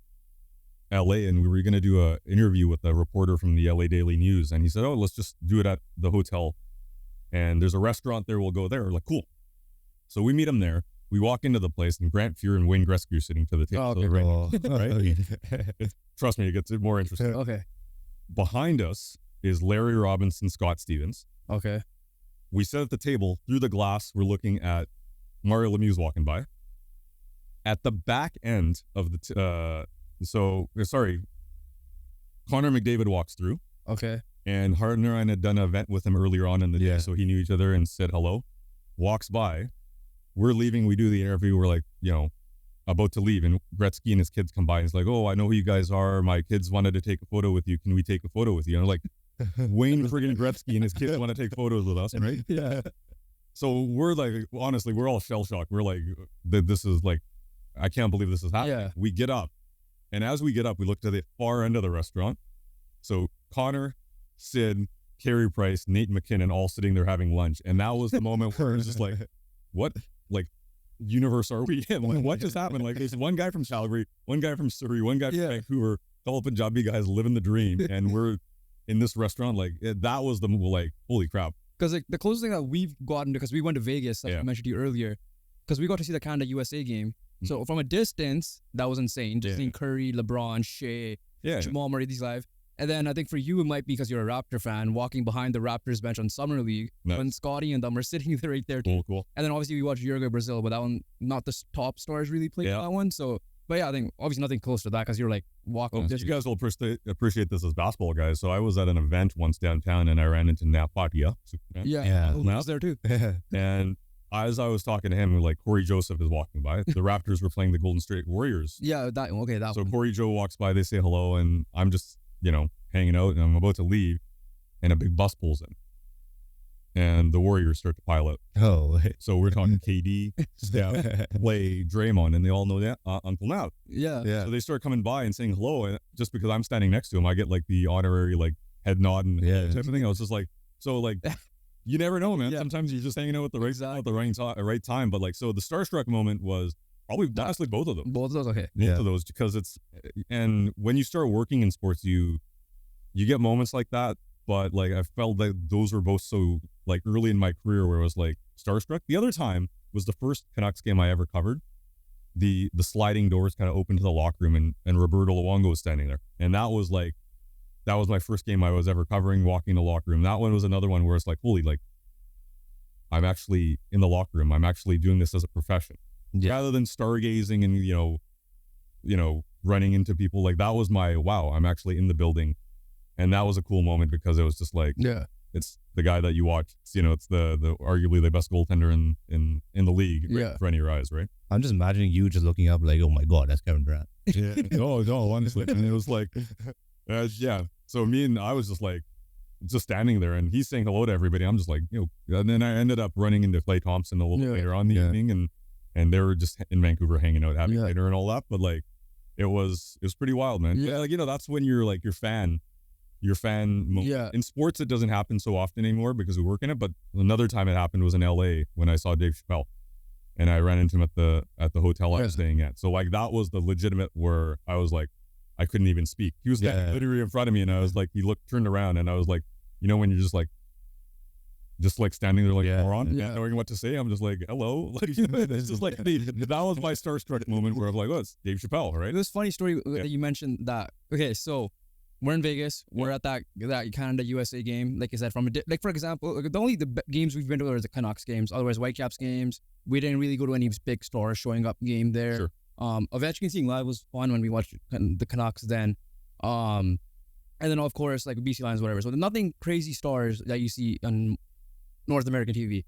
LA, and we were going to do an interview with a reporter from the LA Daily News, and he said, oh, let's just do it at the hotel, and there's a restaurant there, we'll go there. We're like, cool. So we meet him there. We walk into the place, and Grant Fuhr and Wayne Gretzky are sitting to the table. Right? Trust me, it gets more interesting. Okay. Behind us is Larry Robinson, Scott Stevens. Okay. We sit at the table. Through the glass, we're looking at Mario Lemieux walking by. At the back end of the Connor McDavid walks through. Okay. And Hadnarayan had done an event with him earlier on in the day, so he knew each other and said hello. Walks by. We're leaving. We do the interview. We're like, about to leave. And Gretzky and his kids come by. And he's like, oh, I know who you guys are. My kids wanted to take a photo with you. Can we take a photo with you? And I'm like, Wayne friggin' Gretzky and his kids want to take photos with us, right?
Yeah.
So we're like, honestly, we're all shell shocked. We're like, this is like, I can't believe this is happening.
Yeah.
We get up, and as we get up, we look to the far end of the restaurant. So Connor, Sid, Carey Price, Nate McKinnon, all sitting there having lunch, and that was the moment where it's just like, what, like, universe are we in? Like, what just happened? Like, there's one guy from Calgary, one guy from Surrey, one guy from Vancouver, a couple Punjabi guys living the dream, and we're in this restaurant. Like, that was the like, holy crap.
Because like the closest thing that we've gotten, because we went to Vegas, like I mentioned to you earlier, because we got to see the Canada USA game. So from a distance, that was insane. Just seeing Curry, LeBron, Shea, Jamal Murray, these live. And then I think for you, it might be because you're a Raptor fan, walking behind the Raptors bench on Summer League when Scotty and them were sitting there right there too.
Cool.
And then obviously we watched Uruguay, Brazil, but that one, not the top stars really played that one. So, but yeah, I think obviously nothing close to that because you're like walking.
You guys will appreciate this as basketball guys. So I was at an event once downtown and I ran into Napatia.
I was there too.
And as I was talking to him, like Corey Joseph is walking by. The Raptors were playing the Golden State Warriors.
So
Corey Joe walks by, they say hello, and I'm just, hanging out, and I'm about to leave, and a big bus pulls in. And the Warriors start to pile out.
Oh.
So we're talking KD, Steph, Clay, Draymond, and they all know that Uncle Nav.
Yeah.
So they start coming by and saying hello, and just because I'm standing next to him, I get like the honorary like head nod and type of thing. I was just like, so like, you never know, man. Sometimes you're just hanging out at the right time. But like, so the Starstruck moment was probably honestly both of them.
Both of those, okay.
Both of those, because and when you start working in sports, you get moments like that. But like, I felt that those were both so like early in my career where it was like starstruck. The other time was the first Canucks game I ever covered. The sliding doors kind of opened to the locker room, and Roberto Luongo was standing there. And that was my first game I was ever covering, walking the locker room. That one was another one where it's like, holy, like, I'm actually in the locker room. I'm actually doing this as a profession. Rather than stargazing and, running into people. Like, that was my, wow, I'm actually in the building. And that was a cool moment because it was just like, it's the guy that you watch. It's the arguably the best goaltender in the league right in front of your eyes, right?
I'm just imagining you just looking up like, oh my God, that's Kevin Durant.
No, honestly. And it was like, So I was just like, just standing there, and he's saying hello to everybody. I'm just like, and then I ended up running into Klay Thompson a little later on in the evening, and they were just in Vancouver hanging out, having dinner and all that. But like, it was pretty wild, man. Yeah, like, that's when you're like your fan moment. In sports, it doesn't happen so often anymore because we work in it. But another time it happened was in LA when I saw Dave Chappelle, and I ran into him at the hotel I was staying at. So like, that was the legitimate where I was like, I couldn't even speak. He was literally in front of me, and I was like, turned around, and I was like, when you're just like standing there like a moron, not knowing what to say. I'm just like, hello. Like, it's just like, that was my starstruck moment where I'm like, oh, it's Dave Chappelle, right?
This funny story that you mentioned that. Okay, so we're in Vegas. We're at that Canada USA game. Like I said, like for example, the games we've been to are the Canucks games. Otherwise, Whitecaps games. We didn't really go to any big stars showing up game there.
Sure.
Ovechkin seeing live was fun when we watched the Canucks then. And then of course like BC Lions, whatever. So nothing crazy stars that you see on North American TV.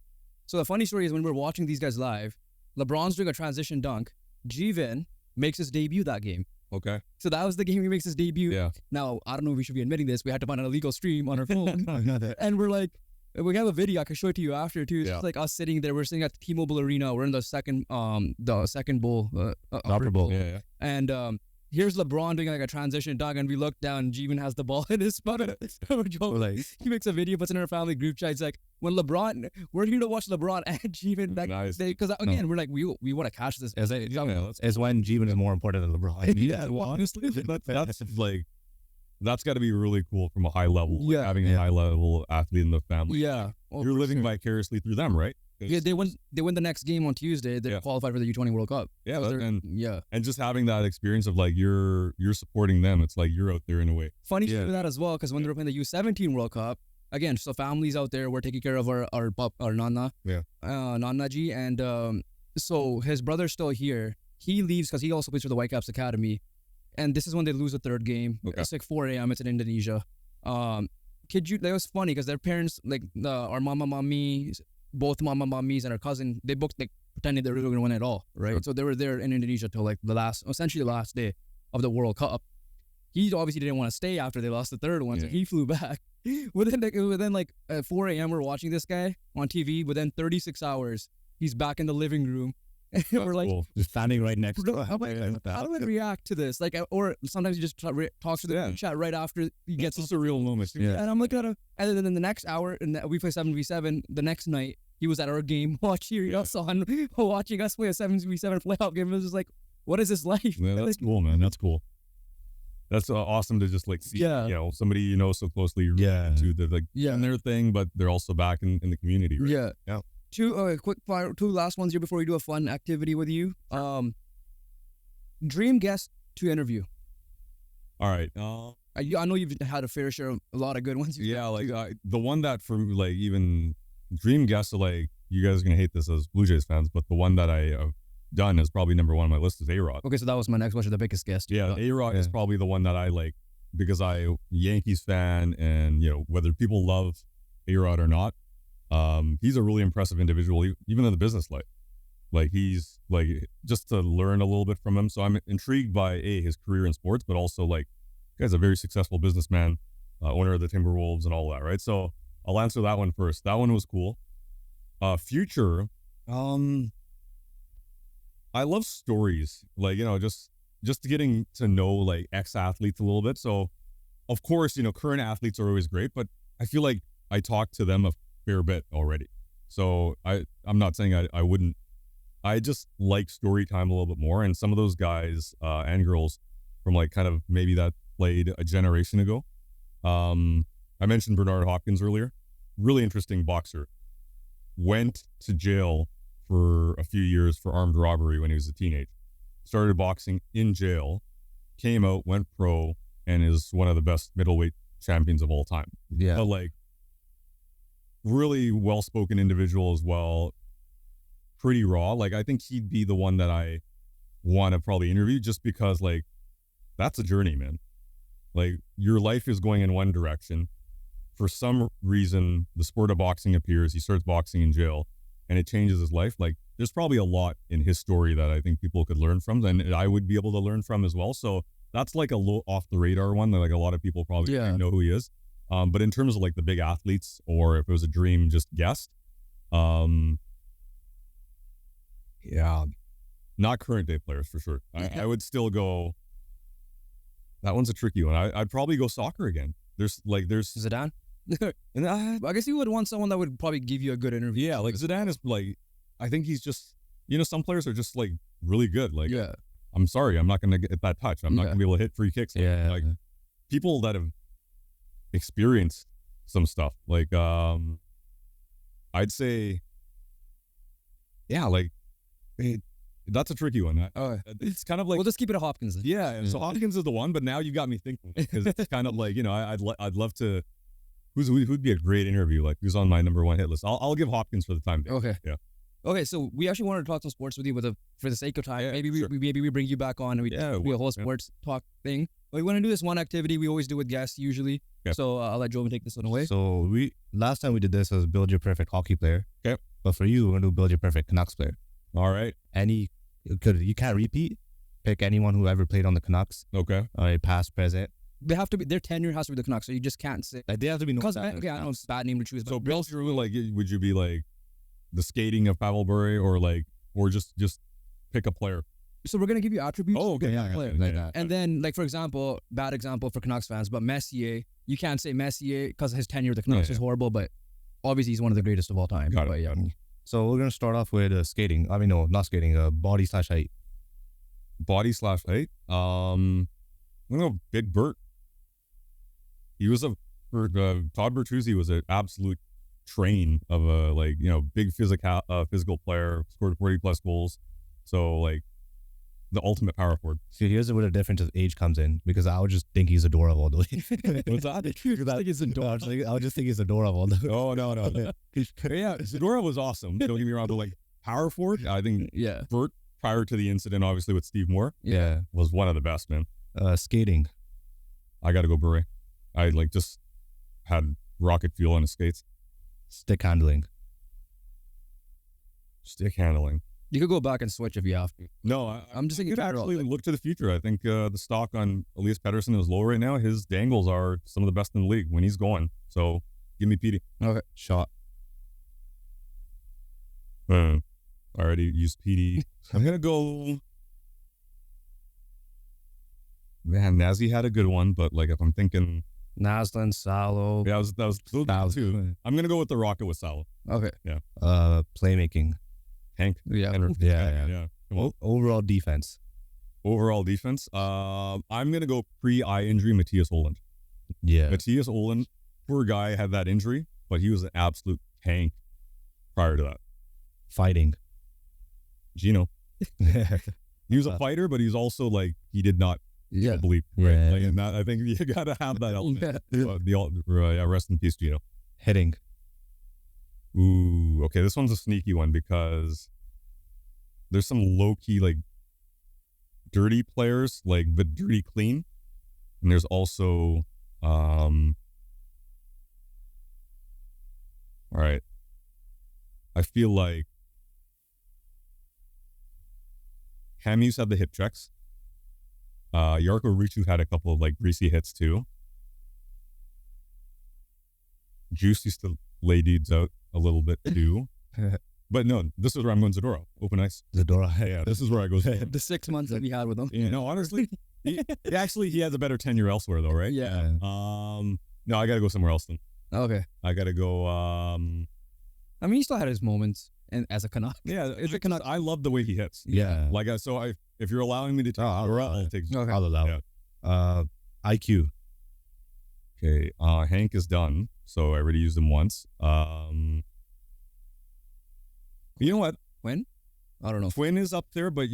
So the funny story is when we're watching these guys live, LeBron's doing a transition dunk. G-Vin makes his debut that game.
Okay.
So that was the game he makes his debut.
Yeah.
Now, I don't know if we should be admitting this. We had to find an illegal stream on our phone. And we're like, we have a video. I can show it to you after too. It's just like us sitting there. We're sitting at the T-Mobile Arena. We're in the second bowl.
Upper bowl.
Yeah.
And here's LeBron doing like a transition dunk, and we look down. G-Vin has the ball in his spot. He makes a video, puts it in our family group chat. It's like, when we're here to watch LeBron and G-Vin.
Nice.
Because again, we're like, we want to catch this.
It's when G-Vin is more important than LeBron.
Well, honestly, that's like, that's got to be really cool from a high level. Like having a high level athlete in the family.
Yeah.
You're living vicariously through them, right?
Yeah, they win the next game on Tuesday. They qualified for the U20 World Cup.
Yeah, and just having that experience of like you're supporting them. It's like you're out there in a way.
Funny to do that as well, because when they were playing the U17 World Cup, again, so families out there, we're taking care of our Nana, Nana Ji, and so his brother's still here. He leaves because he also plays for the Whitecaps Academy, and this is when they lose the third game. Okay. It's like 4 a.m. It's in Indonesia. That was funny because their parents, like our mommy, both mommies and our cousin, they booked like pretending they were going to win it all, right? Sure. So they were there in Indonesia till like essentially the last day of the World Cup. He obviously didn't want to stay after they lost the third one, so he flew back. within 4 a.m. we're watching this guy on TV. Within 36 hours, he's back in the living room. And we're like,
cool. Just standing right next to
how do I react to this? Like, or sometimes he just talks to the chat right after he gets
a surreal moment.
Yeah. And I'm looking at him, and then in the next hour, and we play 7v7. The next night, he was at our game watching us play a 7v7 playoff game. It was just like, what is this life?
Yeah, that's cool, man. That's cool. That's awesome to just like see, somebody you know so closely to in their thing, but they're also back in the community. Right? Yeah.
Two quick fire, two last ones here before we do a fun activity with you. Dream guest to interview.
All right.
I know you've had a fair share of a lot of good ones.
The one that for like even dream guest, like you guys are gonna hate this as Blue Jays fans, but the one that I have done is probably number one on my list is A-Rod.
Okay, so that was my next question. The biggest guest.
Yeah, A-Rod is probably the one that I like because I'm a Yankees fan, and whether people love A-Rod or not. He's a really impressive individual, even in the business life. Like he's like just to learn a little bit from him. So I'm intrigued by his career in sports, but also like guy's a very successful businessman, owner of the Timberwolves and all that, right? So I'll answer that one first. That one was cool. Future, I love stories, like just getting to know like ex-athletes a little bit. So of course, current athletes are always great, but I feel like I talk to them a fair bit already. So I'm not saying I wouldn't. I just like story time a little bit more. And some of those guys and girls from like kind of maybe that played a generation ago. I mentioned Bernard Hopkins earlier. Really interesting boxer. Went to jail for a few years for armed robbery when he was a teenager. Started boxing in jail, came out, went pro, and is one of the best middleweight champions of all time.
Yeah.
But like, really well-spoken individual as well. Pretty raw. Like, I think he'd be the one that I want to probably interview just because, like, that's a journey, man. Like, your life is going in one direction. For some reason, the sport of boxing appears. He starts boxing in jail, and it changes his life. Like, there's probably a lot in his story that I think people could learn from, and I would be able to learn from as well. So that's like a low off-the-radar one that, like, a lot of people probably don't know who he is. But in terms of like the big athletes, or if it was a dream just guest, not current day players for sure. I would still go. That one's a tricky one. I'd probably go soccer again. There's
Zidane. And I guess you would want someone that would probably give you a good interview.
Yeah, like Zidane is like, I think he's just, some players are just like really good. Like, I'm sorry, I'm not going to get that touch. I'm not going to be able to hit free kicks. Like people that have experienced some stuff, like I'd say that's a tricky one. It's kind of like,
we'll just keep it at Hopkins then.
Yeah, so Hopkins is the one, but now you got me thinking, because it's kind of like, I'd love to, who'd be a great interview, like who's on my number one hit list. I'll give Hopkins for the time being.
Okay.
Yeah.
Okay, so we actually wanted to talk some sports with you for the sake of time. Maybe we bring you back on and we do a whole sports talk thing. But we want to do this one activity we always do with guests usually. Okay. So I'll let Jovan take this one away.
So last time we did this was build your perfect hockey player.
Okay.
But for you, we're going to build your perfect Canucks player.
All right.
You can't repeat. Pick anyone who ever played on the Canucks.
Okay.
Past, present.
They have to be, their tenure has to be the Canucks, so you just can't say.
Like, they have to be
because I know it's a bad name to choose.
So Bill, like, would you be like the skating of Pavel Bure, or just pick a player?
So we're gonna give you attributes.
Oh, okay,
yeah. And then, like, for example, bad example for Canucks fans, but Messier, you can't say Messier because his tenure with the Canucks is horrible, but obviously he's one of the greatest of all time.
Got it.
Yeah.
So we're gonna start off with skating. I mean, no, not skating. Body/height.
Body/height. I'm gonna go Big Bert. He was Todd Bertuzzi was an absolute train of a big physical player. Scored 40+ goals. So like the ultimate power forward.
See, here's where the difference of age comes in, because I would just think he's adorable.
What's that?
I would just think he's adorable.
Oh no. Yeah, Zadora was awesome. Don't get me wrong, but like power forward, I think Bert, prior to the incident, obviously with Steve Moore, was one of the best, man.
Skating,
I got to go Bure. I just had rocket fuel on his skates.
Stick handling.
You could go back and switch if you have to.
No,
I'm just thinking.
Actually, look to the future. I think the stock on Elias Pettersson is low right now. His dangles are some of the best in the league when he's going. So give me PD.
Okay.
Shot.
I already used PD. I'm gonna go. Man, Nazi had a good one, but like if I'm thinking
Naslin, Salo.
Yeah, that was too. I'm gonna go with the Rocket with Salo.
Okay.
Yeah.
Playmaking.
Hank.
Yeah.
Yeah. Overall defense.
Overall defense. I'm gonna go pre-eye injury Matthias Ohlund.
Yeah.
Matthias Ohlund, poor guy, had that injury, but he was an absolute tank prior to that.
Fighting.
Gino. He was a fighter, but he's also like he did not believe. Right.
Yeah.
Like, and that, I think you gotta have that element. Rest in peace, Gino.
Hitting.
Ooh, okay. This one's a sneaky one because there's some low key like dirty players, like but dirty clean, and there's also all right. I feel like Hamius had the hip checks. Jarkko Richu had a couple of like greasy hits too. Juice used to lay dudes out a little bit too. But no, this is where I'm going Zadorov. Open ice.
Zadorov.
Yeah, this is where I go.
The 6 months that we had with him.
Yeah, no, honestly, he has a better tenure elsewhere though, right?
Yeah.
No, I gotta go somewhere else then.
Okay.
I gotta go.
I mean, he still had his moments and as a Canuck.
Yeah, it's a Canuck. I love the way he hits.
Yeah.
Like if you're allowing me to take, I'll take.
Okay.
I'll allow it. IQ.
Okay. Hank is done, so I already used him once. You know what?
Quinn? I don't know.
Quinn is up there, but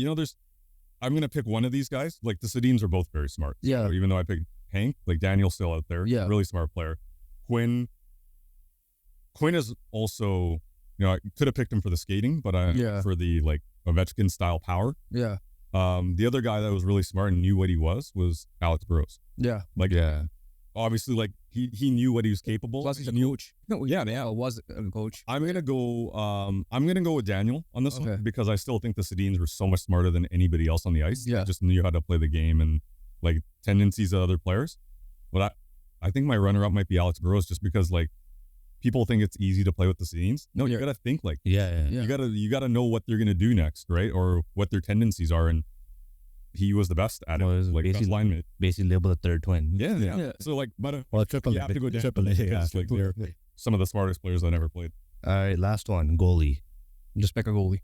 I'm gonna pick one of these guys. Like the Sedins are both very smart.
Yeah.
So even though I picked Hank, like Daniel's still out there.
Yeah.
Really smart player. Quinn is also, I could have picked him for the skating, but for the like Ovechkin style power.
Yeah.
The other guy that was really smart and knew what he was Alex Burrows.
Yeah.
Like, obviously, like he knew what he was capable.
Plus he's a coach. Was a coach.
I'm gonna go with Daniel on this one because I still think the Sedins were so much smarter than anybody else on the ice.
Yeah.
They just knew how to play the game and like tendencies of other players. But I think my runner-up might be Alex Burrows just because like people think it's easy to play with the Sedins. No, you gotta think like you gotta know what they're gonna do next, right? Or what their tendencies are, and he was the best at it. Like best lineman.
Basically labeled a third twin.
Yeah. So like, but
triple.
You have to go triple A. Like they're some of the smartest players I never played.
All right, last one, goalie.
Just pick a goalie.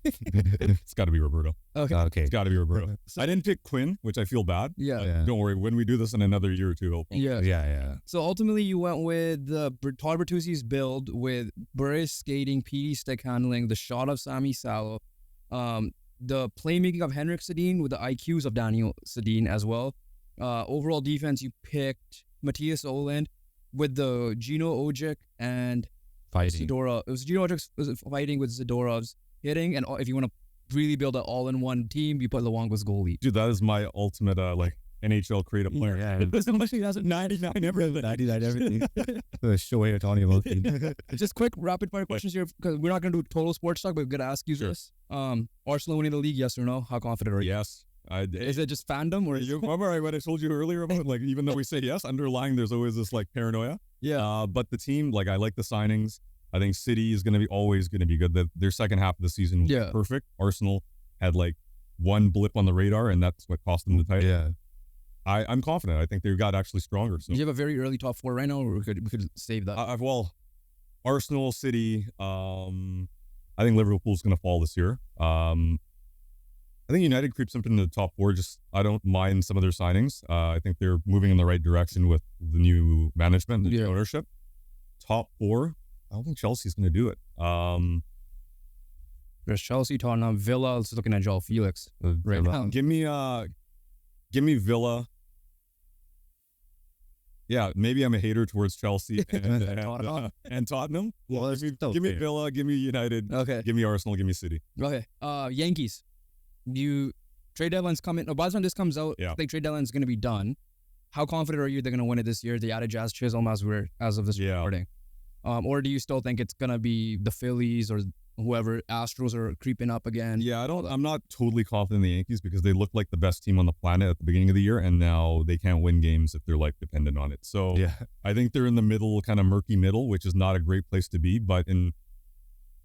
It's got to be Roberto.
Okay.
It's got to be Roberto. I didn't pick Quinn, which I feel bad.
Yeah.
Don't worry. When we do this in another year or two,
Yeah. So ultimately, you went with the Todd Bertuzzi's build with Burris skating, PD stick handling, the shot of Sami Salo, the playmaking of Henrik Sedin with the IQs of Daniel Sedin as well. Overall defense, you picked Matthias Ohlund with the Gino Ojic and
fighting.
Zadorov. It was Gino Ojic was fighting with Zadorov's hitting, and if you want to really build an all-in-one team, you put Luongo's goalie.
Dude, that is my ultimate NHL creative player.
Yeah. He has a 99 everything.
99 everything. The show you're talking about.
Just quick rapid fire questions here because we're not going to do total sports talk, but we're going to ask you this. Arsenal winning the league, yes or no? How confident are you?
Yes.
Is it just fandom or
you remember what I told you earlier about like even though we say yes, underlying there's always this like paranoia.
Yeah.
But the team, like I like the signings. I think City is always going to be good. Their second half of the season was perfect. Arsenal had like one blip on the radar, and that's what cost them the title.
Yeah.
I'm confident. I think they got actually stronger. So
you have a very early top four right now, or we could save that.
Arsenal, City. I think Liverpool's going to fall this year. I think United creeps up into the top four. I don't mind some of their signings. I think they're moving in the right direction with the new management, the new ownership. Top four. I don't think Chelsea's going to do it.
There's Chelsea, Tottenham, Villa. Let's looking at João Felix right now.
Give me Villa. Yeah, maybe I'm a hater towards Chelsea and Tottenham.
Well,
give me Villa, give me United, give me Arsenal, give me City.
Okay. Yankees. Trade deadline's coming. By the time this comes out, I think trade deadline's going to be done. How confident are you they're going to win it this year? They added Jazz Chisholm as of this recording. Or do you still think it's going to be the Phillies or whoever. Astros are creeping up again.
Yeah, I'm not totally confident in the Yankees because they look like the best team on the planet at the beginning of the year, and now they can't win games if their life dependent on it. So I think they're in the middle, kind of murky middle, which is not a great place to be. But in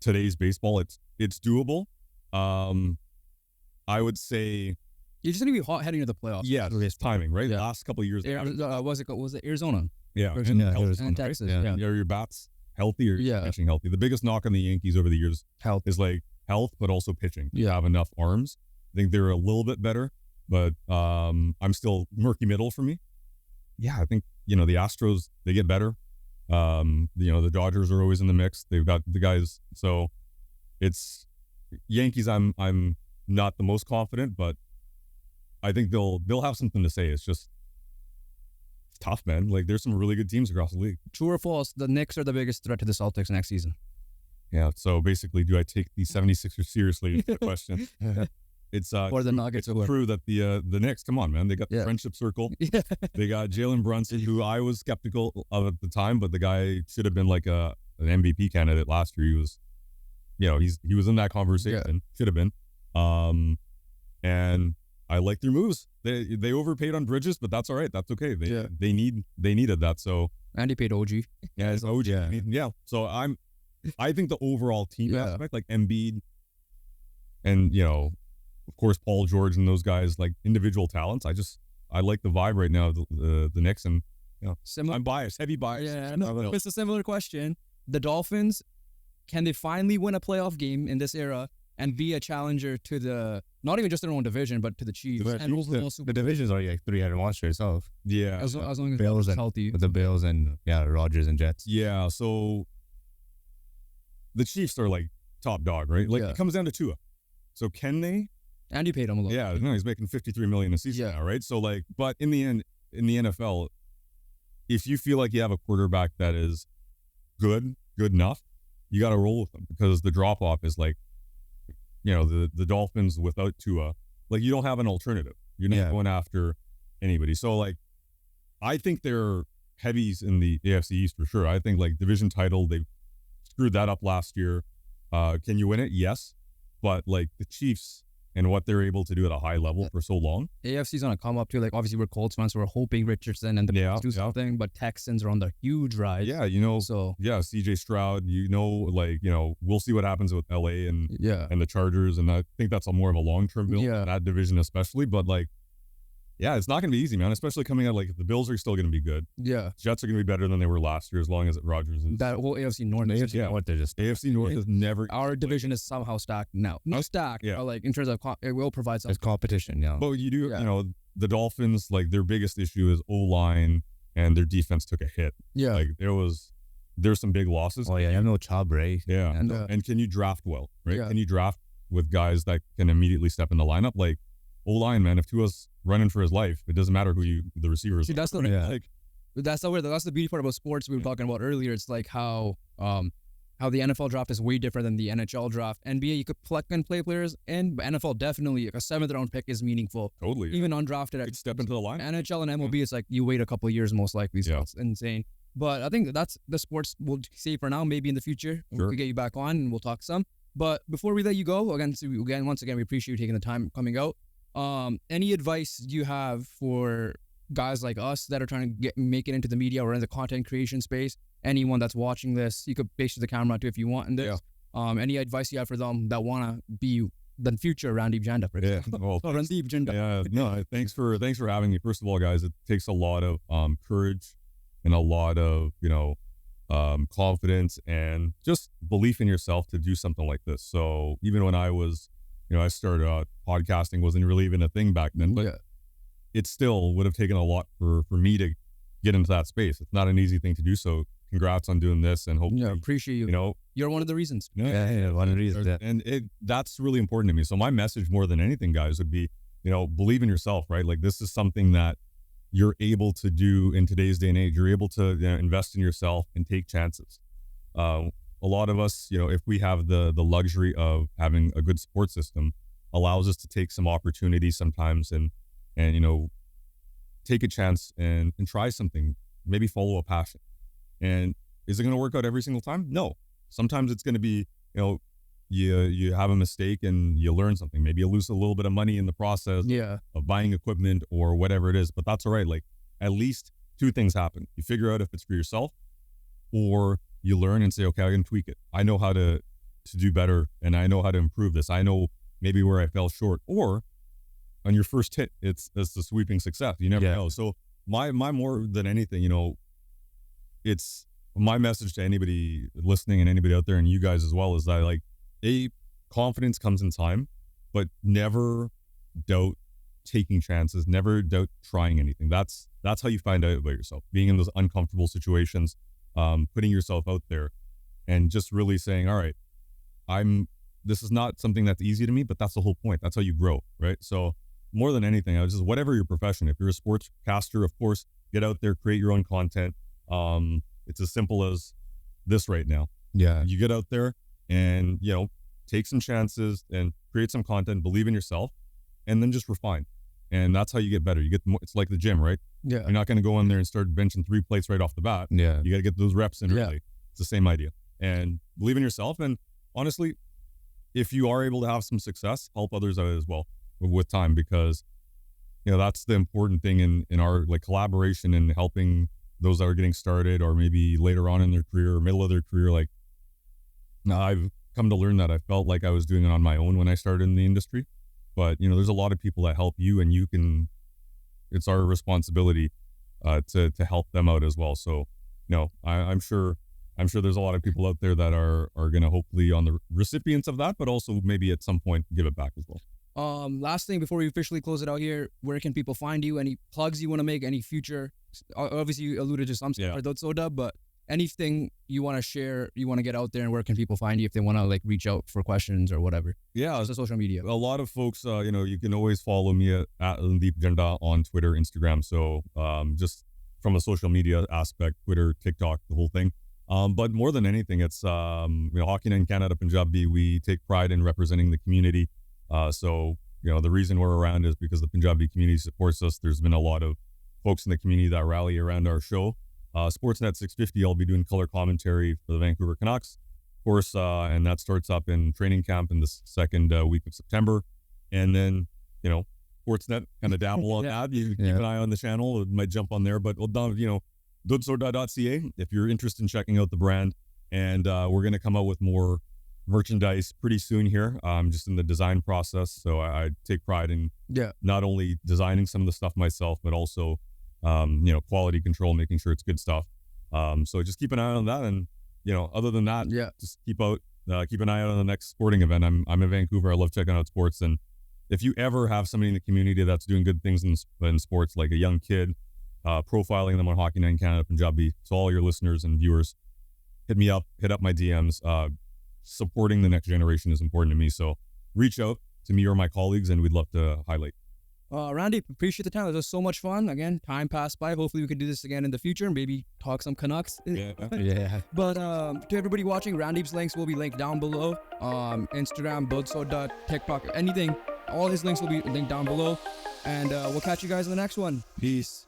today's baseball, it's doable. I would say
you're just gonna be hot heading into the playoffs.
Yeah, it's timing, right?
Yeah.
Last couple of years,
was it Arizona?
Yeah,
and Texas.
Right?
Yeah.
Are your bats healthy or pitching healthy? The biggest knock on the Yankees over the years is like health, but also pitching. You have enough arms. I think they're a little bit better, but I'm still murky middle for me. Yeah, I think the Astros, they get better. The Dodgers are always in the mix. They've got the guys. So it's Yankees. I'm not the most confident, but I think they'll have something to say. It's just tough, man. Like there's some really good teams across the league.
True or false? The Knicks are the biggest threat to the Celtics next season.
Yeah. So basically, do I take the 76ers seriously? Is the question. It's
or the Nuggets.
It's true that the Knicks, come on, man. They got the friendship circle. They got Jalen Brunson, who I was skeptical of at the time, but the guy should have been like an MVP candidate last year. He was, he was in that conversation. Should have been. And I like their moves. They overpaid on Bridges, but that's all right. That's okay. They needed that. So
and he paid OG.
Yeah, it's OG. Yeah. So I think the overall team aspect, like Embiid, and of course Paul George and those guys, like individual talents. I like the vibe right now of the Knicks, and I'm biased, heavy bias.
Yeah, no, it's a similar question. The Dolphins, can they finally win a playoff game in this era and be a challenger to not even just their own division, but to the Chiefs? And
the division's already like 3-headed monster itself.
Yeah.
As long as
Bills
it's healthy.
With the Bills and Rodgers and Jets.
Yeah, so the Chiefs are like top dog, right? Like it comes down to Tua. So can they?
And you paid him a lot.
Yeah, no, he's making $53 million a season now, right? So like, but in the end, in the NFL, if you feel like you have a quarterback that is good enough, you got to roll with them, because the drop off is like, the Dolphins without Tua, like you don't have an alternative. You're not going after anybody. So like, I think they're heavies in the AFC East for sure. I think like division title, they screwed that up last year. Can you win it? Yes. But like the Chiefs and what they're able to do at a high level for so long.
AFC's on a come up too. Like obviously we're Colts fans, so we're hoping Richardson and the Bills do something, but Texans are on the huge ride.
Yeah, CJ Stroud, we'll see what happens with LA and the Chargers, and I think that's a more of a long-term build, that division especially, but like, it's not going to be easy, man, especially coming out, like, the Bills are still going to be good. Yeah. Jets are going to be better than they were last year, as long as Rodgers is.
That whole AFC North.
AFC North is never.
Our division is somehow stacked now. Not stacked, but like in terms of, it will provide some.
It's competition,
But you do, the Dolphins, like, their biggest issue is O-line, and their defense took a hit. Yeah. Like, there's some big losses.
Oh, yeah, you have no Chubb, right?
Yeah. And can you draft well, right? Yeah. Can you draft with guys that can immediately step in the lineup? Like, O-line, man, if Tua's running for his life, it doesn't matter who the receivers are.
That's the beauty part about sports we were talking about earlier. It's like how the NFL draft is way different than the NHL draft. NBA, you could plug and play players, and NFL definitely, like a 7th round pick is meaningful.
Totally.
Even undrafted.
You'd step into the line.
NHL and MLB, it's like you wait a couple of years most likely. So it's insane. But I think that's the sports we'll see for now. Maybe in the future, we can get you back on and we'll talk some. But before we let you go, once again, we appreciate you taking the time coming out. Any advice you have for guys like us that are trying to make it into the media or in the content creation space? Anyone that's watching this, you could face the camera too if you want in this. Any advice you have for them that want to be the future Randip Janda, for example?
Well,
Randip Janda.
Yeah, no, thanks for having me. First of all, guys, it takes a lot of courage and a lot of confidence and just belief in yourself to do something like this. So even when I was I started podcasting, wasn't really even a thing back then, but it still would have taken a lot for me to get into that space. It's not an easy thing to do. So congrats on doing this, and hopefully,
appreciate you. You're one of the reasons.
One of the reasons.
And that's really important to me. So my message more than anything, guys, would be, believe in yourself, right? Like this is something that you're able to do in today's day and age. You're able to invest in yourself and take chances. A lot of us, if we have the luxury of having a good support system, allows us to take some opportunities sometimes and take a chance and try something, maybe follow a passion. And is it going to work out every single time? No. Sometimes it's going to be, you have a mistake and you learn something. Maybe you lose a little bit of money in the process of buying equipment or whatever it is, but that's all right. Like, at least two things happen. You figure out if it's for yourself, or you learn and say, okay, I can tweak it. I know how to do better, and I know how to improve this. I know maybe where I fell short. Or on your first hit, it's the sweeping success. You never know. So my more than anything, it's my message to anybody listening and anybody out there, and you guys as well, is that, like, confidence comes in time, but never doubt taking chances, never doubt trying anything. That's how you find out about yourself, being in those uncomfortable situations, putting yourself out there and just really saying, all right, this is not something that's easy to me, but that's the whole point. That's how you grow, right? So more than anything, I was just, whatever your profession, if you're a sportscaster, of course, get out there, create your own content. It's as simple as this right now.
Yeah.
You get out there and, take some chances and create some content, believe in yourself, and then just refine. And that's how you get better. You get more, it's like the gym, right?
Yeah.
You're not going to go in there and start benching 3 plates right off the bat.
Yeah.
You got to get those reps in early. It's the same idea. And believe in yourself. And honestly, if you are able to have some success, help others out as well with time, because, that's the important thing in our, like, collaboration and helping those that are getting started, or maybe later on in their career or middle of their career. Like, I've come to learn that I felt like I was doing it on my own when I started in the industry, but there's a lot of people that help you, and it's our responsibility to help them out as well. So I'm sure there's a lot of people out there that are going to hopefully on the recipients of that, but also maybe at some point give it back as well.
Last thing before we officially close it out here, where can people find you? Any plugs you want to make? Any future? Obviously, you alluded to some stuff for Dudh Soda, but anything you want to share, you want to get out there, and where can people find you if they want to, like, reach out for questions or whatever? Yeah, it's social media.
A lot of folks, you can always follow me at Randip Janda on Twitter, Instagram. So just from a social media aspect, Twitter, TikTok, the whole thing. But more than anything, it's Hockey Night in Canada, Punjabi. We take pride in representing the community. So the reason we're around is because the Punjabi community supports us. There's been a lot of folks in the community that rally around our show. Sportsnet 650, I'll be doing color commentary for the Vancouver Canucks, of course, and that starts up in training camp in the second week of September. And then, Sportsnet kind of dabble on that. You keep an eye on the channel. It might jump on there, but Dudhsoda.ca if you're interested in checking out the brand. And we're going to come out with more merchandise pretty soon here. I'm just in the design process, so I take pride in not only designing some of the stuff myself, but also quality control, making sure it's good stuff. So just keep an eye on that, and other than that, just keep an eye out on the next sporting event. I'm in Vancouver. I love checking out sports, and if you ever have somebody in the community that's doing good things in sports, like a young kid, profiling them on Hockey Night in Canada, Punjabi, to all your listeners and viewers, hit me up, hit up my DMs. Supporting the next generation is important to me, so reach out to me or my colleagues, and we'd love to highlight.
Randip, appreciate the time. It was so much fun. Again, time passed by. Hopefully we can do this again in the future and maybe talk some Canucks. But to everybody watching, Randip's links will be linked down below. Instagram, Dudh Soda, TikTok, anything. All his links will be linked down below. And we'll catch you guys in the next one. Peace.